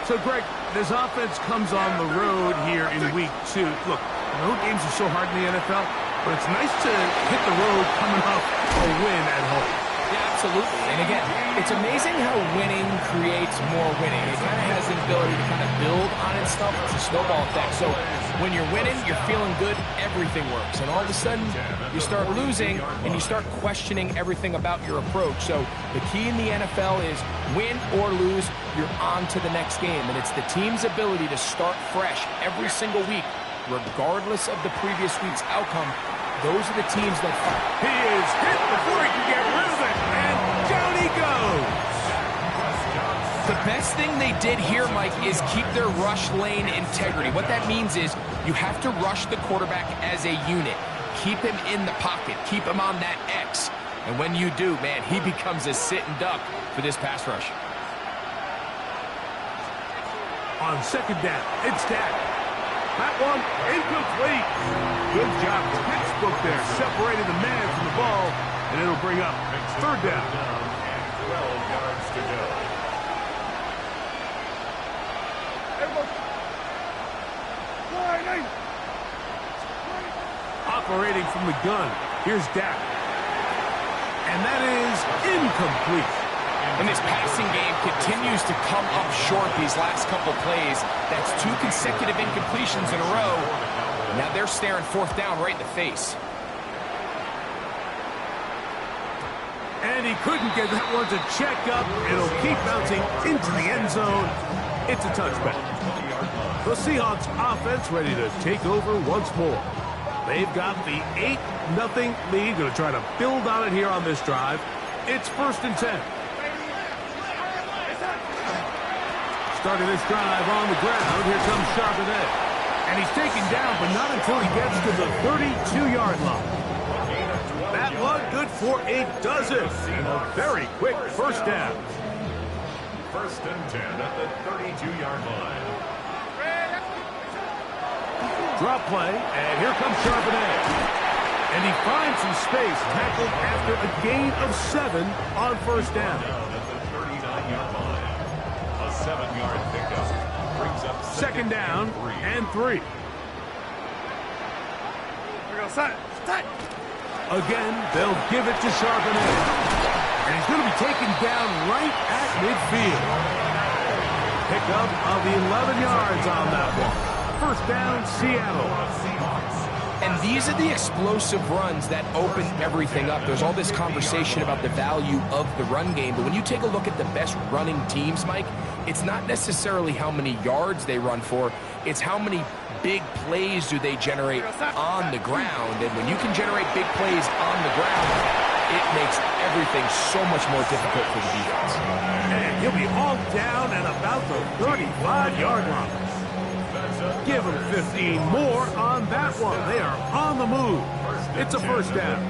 So, Greg, this offense comes on the road here in week 2. Look, road games are so hard in the NFL, but it's nice to hit the road coming off a win at home. Yeah, absolutely. And again, it's amazing how winning creates more winning. It kind of has the ability to kind of build on itself. It's a snowball effect. So when you're winning, you're feeling good, everything works. And all of a sudden, you start losing, and you start questioning everything about your approach. So the key in the NFL is win or lose, you're on to the next game. And it's the team's ability to start fresh every single week, regardless of the previous week's outcome. Those are the teams that fight. He is hit before he can get rid of it, and down he goes. To best thing they did here, Mike, is keep their rush lane integrity. What that means is you have to rush the quarterback as a unit. Keep him in the pocket. Keep him on that X. And when you do, man, he becomes a sitting duck for this pass rush. On second down, it's Dak. That one, incomplete. Good job. Textbook there, separating the man from the ball, and it'll bring up third down. And 12 yards to go. Operating from the gun, here's Dak. And that is incomplete. And this passing game continues to come up short these last couple plays. That's 2 consecutive incompletions in a row. Now they're staring fourth down right in the face. And he couldn't get that one to check up. It'll keep bouncing into the end zone. It's a touchback. The Seahawks offense ready to take over once more. They've got the 8-0 lead. Going to try to build on it here on this drive. It's 1st and 10. Starting this drive on the ground. Here comes Charbonnet. And he's taken down, but not until he gets to the 32-yard line. That one good for a dozen. A very quick first down. 1st and 10 at the 32-yard line. Drop play, and here comes Charbonnet. And he finds some space, tackled after a gain of 7 on first down. At the 39-yard line. A 7-yard pickup brings up Second down and 3. Again, they'll give it to Charbonnet. And he's going to be taken down right at midfield. Pickup of 11 yards on that one. First down, Seattle. And these are the explosive runs that open everything up. There's all this conversation about the value of the run game, but when you take a look at the best running teams, Mike, it's not necessarily how many yards they run for, it's how many big plays do they generate on the ground. And when you can generate big plays on the ground, it makes everything so much more difficult for the defense. And he'll be hauled down at about the 35-yard line. Give him 15 more on that one. They are on the move. It's a first down.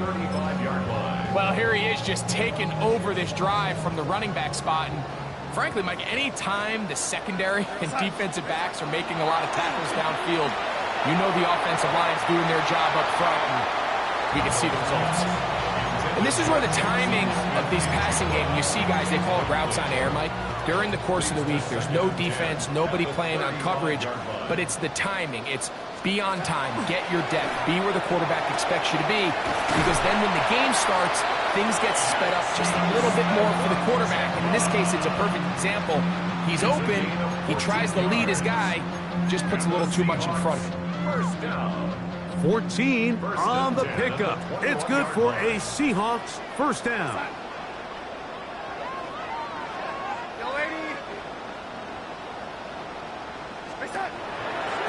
Well, here he is just taking over this drive from the running back spot. And frankly, Mike, any time the secondary and defensive backs are making a lot of tackles downfield, you know the offensive line's doing their job up front, and we can see the results. And this is where the timing of these passing games, you see guys, they call it routes on air, Mike. During the course of the week, there's no defense, nobody playing on coverage, but it's the timing. It's be on time, get your depth, be where the quarterback expects you to be, because then when the game starts, things get sped up just a little bit more for the quarterback. And in this case, it's a perfect example. He's open, he tries to lead his guy, just puts a little too much in front of him. First down. 14 on the pickup. It's good for a Seahawks first down.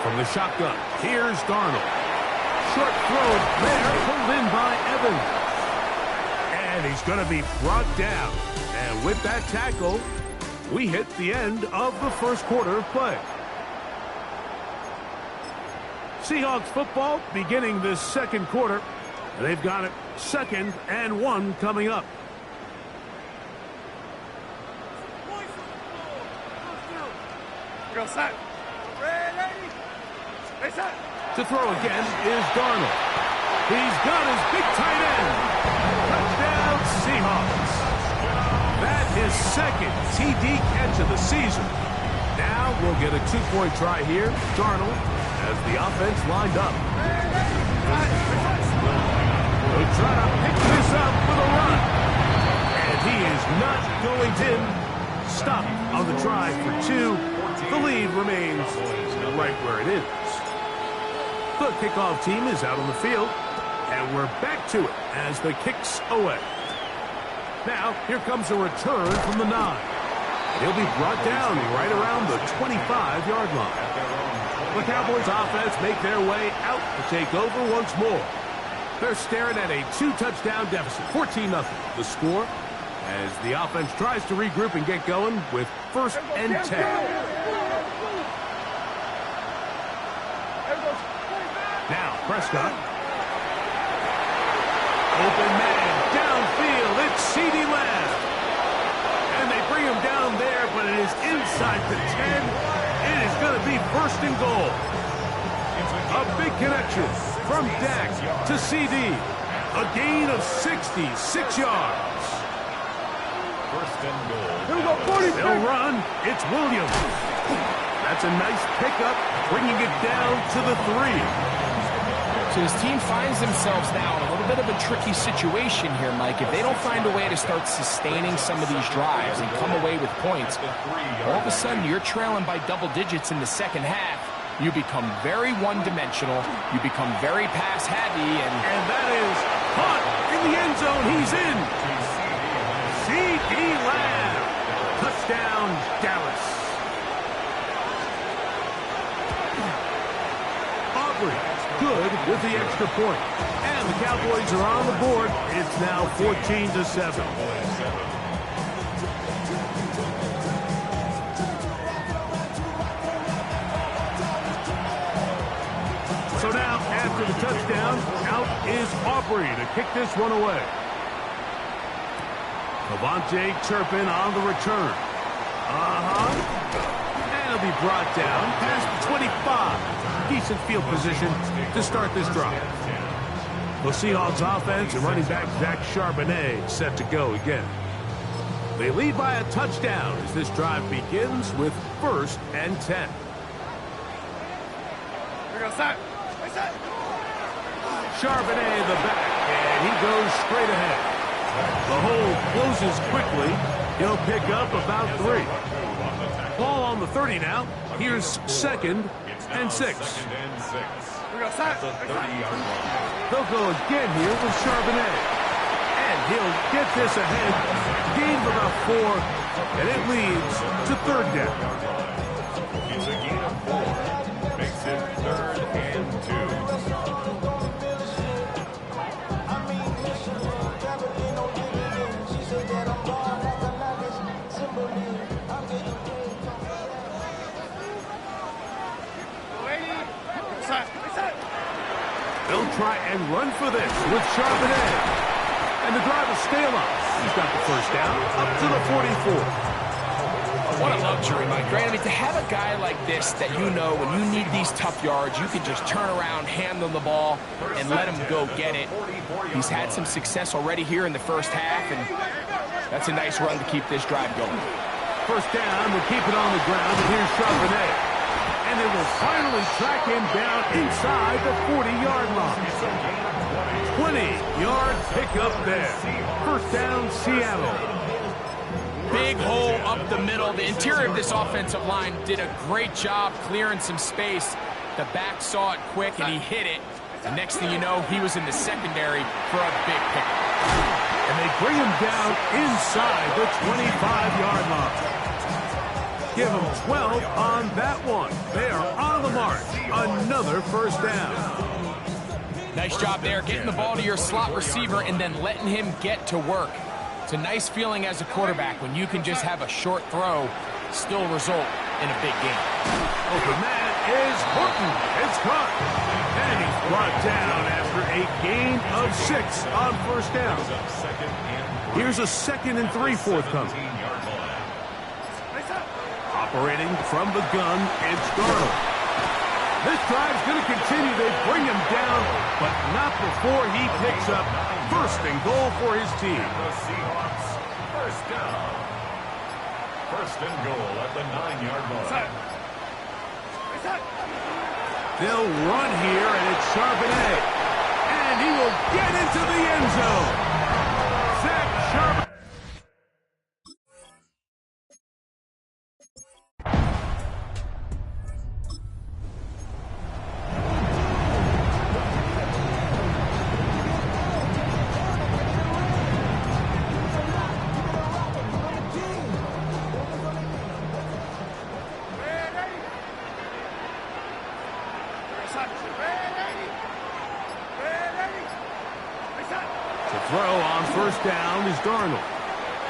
From the shotgun, here's Darnold. Short throw there, pulled in by Evans. And he's going to be brought down. And with that tackle, we hit the end of the first quarter of play. Seahawks football beginning this second quarter. They've got it 2nd and 1 coming up. To throw again is Darnold. He's got his big tight end. Touchdown, Seahawks. That is 2nd TD catch of the season. Now we'll get a 2-point try here. Darnold as the offense lined up. They'll try to pick this up with a run. And he is not going in. Stop on the drive for 2. The lead remains right where it is. The kickoff team is out on the field, and we're back to it as the kick's away. Now, here comes a return from the 9. He'll be brought down right around the 25-yard line. The Cowboys offense make their way out to take over once more. They're staring at a 2-touchdown deficit, 14-0. The score, as the offense tries to regroup and get going with 1st and 10. Now, Prescott. Open man, downfield, it's CeeDee Lamb. And they bring him down there, but it is inside the 10. It is going to be 1st and goal. A big connection from Dak to CD. A gain of 66 yards. 1st and goal. They'll run. It's Williams. That's a nice pickup, bringing it down to the 3. So his team finds themselves now in a little bit of a tricky situation here, Mike. If they don't find a way to start sustaining some of these drives and come away with points, all of a sudden you're trailing by double digits in the second half. You become very one-dimensional. You become very pass-heavy. And that is caught in the end zone. He's in. CeeDee Lamb. Touchdown, Dallas. Aubrey, good with the extra point. And the Cowboys are on the board. It's now 14-7. So now, after the touchdown, out is Aubrey to kick this one away. Devontae Turpin on the return. And he'll be brought down past the 25. Decent field position to start this drive. The Seahawks offense and running back Zach Charbonnet set to go again. They lead by a touchdown as this drive begins with 1st and 10. Charbonnet the back, and he goes straight ahead. The hole closes quickly. He'll pick up about 3. Ball on the 30 now. Here's 2nd and 6. They'll go again here with Charbonnet. And he'll get this ahead. Gain of about 4, and it leads to 3rd down. It's a gain of 4. Makes it 3rd and 2. They'll try and run for this with Charbonnet. And the drive will stay alive. He's got the 1st down up to the 44. What a luxury, Mike. Right? I mean, to have a guy like this that you know when you need these tough yards, you can just turn around, hand them the ball, and let him go get it. He's had some success already here in the first half, and that's a nice run to keep this drive going. 1st down, we'll keep it on the ground, and here's Charbonnet. And they will finally track him down inside the 40-yard line. 20-yard pickup there. 1st down, Seattle. Big hole up the middle. The interior of this offensive line did a great job clearing some space. The back saw it quick, and he hit it. The next thing you know, he was in the secondary for a big pickup. And they bring him down inside the 25-yard line. Give them 12 on that one. They are on the march. Another 1st down. Nice job there, getting the ball to your slot receiver and then letting him get to work. It's a nice feeling as a quarterback when you can just have a short throw still result in a big game. Open man is Horton. It's caught. And he's brought down after a gain of 6 on 1st down. Here's a 2nd and 3 forthcoming. Operating from the gun, it's Darnold. This drive's going to continue. They bring him down, but not before he picks up 1st and goal for his team. The Seahawks, 1st down. 1st and goal at the 9-yard line. They'll run here, and it's Charbonnet. And he will get into the end zone. Zach Charbonnet. Throw on 1st down is Darnold.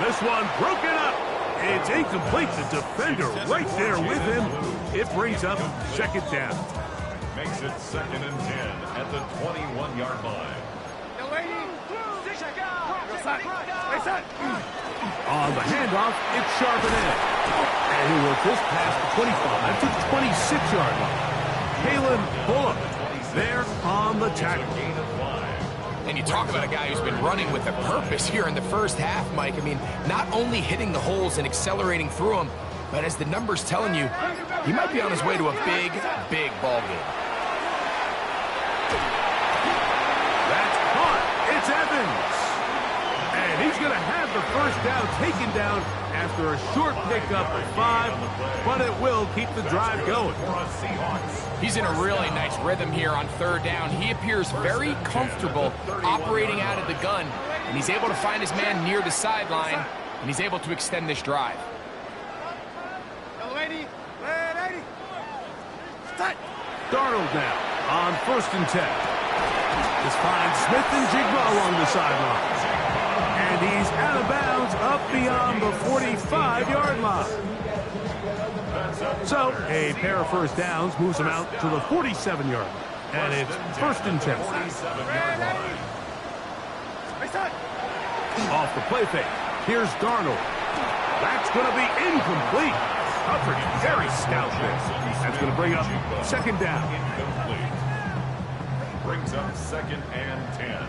This one broken up. It's incomplete. The defender right there with him. It brings up second down. Makes it 2nd and 10 at the 21-yard line. On the handoff, it's Charbonnet. And he will just pass the 25 to the 26-yard line. Kalen Bullock there on the tackle. And you talk about a guy who's been running with a purpose here in the first half, Mike. I mean, not only hitting the holes and accelerating through them, but as the numbers telling you, he might be on his way to a big, big ball game. That's caught. It's Evans. And he's going to have the first down taken down after a short pickup of 5, but it will keep the drive going. He's in a really nice rhythm here on 3rd down. He appears very comfortable operating out of the gun, and he's able to find his man near the sideline, and he's able to extend this drive. Darnold now on 1st and 10. This finds Smith and Jigba along the sideline. And he's out of bounds up beyond the 45-yard line. So a pair of first downs moves him out to the 47-yard line. And it's 1st and 10. Off the play fake. Here's Darnold. That's going to be incomplete. Coverage very stout there. That's going to bring up 2nd down. Incomplete. Brings up 2nd and 10.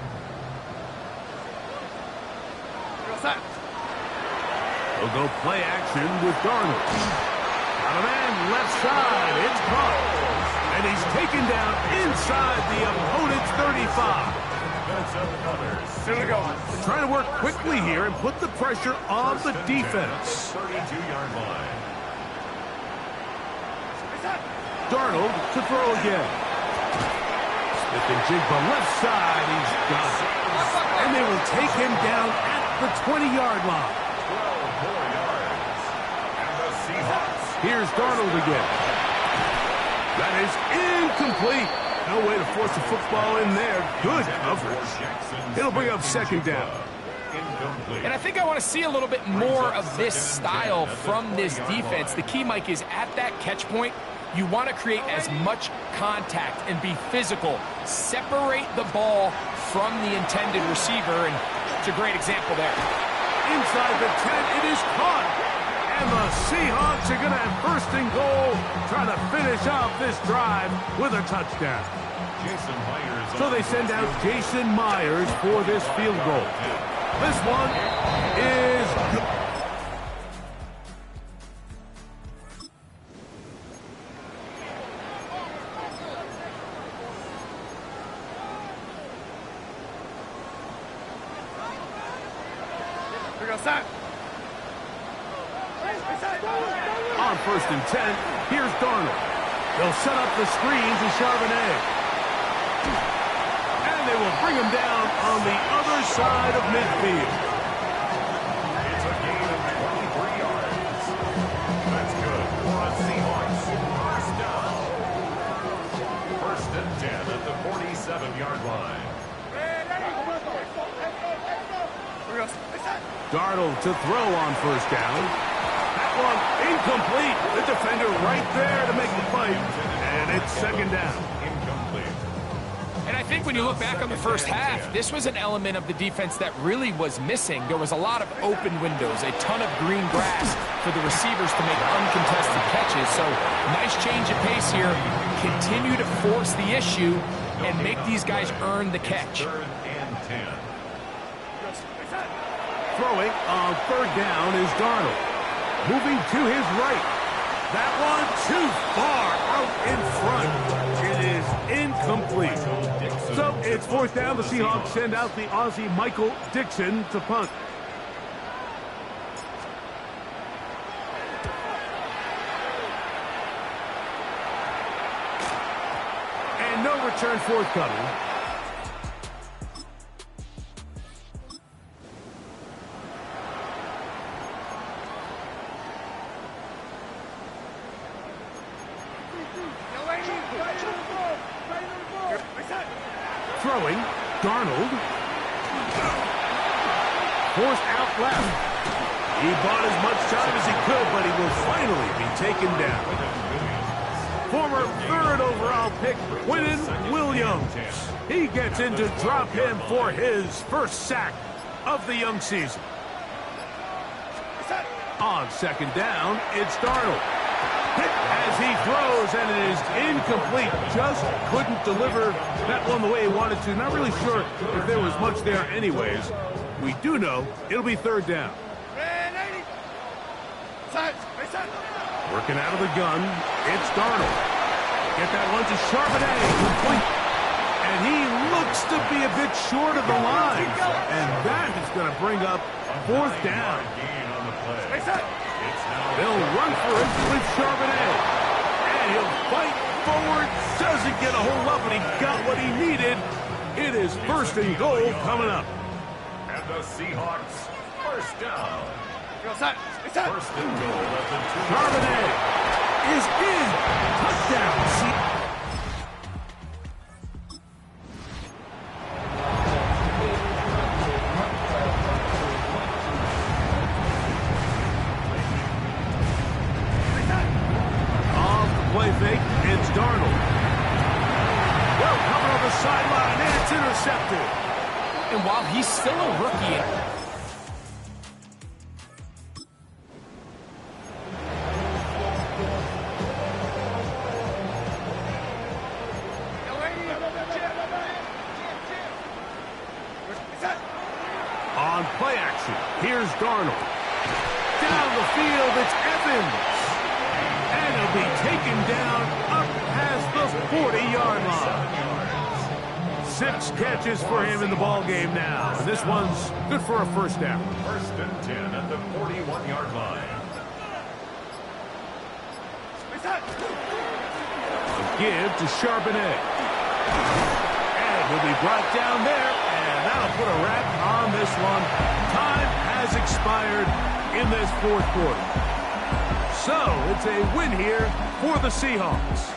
They'll go play action with Darnold. Got a man left side. It's caught. And he's taken down inside the opponent's 35. Here we go. Trying to work quickly here and put the pressure on the defense. 32-yard line. Darnold to throw again. Smith and Jigba left side. He's got it. And they will take him down at the 20-yard line. 12 more yards. And the Seahawks. Here's Darnold again. That is incomplete. No way to force the football in there. Good coverage. It'll bring up 2nd down. And I think I want to see a little bit more of this style from this defense. The key, Mike, is at that catch point, you want to create as much contact and be physical. Separate the ball from the intended receiver, and it's a great example there. Inside the 10, it is caught. And the Seahawks are going to have 1st and goal, trying to finish off this drive with a touchdown. Jason Myers. So they send out Jason Myers for this field goal. This one is good. On 1st and 10, here's Darnold. They'll set up the screen to Charbonnet. And they will bring him down on the other side of midfield. It's a gain of 23 yards. That's good for a Seahawks first down. 1st and 10 at the 47-yard line. Darnold to throw on 1st down. That one incomplete. The defender right there to make the fight. And it's 2nd down. Incomplete. And I think when you look back on the first half, this was an element of the defense that really was missing. There was a lot of open windows, a ton of green grass for the receivers to make uncontested catches. So nice change of pace here. Continue to force the issue and make these guys earn the catch. 3rd and 10. Throwing on 3rd down is Darnold. Moving to his right. That one too far out in front. It is incomplete. So it's 4th down. The Seahawks send out the Aussie Michael Dixon to punt. And no return forthcoming. Throwing, Darnold. Forced out left. He bought as much time as he could, but he will finally be taken down. Former third overall pick, Quinnen Williams. He gets in to drop him for his first sack of the young season. On second down, it's Darnold. As he throws, and it is incomplete. Just couldn't deliver that one the way he wanted to. Not really sure if there was much there anyways. We do know it'll be third down. Working out of the gun, it's Darnold. Get that one to Charbonnet, complete. And he looks to be a bit short of the line. And that is going to bring up fourth down. They'll run for it with Charbonnet. And he'll fight forward. Doesn't get a whole lot, but he got what he needed. It is first and goal coming up. And the Seahawks first down. First and goal at the 2. Charbonnet is in. Touchdown. Fake, it's Darnold. Well, coming on the sideline, and it's intercepted. And while he's still a rookie, on play action, here's Darnold. Down the field, it's Evans. And he'll be taken down up past the 40-yard line. 6 catches for him in the ball game now. And this one's good for a first down. First and 10 at the 41-yard line. A give to Charbonnet. And he'll be brought down there. And that'll put a wrap on this one. Time has expired in this fourth quarter. So, it's a win here for the Seahawks.